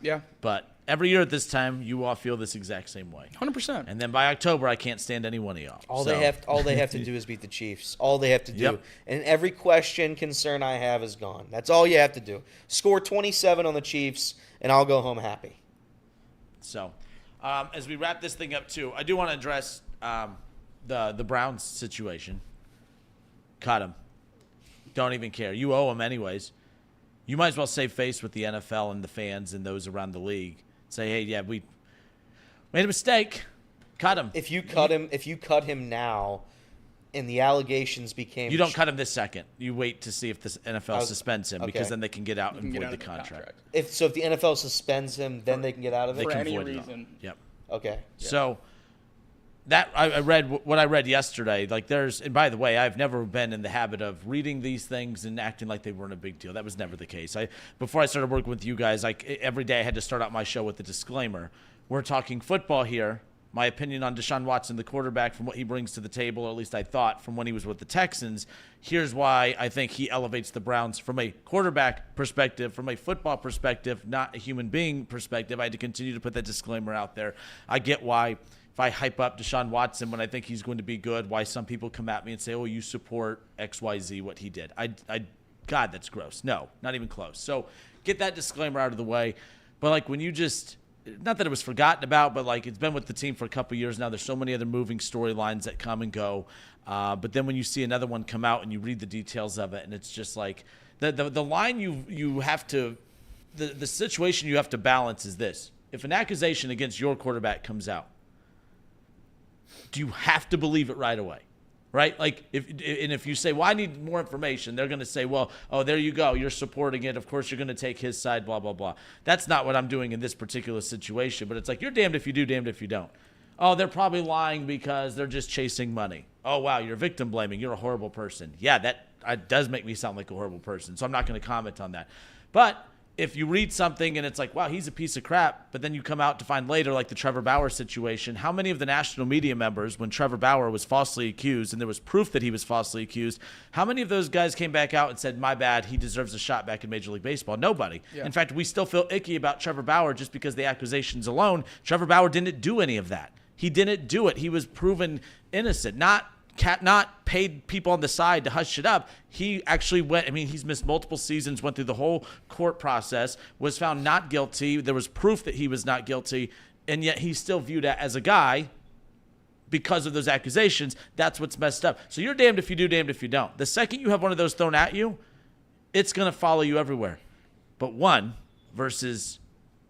Yeah. But every year at this time, you all feel this exact same way. 100%. And then by October, I can't stand any one of y'all. All they have to do is beat the Chiefs. All they have to do. Yep. And every concern I have is gone. That's all you have to do. Score 27 on the Chiefs, and I'll go home happy. So, as we wrap this thing up, too, I do want to address the Browns situation. Cut him. Don't even care. You owe him anyways. You might as well save face with the NFL and the fans and those around the league. Say, hey, yeah, we made a mistake. Cut him. If you cut him now, and the allegations became, you don't cut him this second. You wait to see if the NFL suspends him, because okay. then they can get out and Get void out the of contract. If the NFL suspends him, then they can get out of it. For can any void it all. reason. Yep. Okay. So that I read what I read yesterday. Like and by the way, I've never been in the habit of reading these things and acting like they weren't a big deal. That was never the case. Before I started working with you guys, every day I had to start out my show with a disclaimer. We're talking football here. My opinion on Deshaun Watson, the quarterback, from what he brings to the table, or at least I thought from when he was with the Texans. Here's why I think he elevates the Browns from a quarterback perspective, from a football perspective, not a human being perspective. I had to continue to put that disclaimer out there. I get why, if I hype up Deshaun Watson when I think he's going to be good, why some people come at me and say, oh, you support XYZ, what he did. God, that's gross. No, not even close. So get that disclaimer out of the way. But like when you just, not that it was forgotten about, but like it's been with the team for a couple of years now. There's so many other moving storylines that come and go. But then when you see another one come out and you read the details of it, and it's just like the line you have to, the situation you have to balance is this. If an accusation against your quarterback comes out, do you have to believe it right away? Right? Like, if you say, well, I need more information, they're going to say, well, oh, there you go. You're supporting it. Of course, you're going to take his side, blah, blah, blah. That's not what I'm doing in this particular situation. But it's like, you're damned if you do, damned if you don't. Oh, they're probably lying because they're just chasing money. Oh, wow, you're victim blaming. You're a horrible person. Yeah, that does make me sound like a horrible person. So I'm not going to comment on that. But if you read something and it's like, wow, he's a piece of crap, but then you come out to find later, like the Trevor Bauer situation, how many of the national media members, when Trevor Bauer was falsely accused and there was proof that he was falsely accused, how many of those guys came back out and said, my bad, he deserves a shot back in Major League Baseball? Nobody. Yeah. In fact, we still feel icky about Trevor Bauer just because the accusations alone. Trevor Bauer didn't do any of that. He didn't do it. He was proven innocent, not paid people on the side to hush it up. He actually went, he's missed multiple seasons, went through the whole court process, was found not guilty. There was proof that he was not guilty, and yet he's still viewed as a guy because of those accusations. That's what's messed up. So you're damned if you do, damned if you don't. The second you have one of those thrown at you, it's going to follow you everywhere. But one versus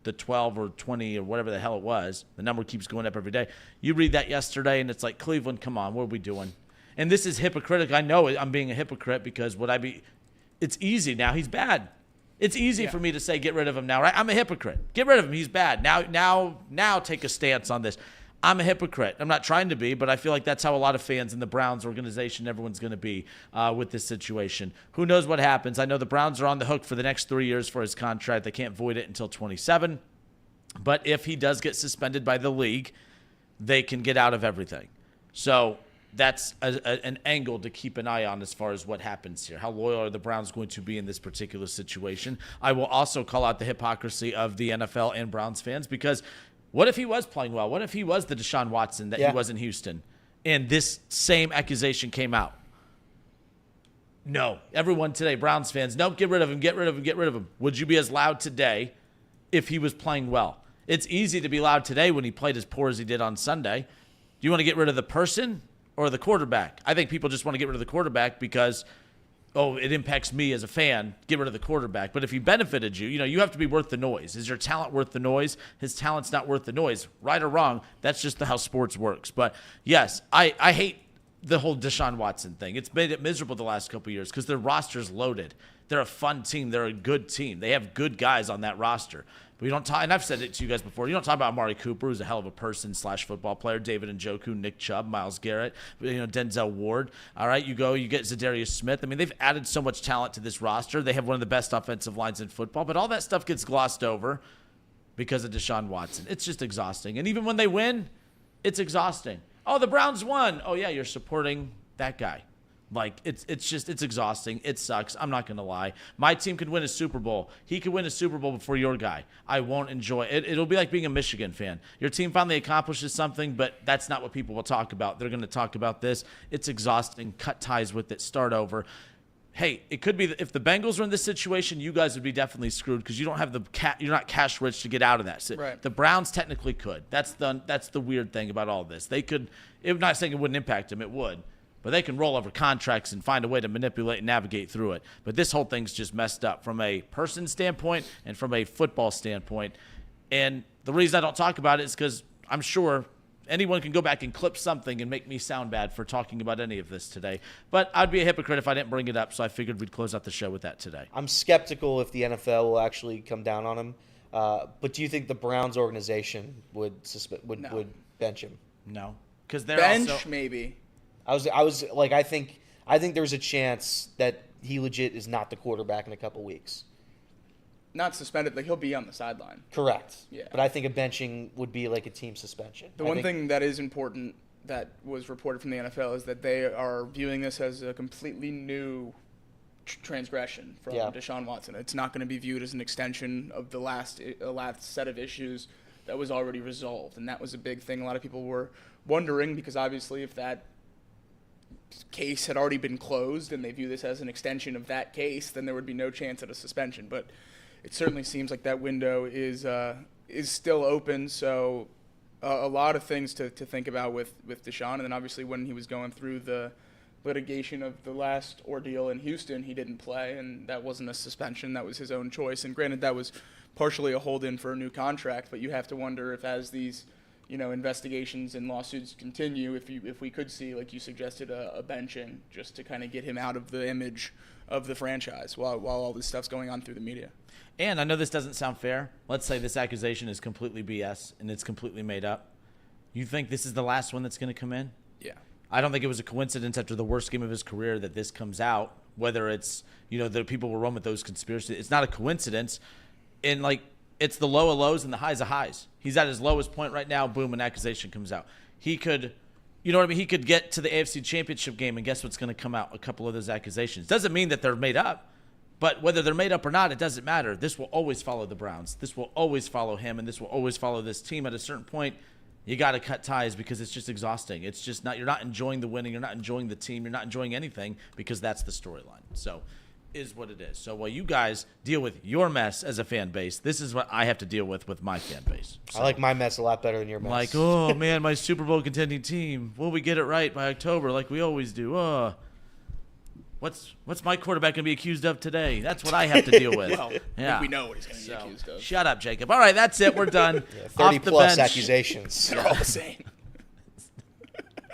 the 12 or 20 or whatever the hell it was, the number keeps going up every day. You read that yesterday, and it's like, Cleveland, come on, what are we doing? And this is hypocritical. I know I'm being a hypocrite because it's easy now. He's bad. It's easy for me to say, get rid of him now, right? I'm a hypocrite. Get rid of him. He's bad. Now take a stance on this. I'm a hypocrite. I'm not trying to be, but I feel like that's how a lot of fans in the Browns organization, everyone's going to be with this situation. Who knows what happens? I know the Browns are on the hook for the next 3 years for his contract. They can't void it until 27. But if he does get suspended by the league, they can get out of everything. So that's an angle to keep an eye on as far as what happens here. How loyal are the Browns going to be in this particular situation? I will also call out the hypocrisy of the NFL and Browns fans, because what if he was playing well? What if he was the Deshaun Watson that he was in Houston, and this same accusation came out? No. Everyone today, Browns fans, nope, get rid of him, get rid of him, get rid of him. Would you be as loud today if he was playing well? It's easy to be loud today when he played as poor as he did on Sunday. Do you want to get rid of the person or the quarterback? I think people just want to get rid of the quarterback because, oh, it impacts me as a fan. Get rid of the quarterback. But if he benefited you, you have to be worth the noise. Is your talent worth the noise? His talent's not worth the noise. Right or wrong, that's just how sports works. But yes, I hate the whole Deshaun Watson thing. It's made it miserable the last couple of years because their roster's loaded. They're a fun team. They're a good team. They have good guys on that roster. But we don't talk, and I've said it to you guys before, you don't talk about Amari Cooper, who's a hell of a person / football player, David Njoku, Nick Chubb, Myles Garrett, Denzel Ward. All right, you get Zadarius Smith. They've added so much talent to this roster. They have one of the best offensive lines in football, but all that stuff gets glossed over because of Deshaun Watson. It's just exhausting. And even when they win, it's exhausting. Oh, the Browns won. Oh, yeah, you're supporting that guy. Like, it's exhausting. It sucks. I'm not going to lie. My team could win a Super Bowl. He could win a Super Bowl before your guy. I won't enjoy it. It'll be like being a Michigan fan. Your team finally accomplishes something, but that's not what people will talk about. They're going to talk about this. It's exhausting. Cut ties with it. Start over. Hey, it could be that if the Bengals were in this situation, you guys would be definitely screwed because you don't have you're not cash rich to get out of that. Right. The Browns technically could. That's the weird thing about all this. They could. I'm not saying it wouldn't impact them. It would. But they can roll over contracts and find a way to manipulate and navigate through it. But this whole thing's just messed up from a person standpoint and from a football standpoint. And the reason I don't talk about it is because I'm sure anyone can go back and clip something and make me sound bad for talking about any of this today. But I'd be a hypocrite if I didn't bring it up, so I figured we'd close out the show with that today. I'm skeptical if the NFL will actually come down on him. But do you think the Browns organization would bench him? No. Because they're Bench, also, maybe. I was like, I think there's a chance that he legit is not the quarterback in a couple weeks. Not suspended. Like, he'll be on the sideline. Correct. Yeah. But I think a benching would be like a team suspension. The one thing that is important that was reported from the NFL is that they are viewing this as a completely new transgression from Deshaun Watson. It's not going to be viewed as an extension of the last set of issues that was already resolved. And that was a big thing a lot of people were wondering, because obviously if that case had already been closed and they view this as an extension of that case, then there would be no chance at a suspension. But it certainly seems like that window is still open. So a lot of things to think about with Deshaun. And then obviously when he was going through the litigation of the last ordeal in Houston, he didn't play, and that wasn't a suspension. That was his own choice. And granted, that was partially a hold-in for a new contract, but you have to wonder if as these investigations and lawsuits continue, if we could see, like you suggested, a benching just to kind of get him out of the image of the franchise while all this stuff's going on through the media. And I know this doesn't sound fair. Let's say this accusation is completely BS and it's completely made up. You think this is the last one that's going to come in? Yeah. I don't think it was a coincidence after the worst game of his career that this comes out, whether it's, the people will run with those conspiracies. It's not a coincidence. And, it's the low of lows and the highs of highs. He's at his lowest point right now. Boom, an accusation comes out. He could, he could get to the AFC Championship game, and guess what's going to come out? A couple of those accusations. Doesn't mean that they're made up, but whether they're made up or not, it doesn't matter. This will always follow the Browns. This will always follow him, and this will always follow this team. At a certain point, you got to cut ties because it's just exhausting. It's just not. You're not enjoying the winning. You're not enjoying the team. You're not enjoying anything because that's the storyline. So. Is what it is. So while you guys deal with your mess as a fan base, this is what I have to deal with my fan base. So, I like my mess a lot better than your mess. Like, oh man, my Super Bowl contending team. Will we get it right by October like we always do? What's my quarterback going to be accused of today? That's what I have to deal with. Well, I think we know what he's going to be accused of. Shut up, Jacob. All right, that's it. We're done. 30-plus accusations. They're all the same.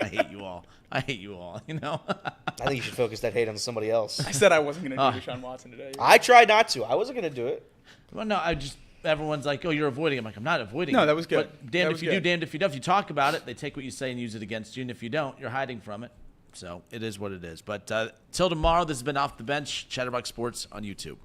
I hate you all. I think you should focus that hate on somebody else. I said I wasn't going to do Deshaun Watson today. I tried not to. I wasn't going to do it. Well, no, everyone's like, oh, you're avoiding. I'm like, I'm not avoiding. No, that was good. But damned if you do, damned if you don't. If you talk about it, they take what you say and use it against you. And if you don't, you're hiding from it. So it is what it is. But till tomorrow, this has been Off the Bench, Chatterbox Sports on YouTube.